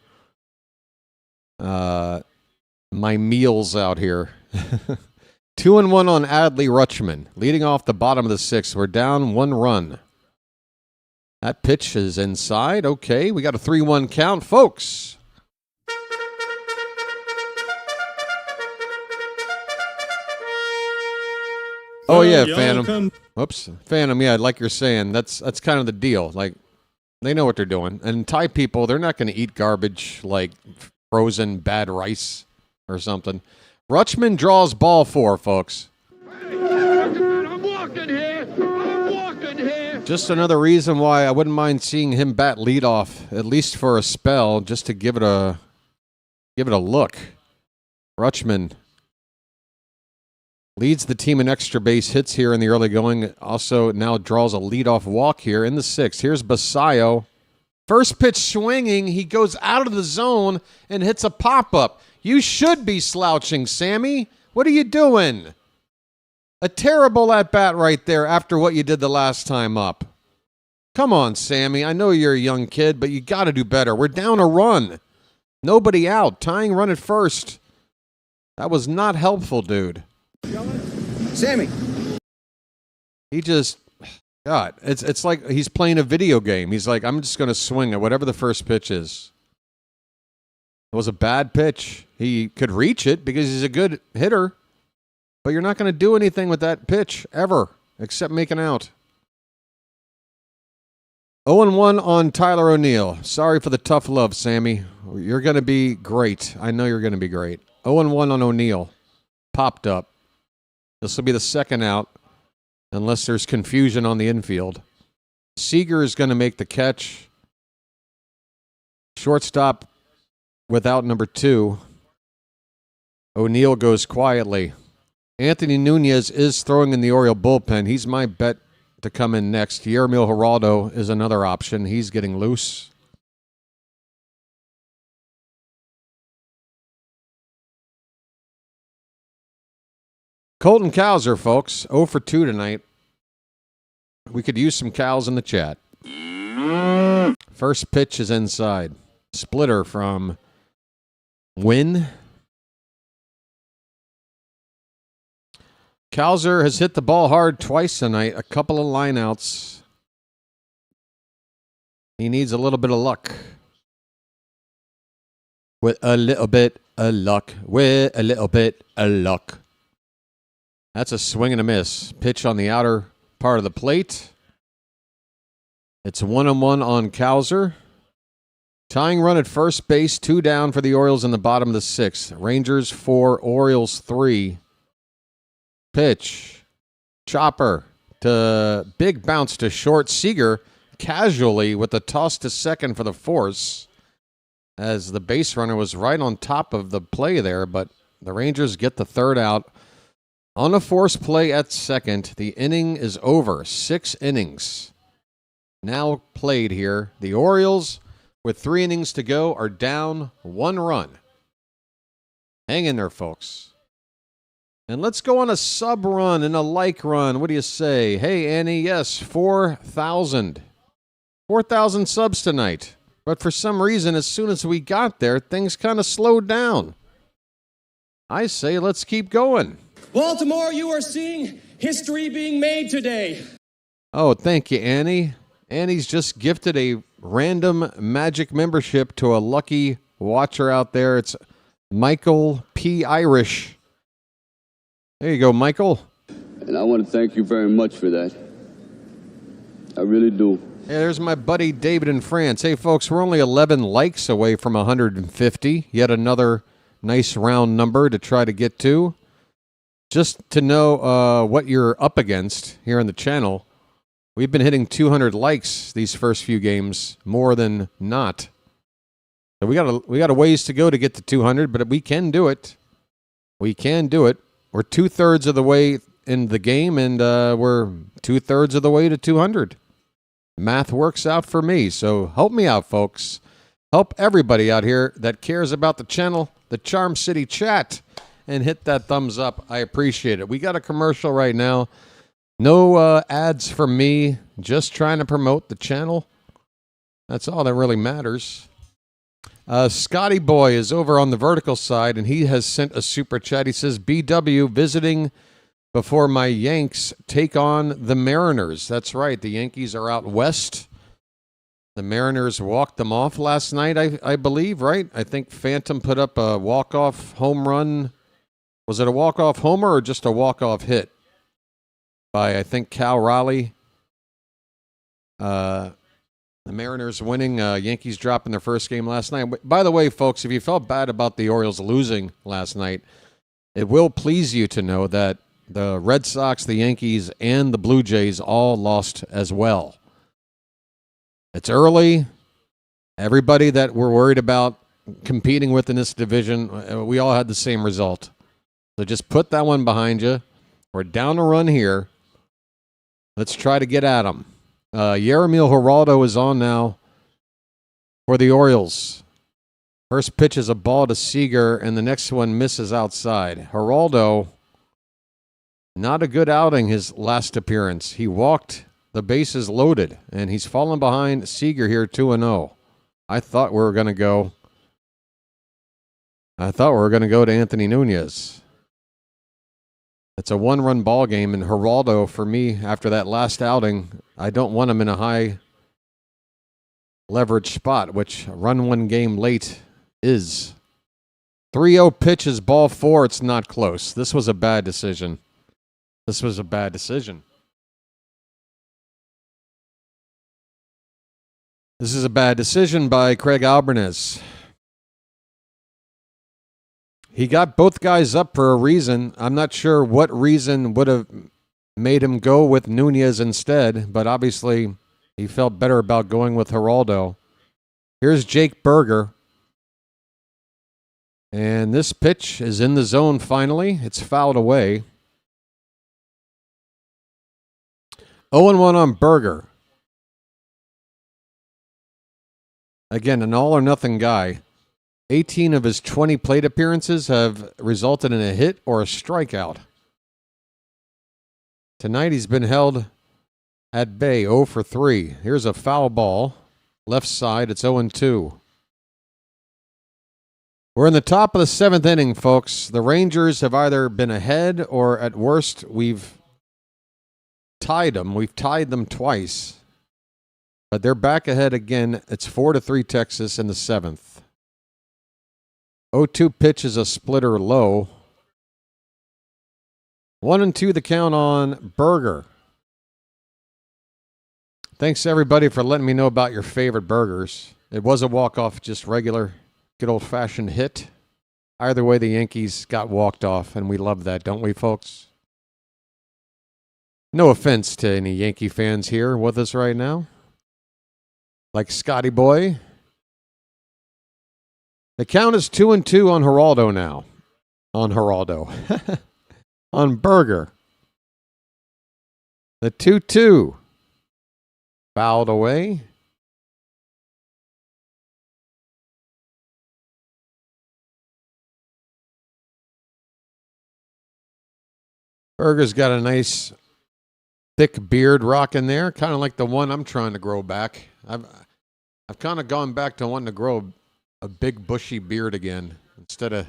my meals out here. 2-1 on Adley Rutschman. Leading off the bottom of the sixth. We're down 1 run. That pitch is inside. Okay, we got a 3-1 count, folks. Oh, yeah, Phantom. Whoops. Phantom, yeah, like you're saying, that's kind of the deal. Like, they know what they're doing. And Thai people, they're not going to eat garbage like frozen bad rice or something. Rutschman draws ball 4, folks. I'm walking here. Just another reason why I wouldn't mind seeing him bat leadoff, at least for a spell, just to give it a look. Rutschman leads the team in extra base hits here in the early going. Also now draws a leadoff walk here in the sixth. Here's Basayo. First pitch swinging. He goes out of the zone and hits a pop-up. You should be slouching, Sammy. What are you doing? A terrible at-bat right there after what you did the last time up. Come on, Sammy. I know you're a young kid, but you got to do better. We're down a run. Nobody out. Tying run at first. That was not helpful, dude. Sammy. He just... God, it's like he's playing a video game. He's like, I'm just going to swing at whatever the first pitch is. It was a bad pitch. He could reach it because he's a good hitter. But you're not going to do anything with that pitch ever, except making out. 0-1 on Tyler O'Neill. Sorry for the tough love, Sammy. You're going to be great. I know you're going to be great. 0-1 on O'Neill. Popped up. This will be the second out, unless there's confusion on the infield. Seager is going to make the catch. Shortstop without number 2. O'Neill goes quietly. Anthony Nunez is throwing in the Oriole bullpen. He's my bet to come in next. Yermil Geraldo is another option. He's getting loose. Colton Cowser, folks. 0 for 2 tonight. We could use some cows in the chat. First pitch is inside. Splitter from Wynn. Cowser has hit the ball hard twice tonight. A couple of lineouts. He needs a little bit of luck. With a little bit of luck. With a little bit of luck. That's a swing and a miss. Pitch on the outer part of the plate. It's 1-1 on Cowser. Tying run at first base, 2 down for the Orioles in the bottom of the 6th. Rangers 4, Orioles 3. Pitch. Chopper to big bounce to short. Seager casually with a toss to second for the force, as the base runner was right on top of the play there, but the Rangers get the third out on a force play at second. The inning is over. 6 innings now played here. The Orioles, with 3 innings to go, are down 1 run. Hang in there, folks. And let's go on a sub run and a like run. What do you say? Hey, Annie, yes, 4,000. 4,000 subs tonight. But for some reason, as soon as we got there, things kind of slowed down. I say let's keep going. Baltimore, you are seeing history being made today. Oh, thank you, Annie. Annie's just gifted a random Magic membership to a lucky watcher out there. It's Michael P. Irish. There you go, Michael. And I want to thank you very much for that. I really do. Hey, there's my buddy David in France. Hey, folks, we're only 11 likes away from 150. Yet another nice round number to try to get to. Just to know what you're up against here on the channel, we've been hitting 200 likes these first few games, more than not. So we got a ways to go to get to 200, but we can do it. We can do it. We're 2/3 of the way in the game, and we're 2/3 of the way to 200. Math works out for me, so help me out, folks. Help everybody out here that cares about the channel, the Charm City chat, and hit that thumbs up. I appreciate it. We got a commercial right now. No ads from me, just trying to promote the channel. That's all that really matters. Scotty Boy is over on the vertical side, and he has sent a super chat. He says, BW visiting before my Yanks take on the Mariners. That's right. The Yankees are out west. The Mariners walked them off last night, I believe, right? I think Phantom put up a walk-off home run. Was it a walk-off homer or just a walk-off hit by, I think, Cal Raleigh? The Mariners winning, Yankees dropping their first game last night. By the way, folks, if you felt bad about the Orioles losing last night, it will please you to know that the Red Sox, the Yankees, and the Blue Jays all lost as well. It's early. Everybody that we're worried about competing with in this division, we all had the same result. So just put that one behind you. We're down a run here. Let's try to get at them. Yermíl Geraldo is on now for the Orioles. First pitch is a ball to Seager, and the next one misses outside. Geraldo, not a good outing his last appearance. He walked the bases loaded, and he's fallen behind Seager here 2-0. I thought we were going to go to Anthony Nunez. It's a 1-run ball game, and Geraldo, for me, after that last outing, I don't want him in a high leverage spot, which run one game late is. 3-0 pitch is ball 4. It's not close. This was a bad decision. This is a bad decision by Craig Albanese. He got both guys up for a reason. I'm not sure what reason would have made him go with Nunez instead, but obviously he felt better about going with Geraldo. Here's Jake Berger. And this pitch is in the zone finally. It's fouled away. 0-1 on Berger. Again, an all-or-nothing guy. 18 of his 20 plate appearances have resulted in a hit or a strikeout. Tonight he's been held at bay, 0 for 3. Here's a foul ball. Left side, it's 0-2. We're in the top of the 7th inning, folks. The Rangers have either been ahead or at worst we've tied them. We've tied them twice. But they're back ahead again. It's 4-3 Texas in the 7th. 0-2 pitch is a splitter low. 1-2 the count on Burger. Thanks everybody for letting me know about your favorite burgers. It was a walk-off, just regular, good old-fashioned hit. Either way, the Yankees got walked off, and we love that, don't we, folks? No offense to any Yankee fans here with us right now. Like Scotty Boy. The count is 2-2 on Geraldo now. On Geraldo. On Burger. The 2-2. Fouled away. Burger's got a nice thick beard rocking there, kind of like the one I'm trying to grow back. I've kind of gone back to wanting to grow a big bushy beard again instead of.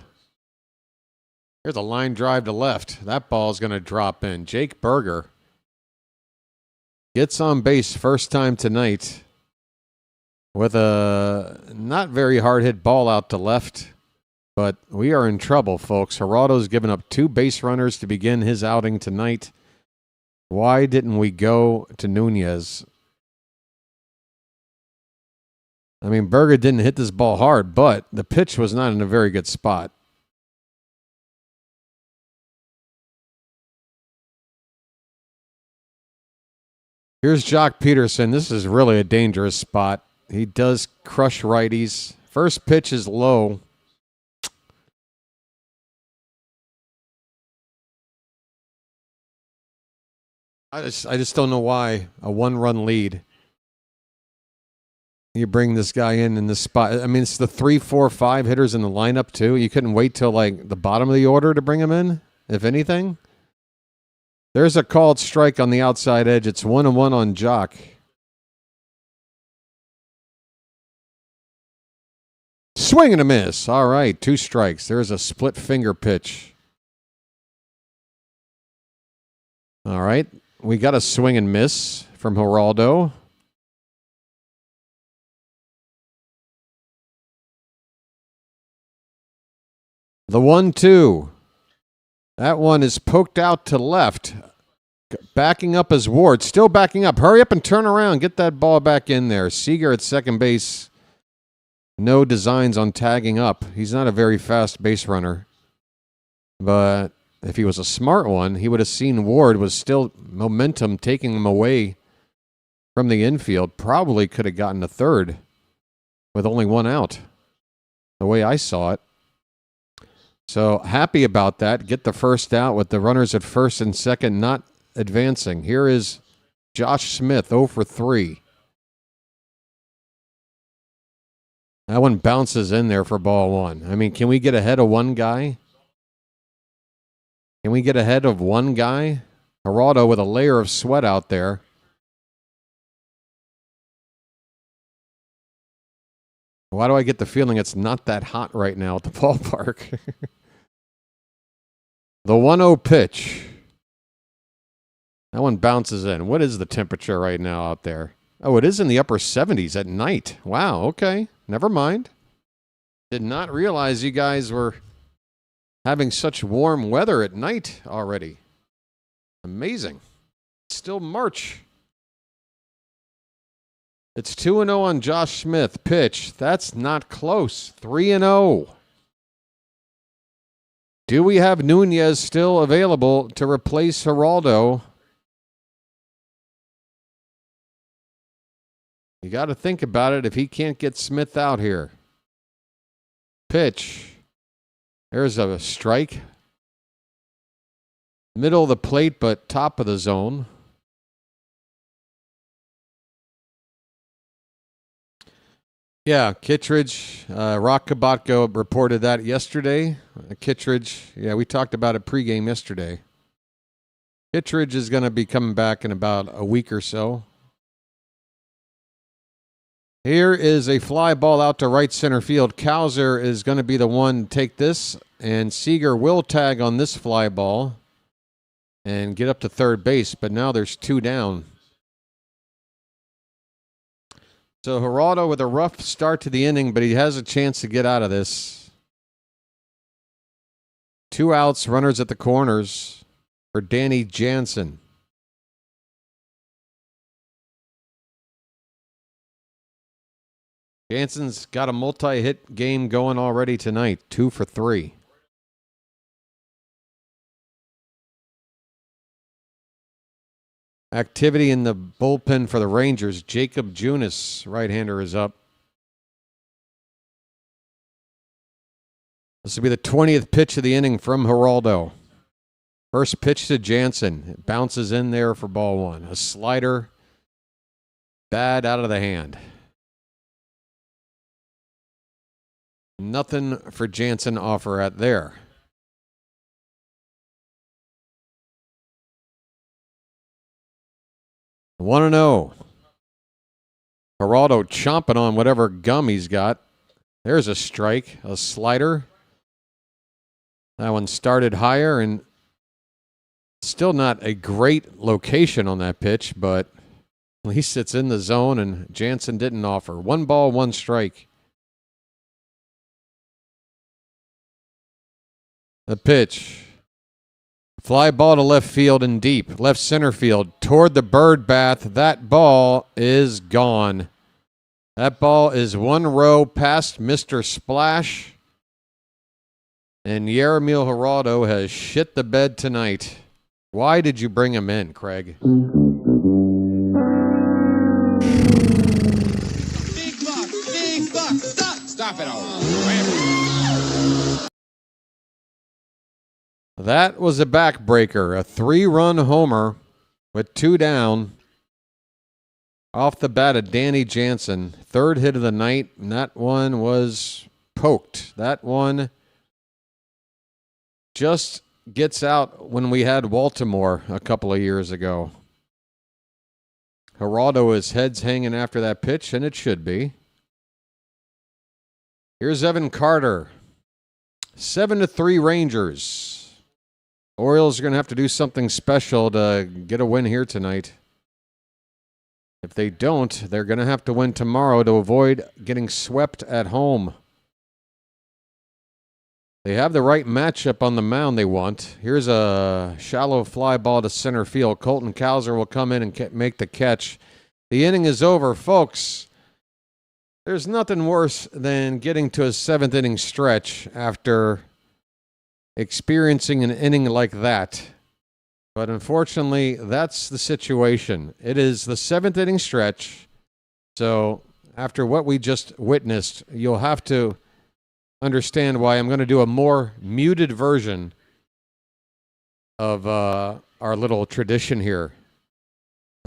Here's a line drive to left. That ball's going to drop in. Jake Burger gets on base first time tonight with a not very hard hit ball out to left. But we are in trouble, folks. Geraldo's given up 2 base runners to begin his outing tonight. Why didn't we go to Nunez? I mean, Burger didn't hit this ball hard, but the pitch was not in a very good spot. Here's Jock Peterson. This is really a dangerous spot. He does crush righties. First pitch is low. I just don't know why a 1-run lead. You bring this guy in this spot. I mean, it's the 3, 4, 5 hitters in the lineup too. You couldn't wait till like the bottom of the order to bring him in, if anything. There's a called strike on the outside edge. It's 1-1 on Jock. Swing and a miss. All right, 2 strikes. There's a split finger pitch. All right. We got a swing and miss from Geraldo. The 1-2. That one is poked out to left. Backing up as Ward. Still backing up. Hurry up and turn around. Get that ball back in there. Seager at second base. No designs on tagging up. He's not a very fast base runner. But if he was a smart one, he would have seen Ward was still momentum taking him away from the infield. Probably could have gotten a third with only 1 out, the way I saw it. So happy about that. Get the first out with the runners at first and second not advancing. Here is Josh Smith, 0 for 3. That one bounces in there for ball 1. I mean, can we get ahead of one guy? Can we get ahead of one guy? Geraldo with a layer of sweat out there. Why do I get the feeling it's not that hot right now at the ballpark? The 1-0 pitch. That one bounces in. What is the temperature right now out there? Oh, it is in the upper 70s at night. Wow, okay. Never mind. Did not realize you guys were having such warm weather at night already. Amazing. It's still March. It's 2-0 on Josh Smith. Pitch. That's not close. 3-0. Do we have Nunez still available to replace Geraldo? You got to think about it if he can't get Smith out here. Pitch. There's a strike. Middle of the plate, but top of the zone. Yeah, Kittredge, Rock Kabatko reported that yesterday. Kittredge, yeah, we talked about it pregame yesterday. Kittredge is going to be coming back in about a week or so. Here is a fly ball out to right center field. Cowser is going to be the one to take this, and Seager will tag on this fly ball and get up to third base, but now there's 2 down. So Geraldo with a rough start to the inning, but he has a chance to get out of this. 2 outs, runners at the corners. for Danny Jansen. Jansen's got a multi-hit game going already tonight, 2 for 3. Activity in the bullpen for the Rangers. Jacob Junis, right-hander, is up. This will be the 20th pitch of the inning from Geraldo. First pitch to Jansen. It bounces in there for ball one. A slider, bad out of the hand. Nothing for Jansen offer at there. 1-0. Geraldo chomping on whatever gum he's got. There's a strike, a slider. That one started higher and still not a great location on that pitch, but at least it's in the zone and Jansen didn't offer. 1 ball, 1 strike. The pitch. Fly ball to left field and deep. Left center field toward the bird bath. That ball is gone. That ball is 1 row past Mr. Splash. And Yermil Geraldo has shit the bed tonight. Why did you bring him in, Craig? Big buck, stop it all. That was a backbreaker, a 3-run homer with 2 down. Off the bat of Danny Jansen, 3rd hit of the night, and that one was poked. That one just gets out when we had Baltimore a couple of years ago. Geraldo, his head's hanging after that pitch, and it should be. Here's Evan Carter. 7-3 Rangers. Orioles are going to have to do something special to get a win here tonight. If they don't, they're going to have to win tomorrow to avoid getting swept at home. They have the right matchup on the mound they want. Here's a shallow fly ball to center field. Colton Cowser will come in and make the catch. The inning is over, folks. There's nothing worse than getting to a 7th inning stretch after experiencing an inning like that. But unfortunately, that's the situation. It is the 7th inning stretch. So after what we just witnessed, you'll have to understand why I'm going to do a more muted version of our little tradition here.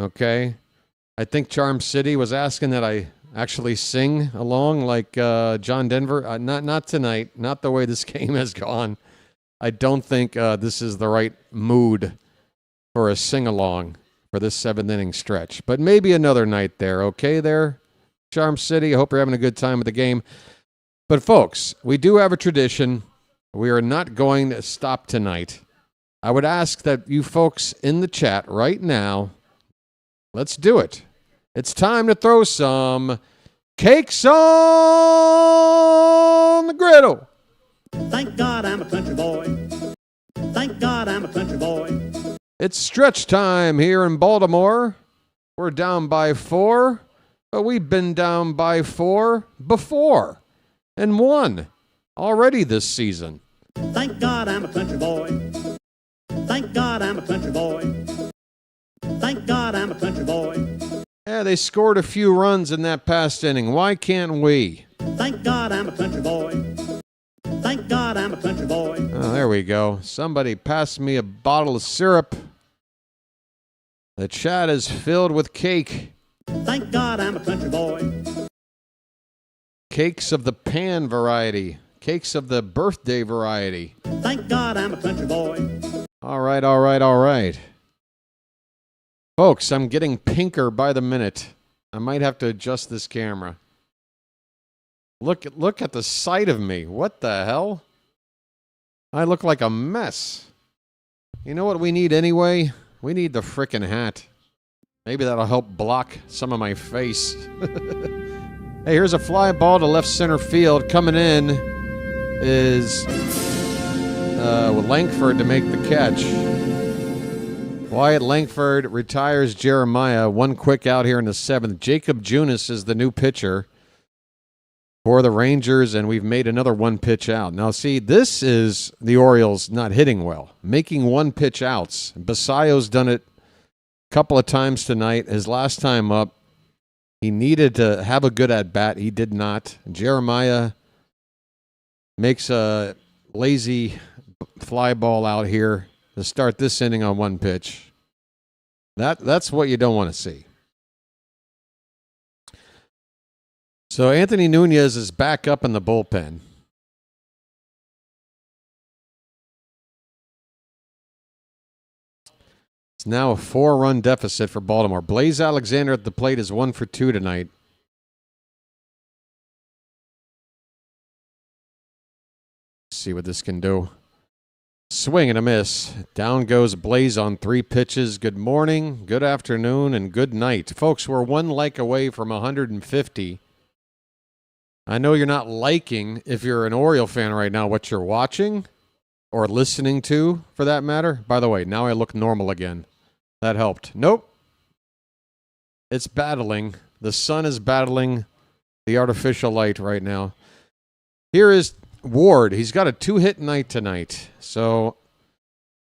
Okay? I think Charm City was asking that I actually sing along like John Denver. Not tonight. Not the way this game has gone. I don't think this is the right mood for a sing-along for this 7th inning stretch. But maybe another night there, okay there, Charm City? I hope you're having a good time with the game. But, folks, we do have a tradition. We are not going to stop tonight. I would ask that you folks in the chat right now, let's do it. It's time to throw some cakes on the griddle. Thank God I'm a country boy. Thank God I'm a country boy. It's stretch time here in Baltimore. We're down by 4, but we've been down by 4 before and won already this season. Thank God I'm a country boy. Thank God I'm a country boy. Thank God I'm a country boy. Yeah, they scored a few runs in that past inning. Why can't we? Thank God I'm a country boy. Thank God I'm a country boy. Oh, there we go. Somebody passed me a bottle of syrup. The chat is filled with cake. Thank God I'm a country boy. Cakes of the pan variety. Cakes of the birthday variety. Thank God I'm a country boy. All right. Folks, I'm getting pinker by the minute. I might have to adjust this camera. Look at the sight of me. What the hell? I look like a mess. You know what we need anyway? We need the frickin' hat. Maybe that'll help block some of my face. Hey, here's a fly ball to left center field. Coming in is Langford to make the catch. Wyatt Langford retires Jeremiah. One quick out here in the 7th. Jacob Junis is the new pitcher for the Rangers, and we've made another one pitch out. Now, see, this is the Orioles not hitting well, making one pitch outs. Basayo's done it a couple of times tonight. His last time up, he needed to have a good at-bat. He did not. Jeremiah makes a lazy fly ball out here to start this inning on one pitch. That's what you don't want to see. So Anthony Nunez is back up in the bullpen. It's now a 4-run deficit for Baltimore. Blaze Alexander at the plate is 1 for 2 tonight. Let's see what this can do. Swing and a miss. Down goes Blaze on 3 pitches. Good morning, good afternoon, and good night. Folks, we're 1 like away from 150. I know you're not liking, if you're an Oriole fan right now, what you're watching or listening to, for that matter. By the way, now I look normal again. That helped. Nope. It's battling. The sun is battling the artificial light right now. Here is Ward. He's got a 2-hit night tonight. So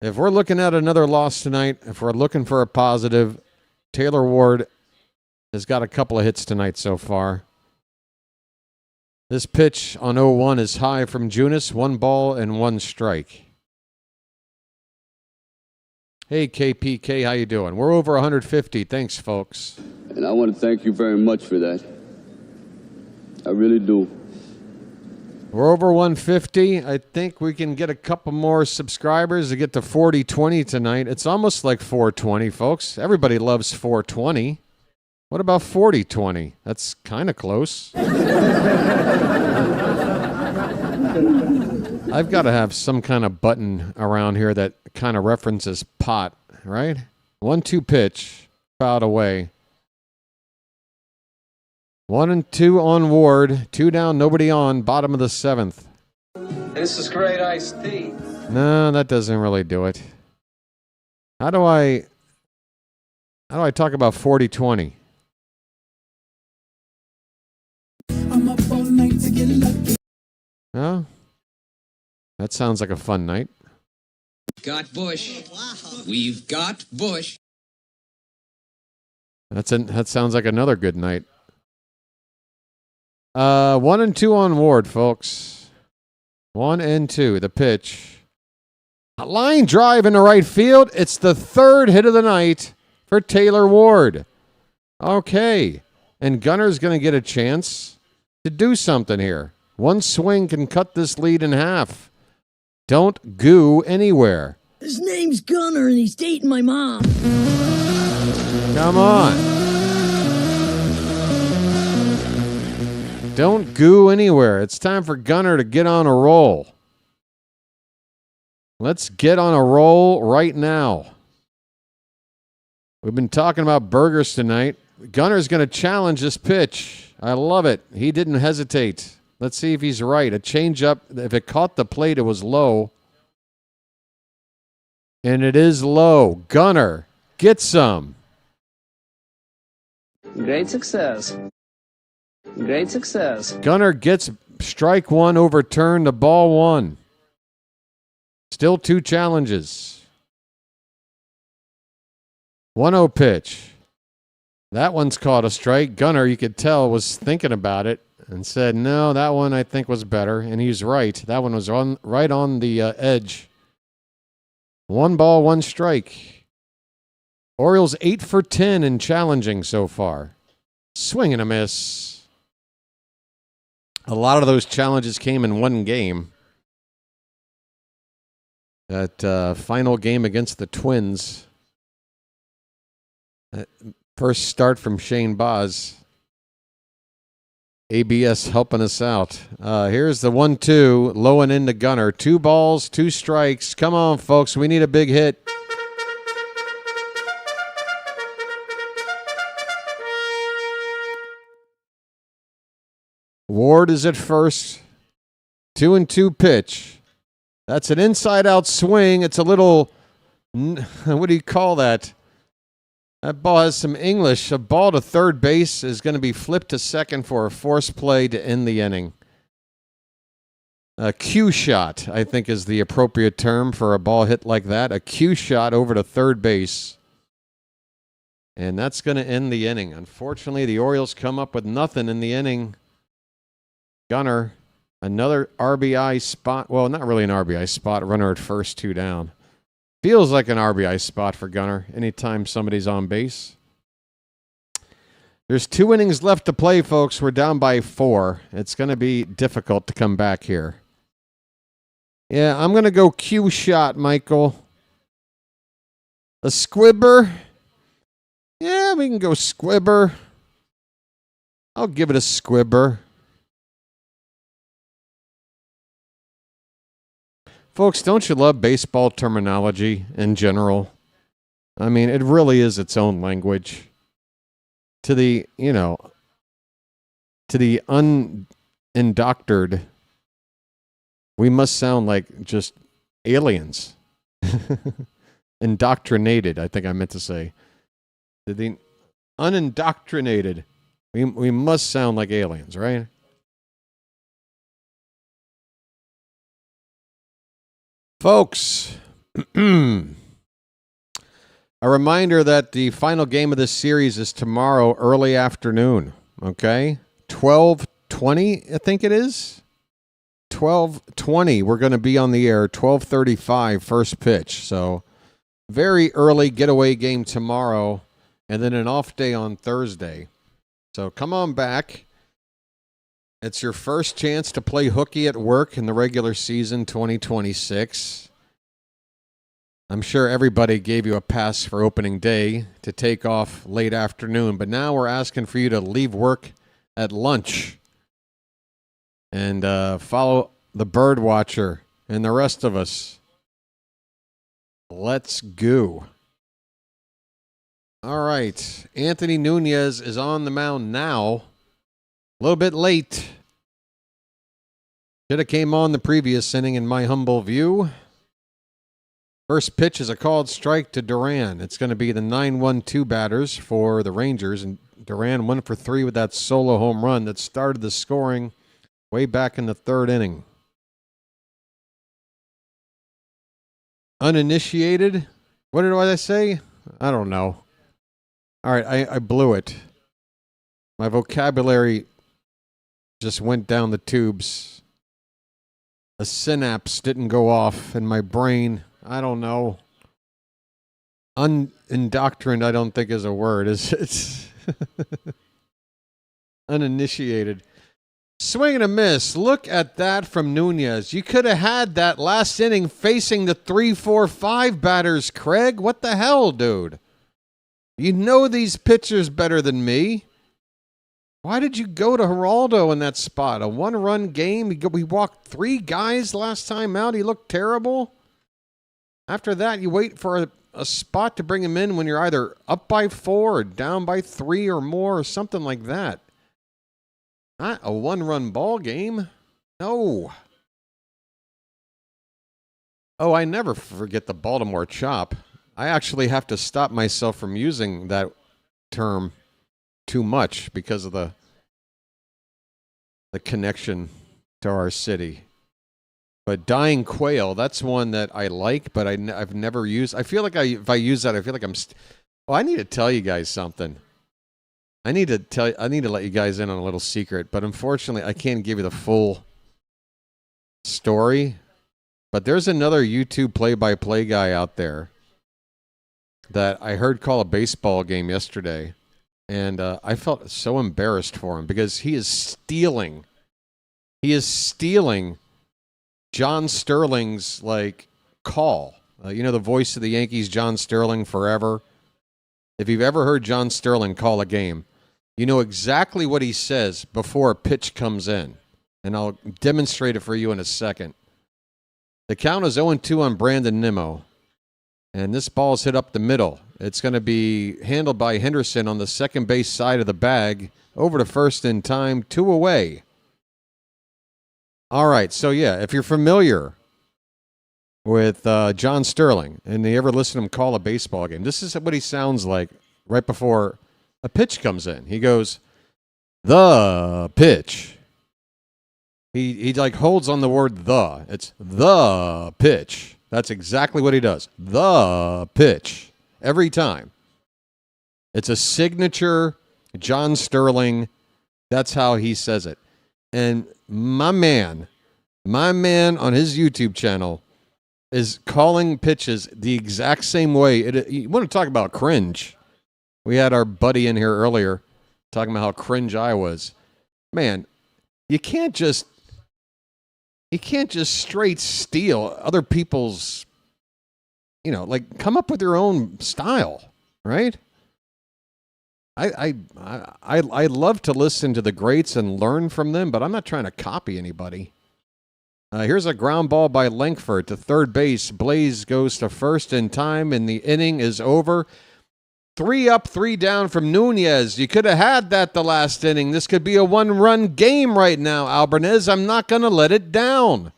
if we're looking at another loss tonight, if we're looking for a positive, Taylor Ward has got a couple of hits tonight so far. This pitch on 0-1 is high from Junis. 1 ball and 1 strike. Hey, KPK, how you doing? We're over 150. Thanks, folks. And I want to thank you very much for that. I really do. We're over 150. I think we can get a couple more subscribers to get to 4020 tonight. It's almost like 420, folks. Everybody loves 420. What about 4020? That's kind of close. I've got to have some kind of button around here that kind of references pot, right? 1-2 pitch, fouled away. 1 and 2 on Ward, 2 down, nobody on, bottom of the 7th. This is great iced tea. No, that doesn't really do it. How do I talk about 4020? I'm up all night to get lucky. No? That sounds like a fun night. Got Bush. We've got Bush. That sounds like another good night. 1 and 2 on Ward, folks. 1 and 2. The pitch. A line drive into right field. It's the 3rd hit of the night for Taylor Ward. Okay. And Gunner's going to get a chance to do something here. 1 swing can cut this lead in half. Don't goo anywhere. His name's Gunner and he's dating my mom. Come on. Don't goo anywhere. It's time for Gunner to get on a roll. Let's get on a roll right now. We've been talking about burgers tonight. Gunner's going to challenge this pitch. I love it. He didn't hesitate. Let's see if he's right. A changeup. If it caught the plate, it was low. And it is low. Gunner, get some. Great success. Great success. Gunner gets strike 1 overturned to ball 1. Still 2 challenges. 1-0 pitch. That one's caught a strike. Gunner, you could tell, was thinking about it and said, no, that one I think was better. And he's right. That one was right on the edge. 1 ball, 1 strike. Orioles 8 for 10 in challenging so far. Swing and a miss. A lot of those challenges came in one game. That final game against the Twins. First start from Shane Boz. ABS helping us out. Here's the 1-2, low and into Gunner. 2 balls, 2 strikes. Come on, folks. We need a big hit. Ward is at first. 2-2 pitch. That's an inside-out swing. It's a little What do you call that? That ball has some English. A ball to third base is going to be flipped to second for a force play to end the inning. A cue shot, I think, is the appropriate term for a ball hit like that. A cue shot over to third base. And that's going to end the inning. Unfortunately, the Orioles come up with nothing in the inning. Gunnar, another RBI spot. Well, not really an RBI spot. Runner at first, 2 down. Feels like an RBI spot for Gunnar anytime somebody's on base. There's 2 innings left to play, folks. We're down by 4. It's going to be difficult to come back here. Yeah, I'm going to go cue shot, Michael. A squibber. Yeah, we can go squibber. I'll give it a squibber. Folks, don't you love baseball terminology in general? I mean, it really is its own language. To the, to the unindoctored, we must sound like just aliens. Indoctrinated, I think I meant to say. To the unindoctrinated, we must sound like aliens, right? Folks, a reminder that the final game of this series is tomorrow early afternoon, okay? 12:20, I think it is. 12:20, we're going to be on the air. 12:35, first pitch. So very early getaway game tomorrow, and then an off day on Thursday. So come on back. It's your first chance to play hooky at work in the regular season 2026. I'm sure everybody gave you a pass for opening day to take off late afternoon, but now we're asking for you to leave work at lunch and follow the BirdWatcher and the rest of us. Let's go. All right. Anthony Nunez is on the mound now. A little bit late. Should have came on the previous inning in my humble view. First pitch is a called strike to Duran. It's going to be the 9-1-2 batters for the Rangers. And Duran 1 for 3 with that solo home run that started the scoring way back in the 3rd inning. Uninitiated? What did I say? I don't know. All right, I blew it. My vocabulary just went down the tubes. A synapse didn't go off in my brain. I don't know. Indoctrined, I don't think is a word. It's uninitiated. Swing and a miss. Look at that from Nunez. You could have had that last inning facing the 3-4-5 batters, Craig. What the hell, dude? You know these pitchers better than me. Why did you go to Geraldo in that spot? A 1-run game? We walked 3 guys last time out. He looked terrible. After that, you wait for a spot to bring him in when you're either up by 4 or down by 3 or more or something like that. Not a 1-run ball game. No. Oh, I never forget the Baltimore chop. I actually have to stop myself from using that term too much because of the connection to our city. But dying quail, that's one that I like, but I've never used. I feel like if I use that, I feel like I'm. I need to tell you guys something. I need to let you guys in on a little secret, but unfortunately, I can't give you the full story. But there's another YouTube play-by-play guy out there that I heard call a baseball game yesterday. And I felt so embarrassed for him because he is stealing. He is stealing John Sterling's call. The voice of the Yankees, John Sterling, forever. If you've ever heard John Sterling call a game, you know exactly what he says before a pitch comes in. And I'll demonstrate it for you in a second. The count is 0-2 on Brandon Nimmo. And this ball is hit up the middle. It's going to be handled by Henderson on the second base side of the bag. Over to first in time, 2 away. All right, so yeah, if you're familiar with John Sterling, and you ever listen to him call a baseball game, this is what he sounds like right before a pitch comes in. He goes, the pitch. He like holds on the word the. It's the pitch. That's exactly what he does. The pitch. Every time. It's a signature John Sterling. That's how he says it. And my man on his YouTube channel is calling pitches the exact same way. You want to talk about cringe. We had our buddy in here earlier talking about how cringe I was. Man, you can't just straight steal other people's, like come up with your own style, right? I love to listen to the greats and learn from them, but I'm not trying to copy anybody. Here's a ground ball by Langford to third base. Blaze goes to first in time, and the inning is over. 3 up, 3 down from Nunez. You could have had that the last inning. This could be a one-run game right now, Albanez. I'm not going to let it down.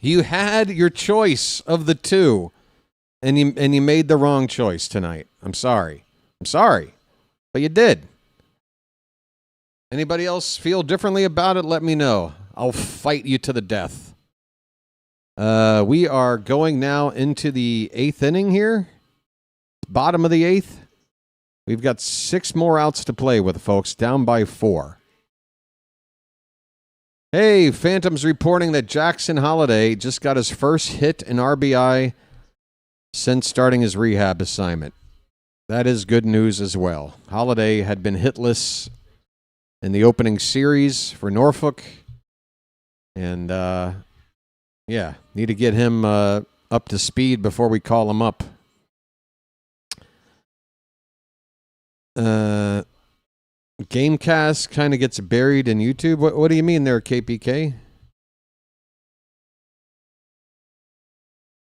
You had your choice of the two, and you made the wrong choice tonight. I'm sorry, but you did. Anybody else feel differently about it? Let me know. I'll fight you to the death. We are going now into the 8th inning here. Bottom of the 8th. We've got 6 more outs to play with, folks. Down by 4. Hey, Phantom's reporting that Jackson Holliday just got his first hit in RBI since starting his rehab assignment. That is good news as well. Holliday had been hitless in the opening series for Norfolk. And, need to get him up to speed before we call him up. Gamecast kind of gets buried in YouTube. What do you mean there, KPK?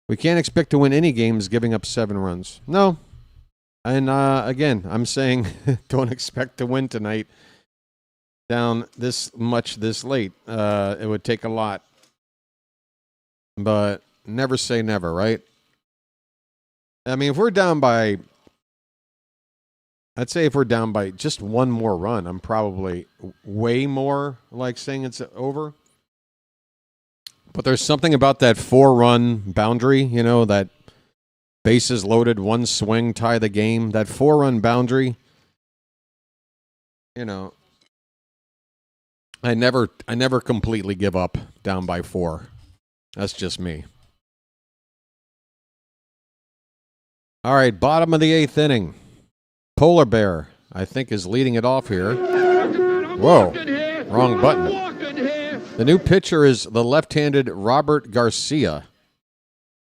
We can't expect to win any games giving up 7 runs. No. And, again, I'm saying don't expect to win tonight. Down this much this late. It would take a lot. But never say never, right? I mean, if we're down by... I'd say if we're down by just 1 more run, I'm probably way more like saying it's over. But there's something about that 4-run boundary, that bases loaded, 1 swing, tie the game. That 4-run boundary, I never completely give up down by 4. That's just me. All right, bottom of the 8th inning. Polar Bear, I think, is leading it off here. Whoa, wrong button. The new pitcher is the left-handed Robert Garcia.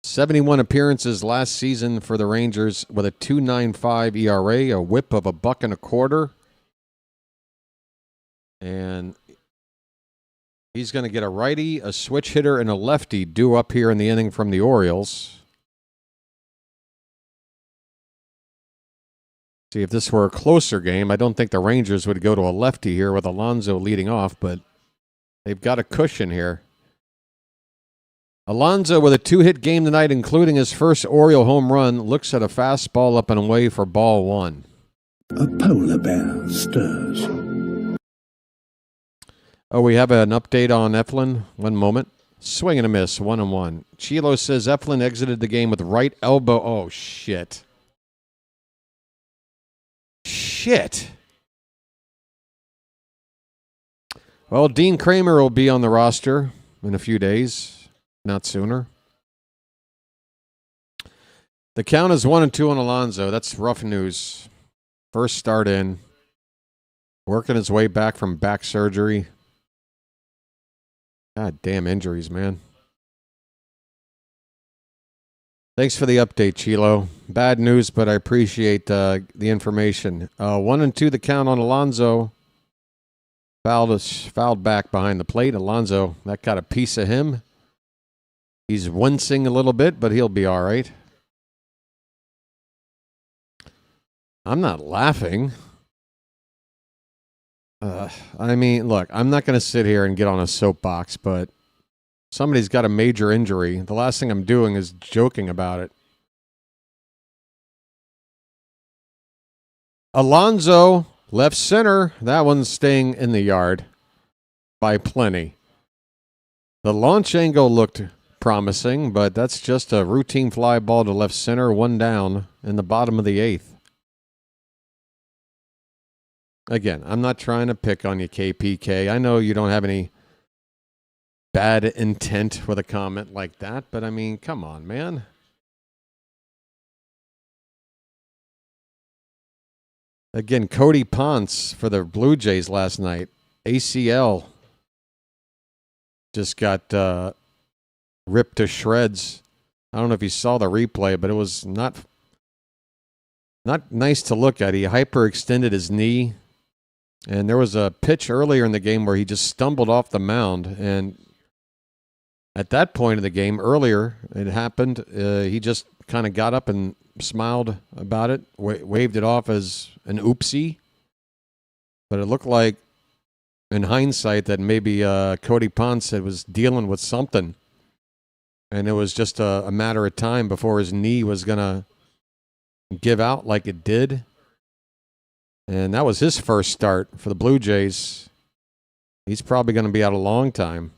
71 appearances last season for the Rangers with a 2.95 ERA, a whip of $1.25. And he's going to get a righty, a switch hitter, and a lefty due up here in the inning from the Orioles. See, if this were a closer game, I don't think the Rangers would go to a lefty here with Alonzo leading off, but they've got a cushion here. Alonzo with a 2-hit game tonight, including his first Oriole home run, looks at a fastball up and away for ball 1. A polar bear stirs. Oh, we have an update on Eflin. 1 moment. Swing and a miss, 1-1. Chilo says Eflin exited the game with right elbow. Oh, shit. Shit. Well, Dean Kramer will be on the roster in a few days, not sooner. The count is 1-2 on Alonzo. That's rough news. First start in. Working his way back from back surgery. God damn injuries, man. Thanks for the update, Chilo. Bad news, but I appreciate the information. 1-2 the count on Alonzo. Fouled back behind the plate. Alonzo, that got a piece of him. He's wincing a little bit, but he'll be all right. I'm not laughing. I mean, look, I'm not going to sit here and get on a soapbox, but Somebody's got a major injury. The last thing I'm doing is joking about it. Alonzo, left center. That one's staying in the yard by plenty. The launch angle looked promising, but that's just a routine fly ball to left center, one down in the bottom of the 8th. Again, I'm not trying to pick on you, KPK. I know you don't have any bad intent with a comment like that, but I mean, come on, man. Again, Cody Ponce for the Blue Jays last night. ACL just got ripped to shreds. I don't know if you saw the replay, but it was not nice to look at. He hyperextended his knee, and there was a pitch earlier in the game where he just stumbled off the mound, and at that point of the game, earlier it happened, he just kind of got up and smiled about it, waved it off as an oopsie, but it looked like, in hindsight, that maybe Cody Ponce was dealing with something. And it was just a matter of time before his knee was going to give out like it did. And that was his first start for the Blue Jays. He's probably going to be out a long time.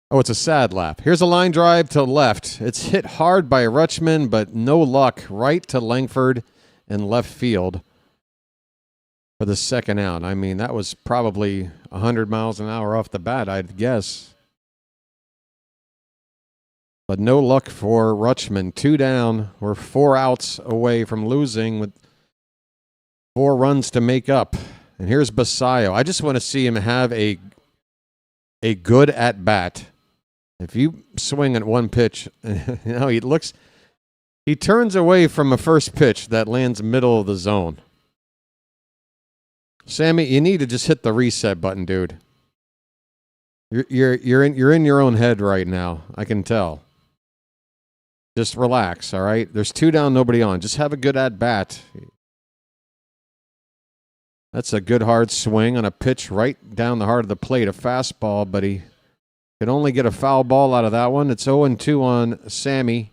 Oh, it's a sad lap. Here's a line drive to left. It's hit hard by Rutschman, but no luck. Right to Langford in left field for the second out. I mean, that was probably 100 miles an hour off the bat, I'd guess. But no luck for Rutschman. 2 down. We're 4 outs away from losing with 4 runs to make up. And here's Basayo. I just want to see him have a good at-bat. If you swing at one pitch, he turns away from a first pitch that lands middle of the zone. Sammy, you need to just hit the reset button, dude. You're in your own head right now. I can tell. Just relax, all right? There's 2 down, nobody on. Just have a good at-bat. That's a good hard swing on a pitch right down the heart of the plate, a fastball, but he could only get a foul ball out of that one. It's 0-2 on Sammy.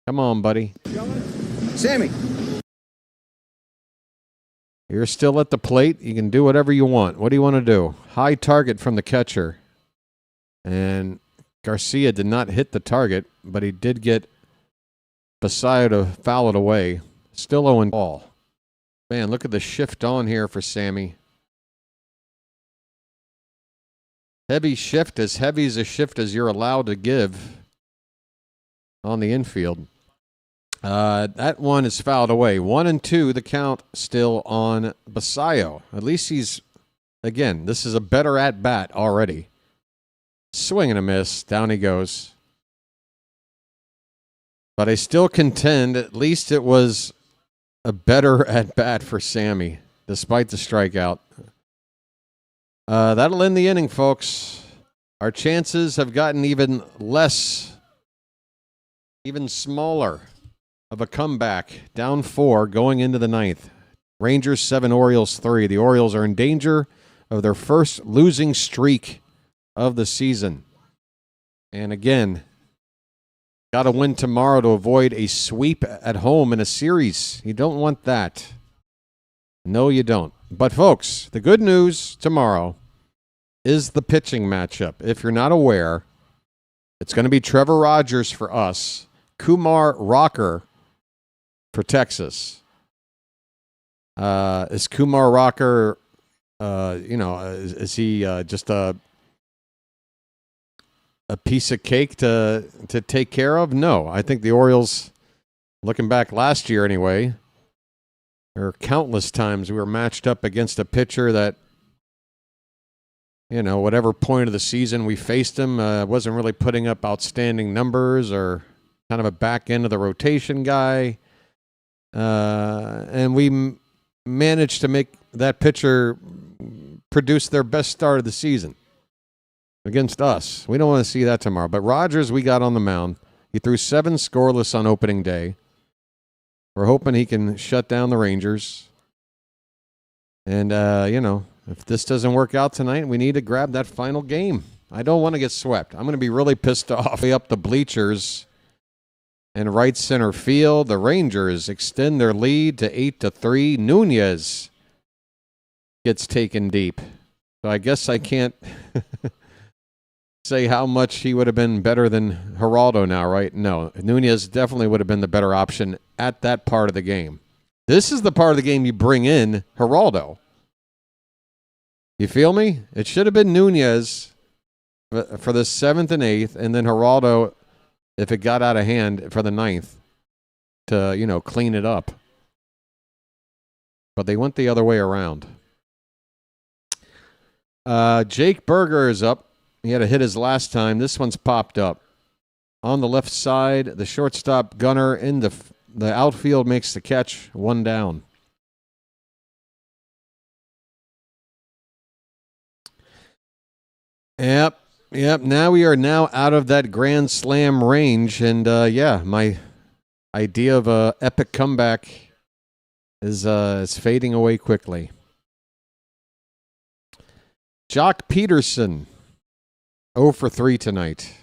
Come on, buddy. Sammy. You're still at the plate. You can do whatever you want. What do you want to do? High target from the catcher. And Garcia did not hit the target, but he did get Basayo to foul it away. Still 0-2 ball. Man, look at the shift on here for Sammy. Heavy shift, as heavy as a shift as you're allowed to give on the infield. That one is fouled away. 1-2, the count still on Basayo. At least he's, again, this is a better at-bat already. Swing and a miss. Down he goes. But I still contend at least it was a better at-bat for Sammy, despite the strikeout. That'll end the inning, folks. Our chances have gotten even less, even smaller of a comeback. Down 4 going into the 9th. Rangers 7, Orioles 3. The Orioles are in danger of their first losing streak of the season. And again, got to win tomorrow to avoid a sweep at home in a series. You don't want that. No, you don't. But, folks, the good news tomorrow is the pitching matchup. If you're not aware, it's going to be Trevor Rogers for us, Kumar Rocker for Texas. Is Kumar Rocker, is he just a piece of cake to take care of? No. I think the Orioles, looking back last year anyway, there were countless times we were matched up against a pitcher that, whatever point of the season we faced him, wasn't really putting up outstanding numbers or kind of a back end of the rotation guy. And we managed to make that pitcher produce their best start of the season against us. We don't want to see that tomorrow. But Rogers, we got on the mound. He threw 7 scoreless on opening day. We're hoping he can shut down the Rangers. And, If this doesn't work out tonight, we need to grab that final game. I don't want to get swept. I'm going to be really pissed off. Way up the bleachers and right center field. The Rangers extend their lead to 8-3. Nunez gets taken deep. So I guess I can't say how much he would have been better than Geraldo now, right? No, Nunez definitely would have been the better option at that part of the game. This is the part of the game you bring in Geraldo. You feel me? It should have been Nunez for the 7th and 8th, and then Geraldo, if it got out of hand, for the 9th to, clean it up. But they went the other way around. Jake Berger is up. He had to hit his last time. This one's popped up. On the left side, the shortstop Gunner in the outfield makes the catch. 1 down. Yep. Now we are out of that grand slam range. And, my idea of a epic comeback is fading away quickly. Jock Peterson, 0 for 3 tonight.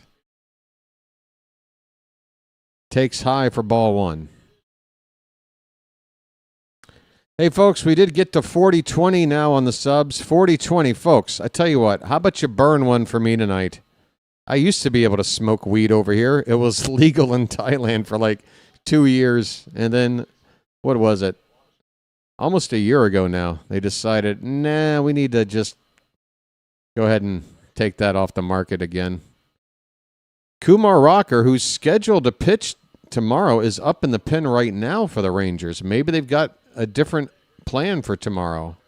Takes high for ball 1. Hey, folks, we did get to 40-20 now on the subs. 40-20, folks. I tell you what, how about you burn one for me tonight? I used to be able to smoke weed over here. It was legal in Thailand for like 2 years. And then, what was it? Almost a year ago now, they decided, nah, we need to just go ahead and take that off the market again. Kumar Rocker, who's scheduled to pitch tomorrow, is up in the pen right now for the Rangers. Maybe they've got a different plan for tomorrow.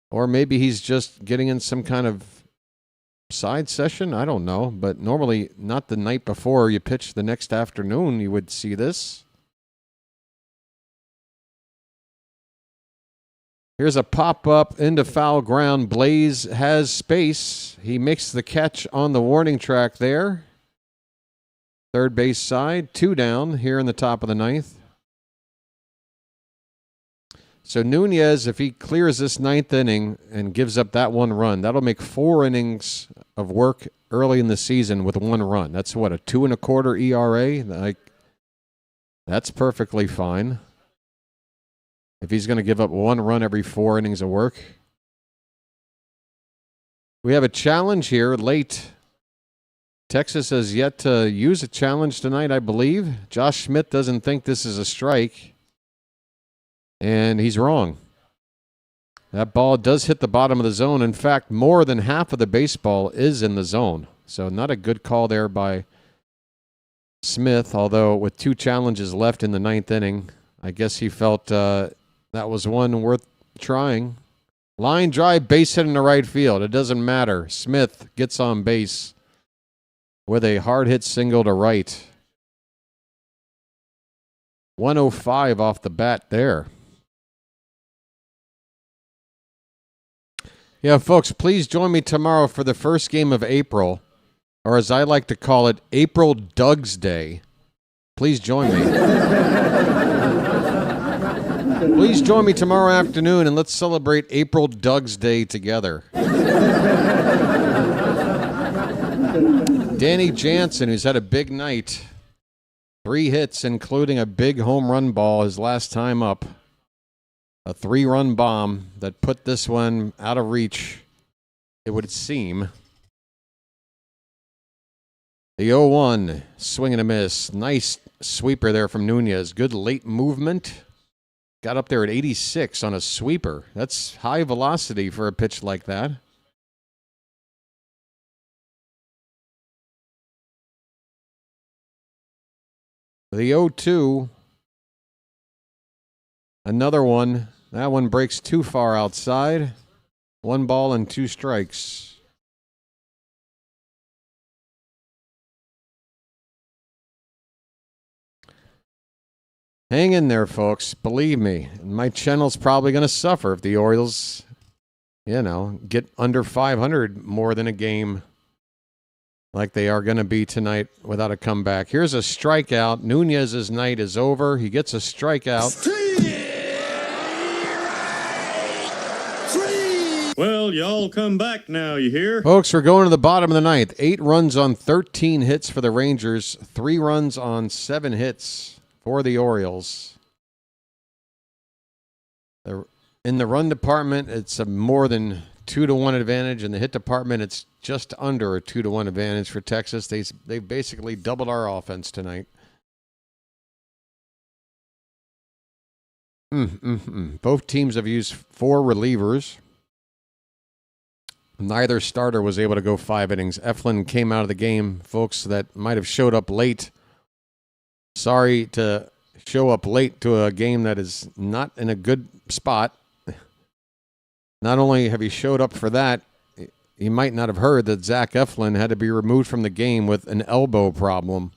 Or maybe he's just getting in some kind of side session. I don't know. But normally, not the night before you pitch the next afternoon, you would see this. Here's a pop-up into foul ground. Blaze has space. He makes the catch on the warning track there. Third base side, 2 down here in the top of the 9th. So Nunez, if he clears this 9th inning and gives up that 1 run, that'll make 4 innings of work early in the season with 1 run. That's what, a 2.25 ERA? That's perfectly fine. If he's going to give up 1 run every 4 innings of work. We have a challenge here late. Texas has yet to use a challenge tonight, I believe. Josh Smith doesn't think this is a strike. And he's wrong. That ball does hit the bottom of the zone. In fact, more than half of the baseball is in the zone. So not a good call there by Smith, although with 2 challenges left in the 9th inning, I guess he felt that was one worth trying. Line drive, base hit in the right field. It doesn't matter. Smith gets on base with a hard hit single to right. 105 off the bat there. Yeah, folks, please join me tomorrow for the first game of April, or as I like to call it, April Doug's Day. Please join me. Please join me tomorrow afternoon, and let's celebrate April Doug's Day together. Danny Jansen, who's had a big night. 3 hits, including a big home run ball his last time up. A 3-run bomb that put this one out of reach, it would seem. The 0-1, swing and a miss. Nice sweeper there from Nunez. Good late movement. Got up there at 86 on a sweeper. That's high velocity for a pitch like that. The 0-2. Another one. That one breaks too far outside. 1 ball and 2 strikes. Hang in there, folks. Believe me, my channel's probably going to suffer if the Orioles, get under 500 more than a game like they are going to be tonight without a comeback. Here's a strikeout. Nunez's night is over. He gets a strikeout. 3 Well, y'all come back now, you hear? Folks, we're going to the bottom of the ninth. 8 runs on 13 hits for the Rangers. 3 runs on 7 hits for the Orioles. In the run department, it's a more than 2-1 advantage. In the hit department, it's just under a 2-1 advantage for Texas. They basically doubled our offense tonight. Both teams have used 4 relievers. Neither starter was able to go 5 innings. Eflin came out of the game, folks, that might have showed up late. Sorry to show up late to a game that is not in a good spot. Not only have you showed up for that, you might not have heard that Zach Eflin had to be removed from the game with an elbow problem.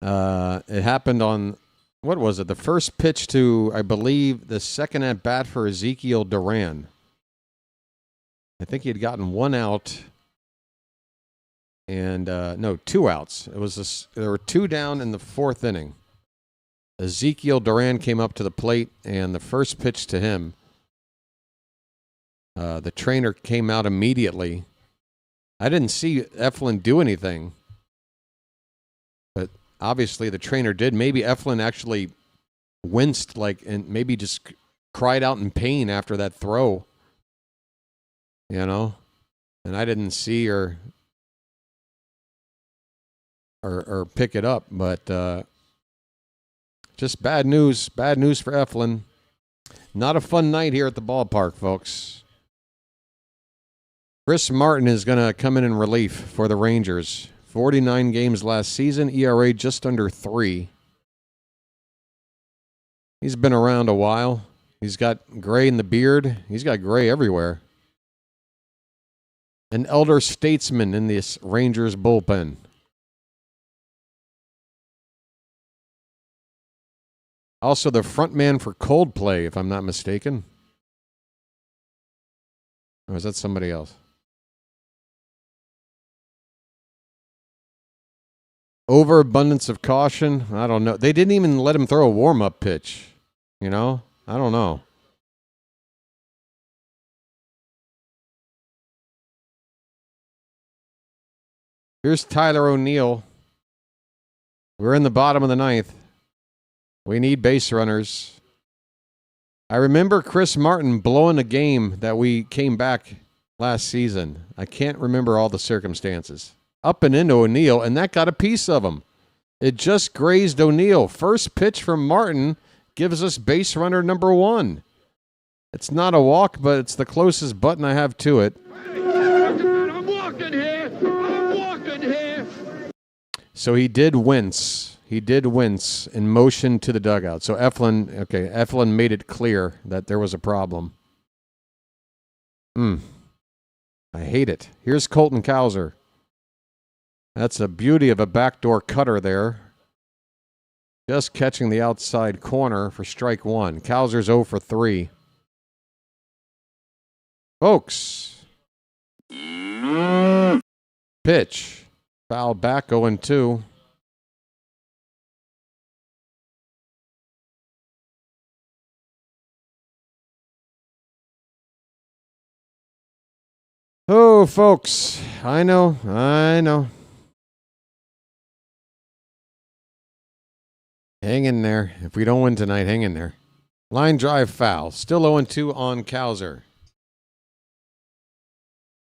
It happened on, what was it? The first pitch to, I believe, the second at bat for Ezekiel Duran. I think he had gotten 1 out and, no, 2 outs. There were 2 down in the 4th inning. Ezekiel Duran came up to the plate, and the first pitch to him, the trainer came out immediately. I didn't see Eflin do anything, but obviously the trainer did. Maybe Eflin actually winced, and maybe just cried out in pain after that throw. And I didn't see or pick it up, but just bad news for Eflin. Not a fun night here at the ballpark, folks. Chris Martin is going to come in relief for the Rangers. 49 games last season, ERA just under 3. He's been around a while. He's got gray in the beard. He's got gray everywhere. An elder statesman in this Rangers bullpen. Also the front man for Coldplay, if I'm not mistaken. Or is that somebody else? Overabundance of caution? I don't know. They didn't even let him throw a warm-up pitch. I don't know. Here's Tyler O'Neill. We're in the bottom of the 9th. We need base runners. I remember Chris Martin blowing a game that we came back last season. I can't remember all the circumstances. Up and into O'Neill, and that got a piece of him. It just grazed O'Neill. First pitch from Martin gives us base runner number 1. It's not a walk, but it's the closest button I have to it. I'm walking here. So he did wince. He did wince in motion to the dugout. So Eflin made it clear that there was a problem. I hate it. Here's Colton Cowser. That's a beauty of a backdoor cutter there. Just catching the outside corner for strike 1. Cowser's 0 for 3. Folks. Pitch. Foul back, 0-2. Oh, folks. I know. Hang in there. If we don't win tonight, hang in there. Line drive foul. Still 0-2 on Cowser.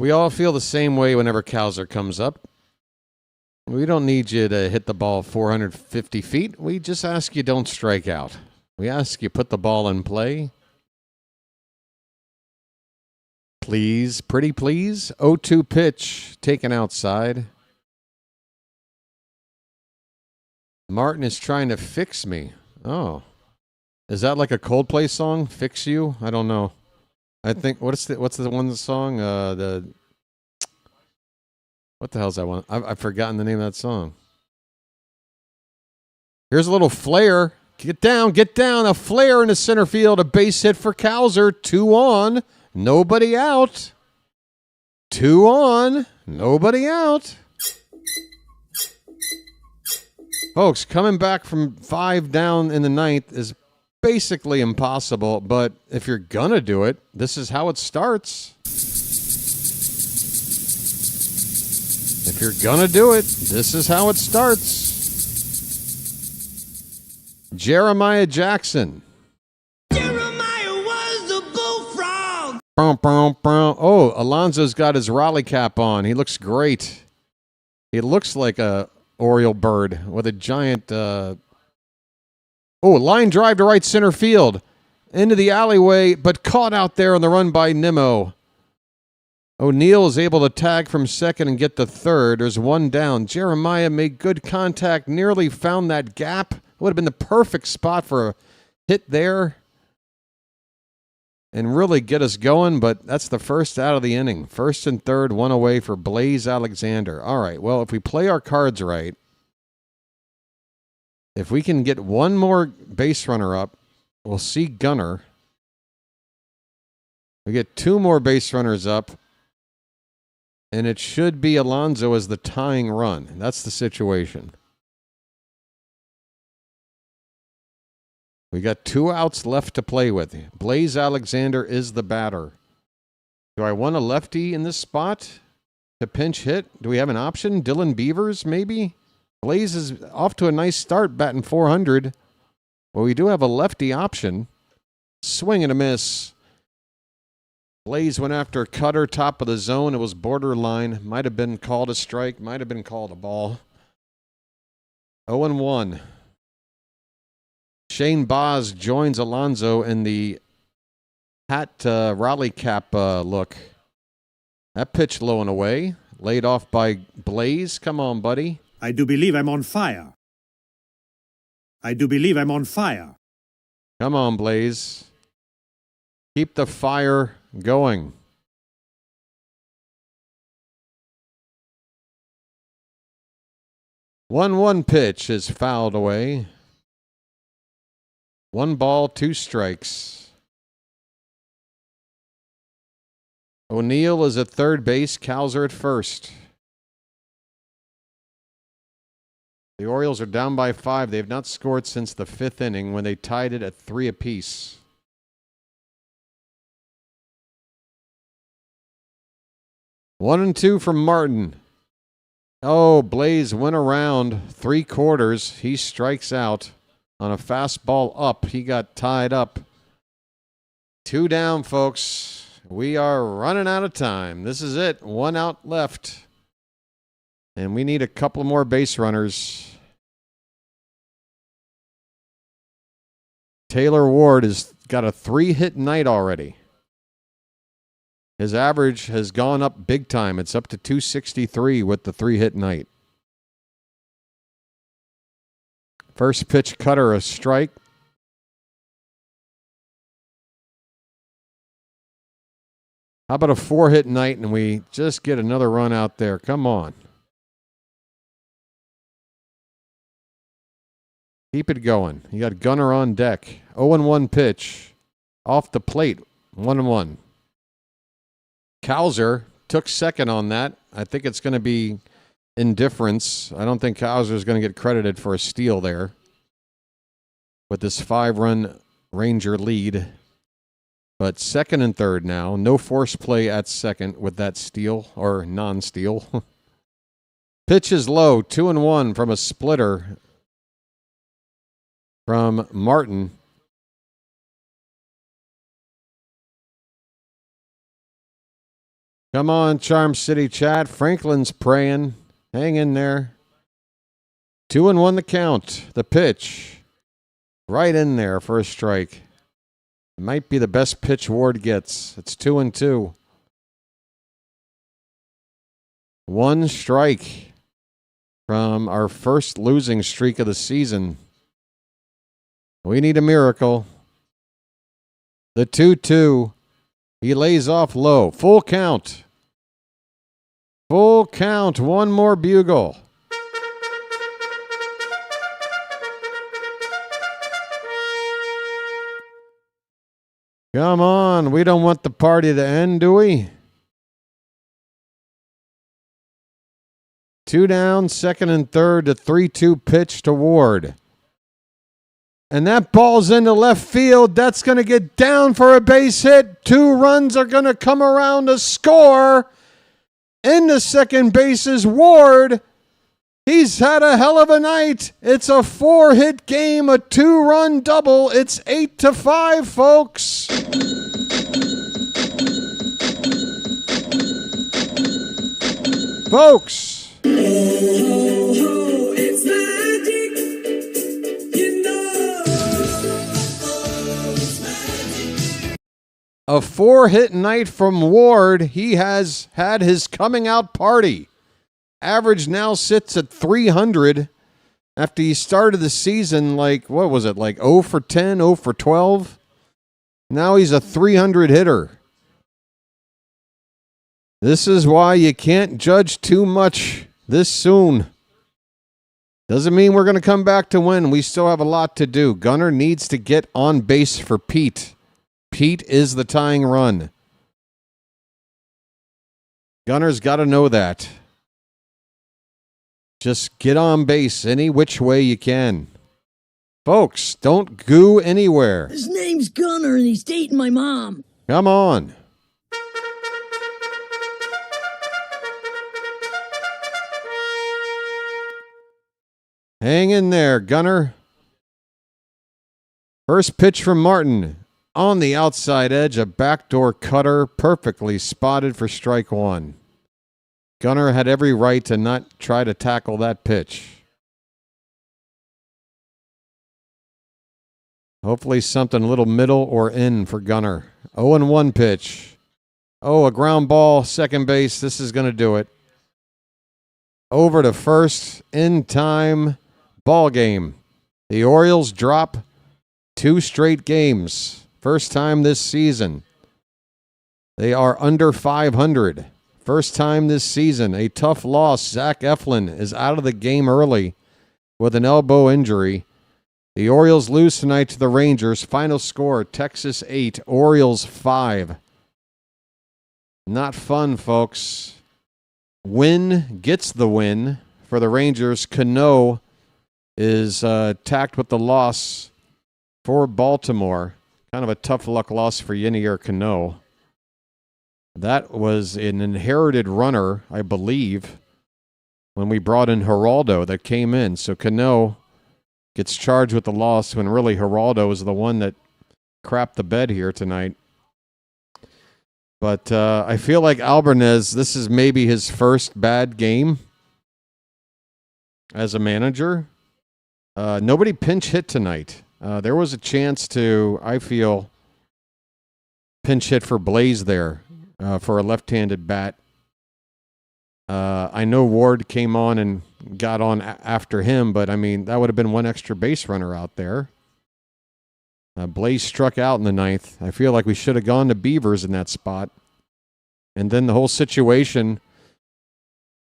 We all feel the same way whenever Cowser comes up. We don't need you to hit the ball 450 feet. We just ask you don't strike out. We ask you put the ball in play. Please, pretty please. 0-2 pitch taken outside. Martin is trying to fix me. Oh. Is that like a Coldplay song? Fix You? I don't know. I think what's the one song? What the hell's that one? I've forgotten the name of that song. Here's a little flare. Get down. A flare in the center field. A base hit for Cowser. 2 on. Nobody out. 2 on. Nobody out. Folks, coming back from 5 down in the 9th is basically impossible, but if you're gonna do it, this is how it starts. If you're gonna do it, this is how it starts. Jeremiah Jackson. Jeremiah was a bullfrog. Oh, Alonzo's got his Raleigh cap on. He looks great. He looks like a Oriole bird with a giant... line drive to right center field. Into the alleyway, but caught out there on the run by Nimmo. O'Neill is able to tag from second and get to third. There's one down. Jeremiah made good contact, nearly found that gap. Would have been the perfect spot for a hit there and really get us going, but that's the first out of the inning. First and third, one away for Blaze Alexander. All right, well, if we play our cards right, if we can get one more base runner up, we'll see Gunner. We get two more base runners up, and it should be Alonzo as the tying run. That's the situation. We got 2 outs left to play with. Blaze Alexander is the batter. Do I want a lefty in this spot to pinch hit? Do we have an option? Dylan Beavers, maybe? Blaze is off to a nice start, batting .400. Well, we do have a lefty option. Swing and a miss. Blaze went after cutter, top of the zone. It was borderline. Might have been called a strike. Might have been called a ball. 0-1. Shane Boz joins Alonzo in the hat Raleigh cap look. That pitch low and away. Laid off by Blaze. Come on, buddy. I do believe I'm on fire. I do believe I'm on fire. Come on, Blaze. Keep the fire going. One pitch is fouled away. 1 ball, 2 strikes. O'Neill is at third base. Cowser at first. The Orioles are down by 5. They have not scored since the 5th inning when they tied it at 3 apiece. One and 2 from Martin. Oh, Blaze went around 3/4. He strikes out on a fastball up. He got tied up. 2 down, folks. We are running out of time. This is it. 1 out left. And we need a couple more base runners. Taylor Ward has got a 3-hit night already. His average has gone up big time. It's up to 263 with the 3-hit night. First pitch cutter, a strike. How about a 4-hit night and we just get another run out there? Come on. Keep it going. You got Gunner on deck. 0-1 pitch. Off the plate. 1-1. Cowser took second on that. I think it's going to be indifference. I don't think Cowser is going to get credited for a steal there with this 5-run Ranger lead. But second and third now. No force play at second with that steal or non-steal. Pitch is low. 2-1 from a splitter from Martin. Come on, Charm City chat. Franklin's praying. Hang in there. 2-1 the count. The pitch. Right in there for a strike. It might be the best pitch Ward gets. It's 2-2. 1 strike from our first losing streak of the season. We need a miracle. The 2-2. He lays off low. Full count. Full count. 1 more bugle. Come on. We don't want the party to end, do we? 2 down, second and third, the 3-2 pitch to Ward. And that ball's into left field. That's going to get down for a base hit. 2 runs are going to come around to score. Into second base is Ward. He's had a hell of a night. It's a 4-hit game, a 2-run double. It's 8-5, folks. Folks. It's magic. You know. It's magic. A 4-hit night from Ward. He has had his coming out party. Average now sits at 300 after he started the season like, what was it, like 0 for 10, 0 for 12? Now he's a 300 hitter. This is why you can't judge too much this soon. Doesn't mean we're going to come back to win. We still have a lot to do. Gunnar needs to get on base for Pete. Pete is the tying run. Gunnar's got to know that. Just get on base any which way you can. Folks, don't goo anywhere. His name's Gunnar and he's dating my mom. Come on. Hang in there, Gunnar. First pitch from Martin. On the outside edge, a backdoor cutter, perfectly spotted for strike 1. Gunnar had every right to not try to tackle that pitch. Hopefully something a little middle or in for Gunnar. 0-1 pitch. Oh, a ground ball, second base. This is going to do it. Over to first, in time, ball game. The Orioles drop 2 straight games. First time this season. They are under 500. First time this season, a tough loss. Zach Eflin is out of the game early with an elbow injury. The Orioles lose tonight to the Rangers. Final score, Texas 8, Orioles 5. Not fun, folks. Win gets the win for the Rangers. Cano is tacked with the loss for Baltimore. Kind of a tough luck loss for Yenier Cano. That was an inherited runner, I believe, when we brought in Geraldo that came in. So Cano gets charged with the loss when really Geraldo is the one that crapped the bed here tonight. But I feel like Alvarez, this is maybe his first bad game as a manager. Nobody pinch hit tonight. There was a chance to, I feel, pinch hit for Blaze there. For a left-handed bat. I know Ward came on and got on after him, but I mean, that would have been one extra base runner out there. Blaze struck out in the 9th. I feel like we should have gone to Beavers in that spot. And then the whole situation,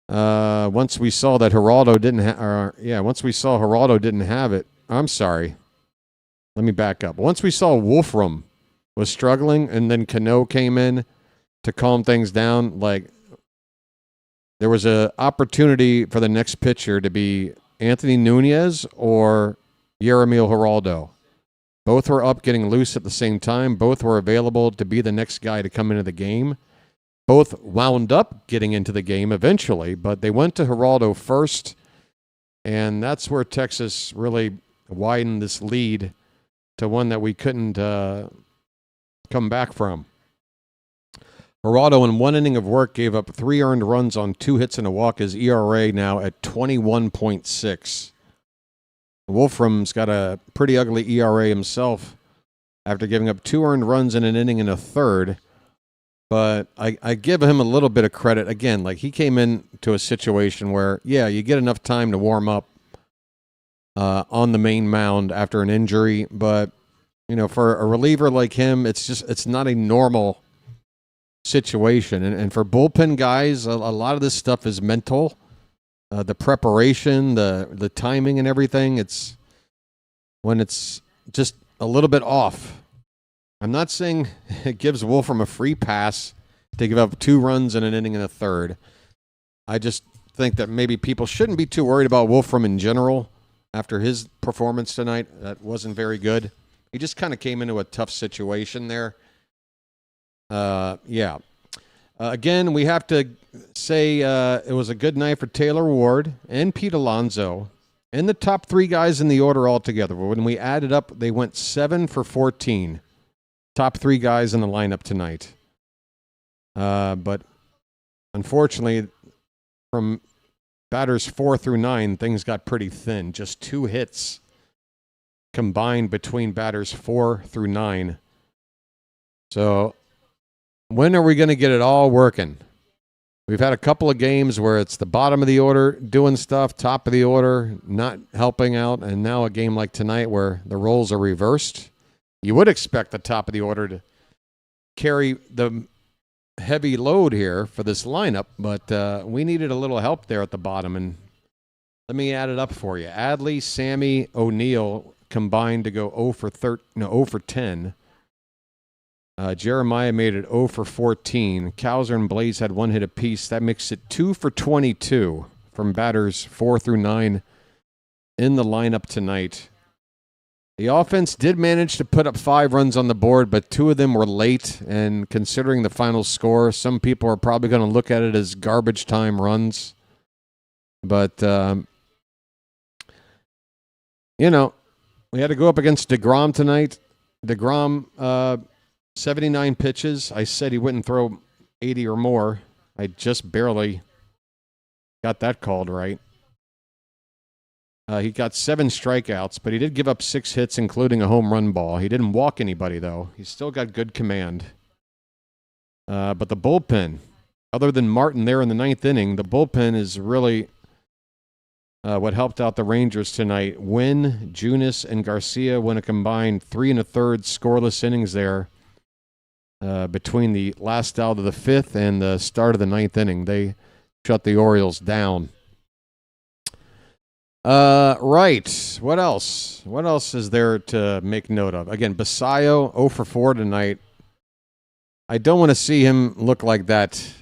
once we saw that Geraldo didn't have it. I'm sorry. Let me back up. Once we saw Wolfram was struggling and then Cano came in to calm things down, like there was an opportunity for the next pitcher to be Anthony Nunez or Yeremil Geraldo. Both were up getting loose at the same time. Both were available to be the next guy to come into the game. Both wound up getting into the game eventually, but they went to Geraldo first, and that's where Texas really widened this lead to one that we couldn't come back from. Geraldo, in 1 inning of work, gave up 3 earned runs on 2 hits and a walk. His ERA now at 21.6. Wolfram's got a pretty ugly ERA himself after giving up 2 earned runs in an inning and a third. But I give him a little bit of credit. Again, like he came into a situation where, yeah, you get enough time to warm up on the main mound after an injury. But, you know, for a reliever like him, it's not a normal situation. And for bullpen guys, a lot of this stuff is mental. The preparation, the timing and everything, it's when it's just a little bit off. I'm not saying it gives Wolfram a free pass to give up 2 runs in an inning and a third. I just think that maybe people shouldn't be too worried about Wolfram in general. after his performance tonight. That wasn't very good. He just kind of came into a tough situation there. Yeah. Again, we have to say it was a good night for Taylor Ward and Pete Alonzo and the top 3 guys in the order altogether. When we added up, they went 7 for 14. Top 3 guys in the lineup tonight. But unfortunately, from batters 4 through 9, things got pretty thin. Just 2 hits combined between batters 4 through 9. So when are we going to get it all working? We've had a couple of games where it's the bottom of the order doing stuff, top of the order not helping out, and now a game like tonight where the roles are reversed. You would expect the top of the order to carry the heavy load here for this lineup, but we needed a little help there at the bottom, and let me add it up for you. Adley, Sammy, O'Neill combined to go 0 for 10. Jeremiah made it 0 for 14. Cowser and Blaze had 1 hit apiece. That makes it 2 for 22 from batters 4 through 9 in the lineup tonight. The offense did manage to put up 5 runs on the board, but 2 of them were late, and considering the final score, some people are probably going to look at it as garbage time runs. But, we had to go up against DeGrom tonight. DeGrom, 79 pitches. I said he wouldn't throw 80 or more. I just barely got that called right. He got 7 strikeouts, but he did give up 6 hits, including a home run ball. He didn't walk anybody, though. He's still got good command. But the bullpen, other than Martin there in the 9th inning, the bullpen is really what helped out the Rangers tonight. Wynn, Junis, and Garcia went a combined 3 1/3 scoreless innings there. Between the last out of the 5th and the start of the 9th inning. They shut the Orioles down. Right. What else? What else is there to make note of? Again, Basayo, 0 for 4 tonight. I don't want to see him look like that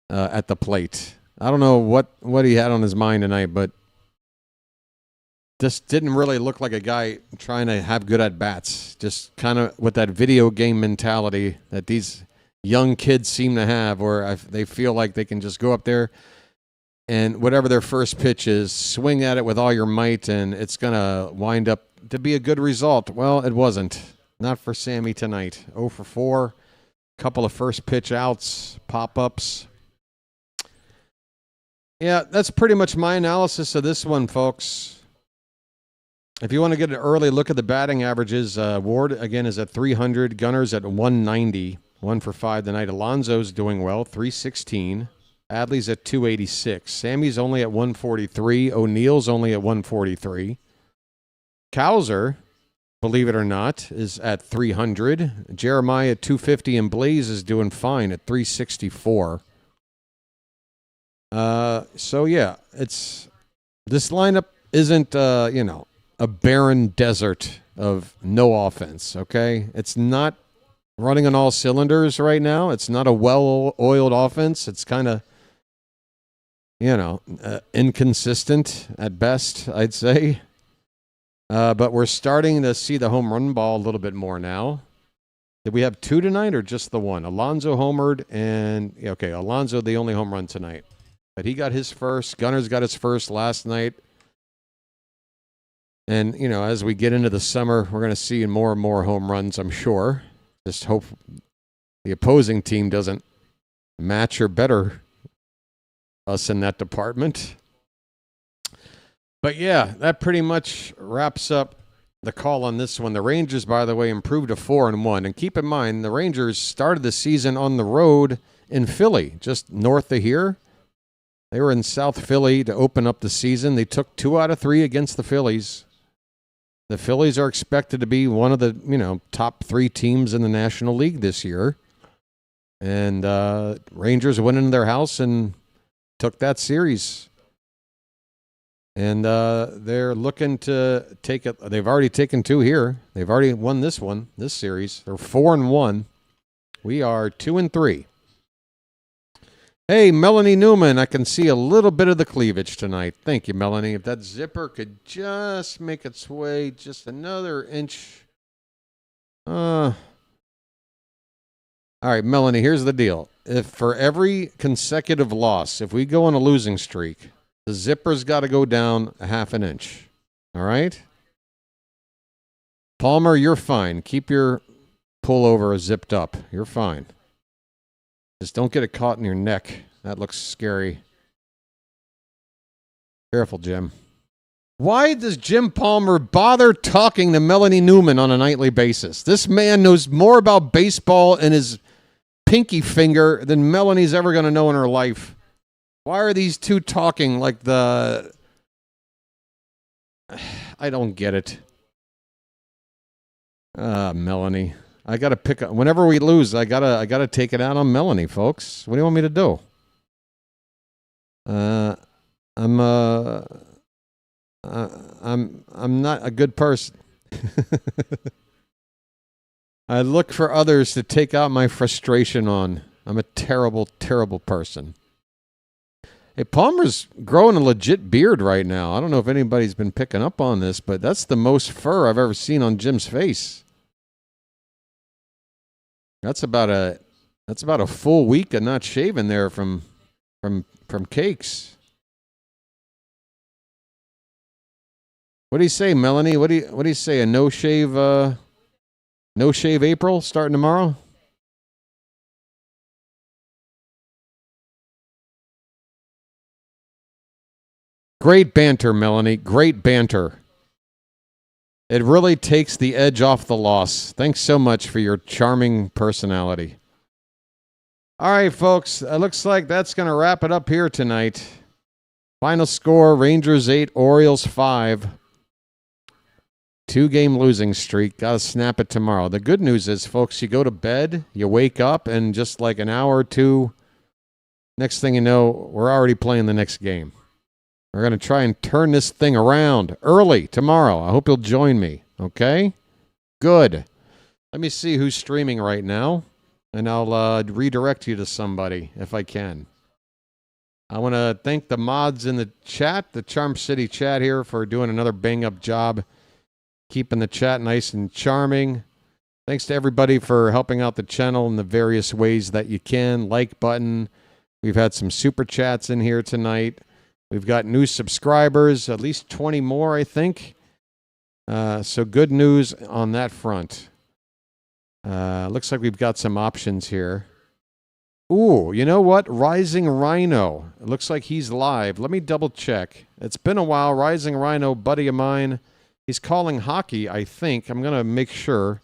at the plate. I don't know what he had on his mind tonight, but just didn't really look like a guy trying to have good at-bats. Just kind of with that video game mentality that these young kids seem to have, where they feel like they can just go up there and whatever their first pitch is, swing at it with all your might, and it's going to wind up to be a good result. Well, it wasn't. Not for Sammy tonight. 0 for 4. Couple of first pitch outs, pop-ups. Yeah, that's pretty much my analysis of this one, folks. If you want to get an early look at the batting averages, Ward, again, is at 300. Gunner's at 190. 1 for 5 tonight. Alonzo's doing well, 316. Adley's at 286. Sammy's only at 143. O'Neill's only at 143. Cowser, believe it or not, is at 300. Jeremiah at 250, and Blaze is doing fine at 364. So, yeah, this lineup isn't, a barren desert of no offense, okay? It's not running on all cylinders right now. It's not a well-oiled offense. It's kind of, inconsistent at best, I'd say. But we're starting to see the home run ball a little bit more now. Did we have 2 tonight or just the 1? Alonzo homered, and, Alonzo the only home run tonight. But he got his first. Gunner's got his first last night. And, as we get into the summer, we're going to see more and more home runs, I'm sure. Just hope the opposing team doesn't match or better us in that department. But, yeah, that pretty much wraps up the call on this one. The Rangers, by the way, improved to 4-1. And keep in mind, the Rangers started the season on the road in Philly, just north of here. They were in South Philly to open up the season. They took 2 out of 3 against the Phillies. The Phillies are expected to be one of the, top 3 teams in the National League this year. And Rangers went into their house and took that series. And they're looking to take it. They've already taken 2 here. They've already won this series. They're 4-1. We are 2-3. Hey, Melanie Newman, I can see a little bit of the cleavage tonight. Thank you, Melanie. If that zipper could just make its way just another inch. All right, Melanie, here's the deal. If for every consecutive loss, if we go on a losing streak, the zipper's got to go down a half an inch. All right? Palmer, you're fine. Keep your pullover zipped up. You're fine. Just don't get it caught in your neck. That looks scary. Careful, Jim. Why does Jim Palmer bother talking to Melanie Newman on a nightly basis? This man knows more about baseball and his pinky finger than Melanie's ever going to know in her life. Why are these two talking like the... I don't get it. Melanie. I got to pick up. Whenever we lose, I gotta take it out on Melanie, folks. What do you want me to do? I'm not a good person. I look for others to take out my frustration on. I'm a terrible, terrible person. Hey, Palmer's growing a legit beard right now. I don't know if anybody's been picking up on this, but that's the most fur I've ever seen on Jim's face. That's about a full week of not shaving there from cakes. What do you say, Melanie? What do you say? A no shave April starting tomorrow? Great banter, Melanie. Great banter. It really takes the edge off the loss. Thanks so much for your charming personality. All right, folks. It looks like that's going to wrap it up here tonight. Final score, Rangers 8, Orioles 5. 2-game losing streak. Got to snap it tomorrow. The good news is, folks, you go to bed, you wake up, and just like an hour or two, next thing you know, we're already playing the next game. We're going to try and turn this thing around early tomorrow. I hope you'll join me, okay? Good. Let me see who's streaming right now, and I'll redirect you to somebody if I can. I want to thank the mods in the chat, the Charm City chat here, for doing another bang-up job, keeping the chat nice and charming. Thanks to everybody for helping out the channel in the various ways that you can. Like button. We've had some super chats in here tonight. We've got new subscribers, at least 20 more, I think. So good news on that front. Looks like we've got some options here. Ooh, you know what? Rising Rhino. It looks like he's live. Let me double check. It's been a while. Rising Rhino, buddy of mine. He's calling hockey, I think. I'm going to make sure.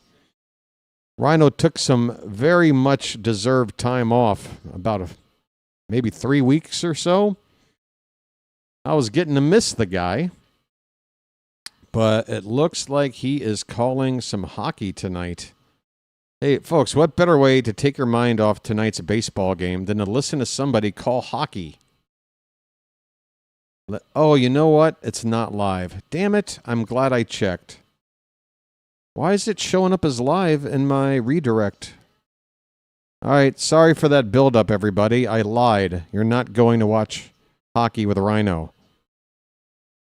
Rhino took some very much deserved time off, about maybe 3 weeks or so. I was getting to miss the guy, but it looks like he is calling some hockey tonight. Hey, folks, what better way to take your mind off tonight's baseball game than to listen to somebody call hockey? Oh, you know what? It's not live. Damn it. I'm glad I checked. Why is it showing up as live in my redirect? All right, sorry for that build-up, everybody. I lied. You're not going to watch hockey with Rhino.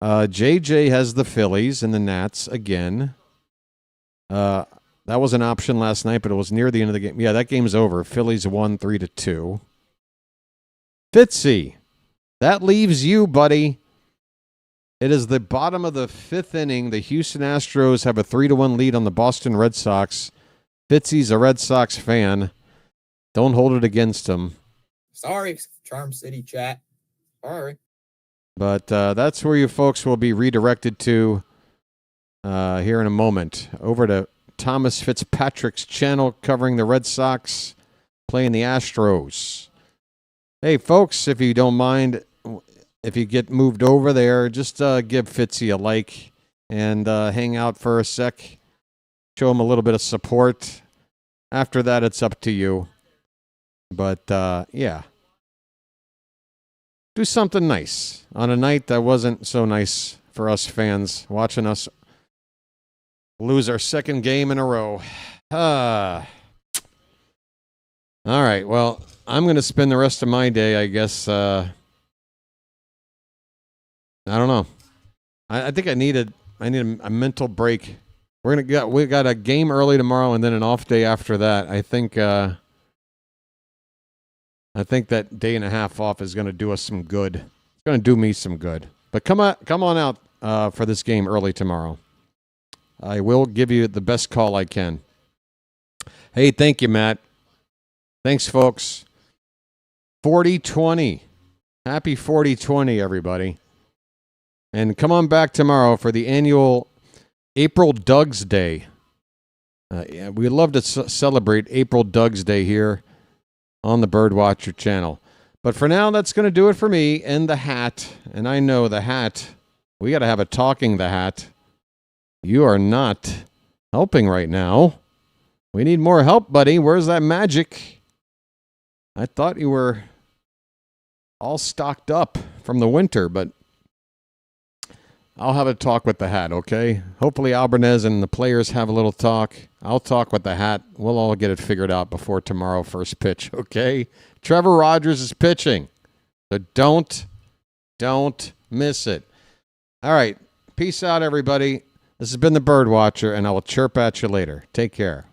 JJ has the Phillies and the Nats again. That was an option last night, but it was near the end of the game. Yeah, that game's over. Phillies won 3-2. Fitzy, that leaves you, buddy. It is the bottom of the 5th inning. The Houston Astros have a 3-1 lead on the Boston Red Sox. Fitzy's a Red Sox fan. Don't hold it against him. Sorry, Charm City chat. Sorry. But that's where you folks will be redirected to here in a moment. Over to Thomas Fitzpatrick's channel covering the Red Sox playing the Astros. Hey, folks, if you don't mind, if you get moved over there, just give Fitzy a like and hang out for a sec. Show him a little bit of support. After that, it's up to you. But, yeah. Do something nice on a night that wasn't so nice for us fans watching us lose our second game in a row. All right. Well, I'm going to spend the rest of my day, I guess. I don't know. I think I need a mental break. We got a game early tomorrow and then an off day after that. I think that day and a half off is going to do us some good. It's going to do me some good. But come on out for this game early tomorrow. I will give you the best call I can. Hey, thank you, Matt. Thanks, folks. 40-20. Happy 40-20, everybody. And come on back tomorrow for the annual April Doug's Day. We love to celebrate April Doug's Day here on the BirdWatcher Channel. But for now, that's going to do it for me and the hat. And I know the hat, we got to have a talking the hat. You are not helping right now. We need more help, buddy. Where's that magic? I thought you were all stocked up from the winter, but I'll have a talk with the hat, okay? Hopefully Albanez and the players have a little talk. I'll talk with the hat. We'll all get it figured out before tomorrow first pitch, okay? Trevor Rogers is pitching, so don't miss it. All right, peace out, everybody. This has been the BirdWatcher, and I will chirp at you later. Take care.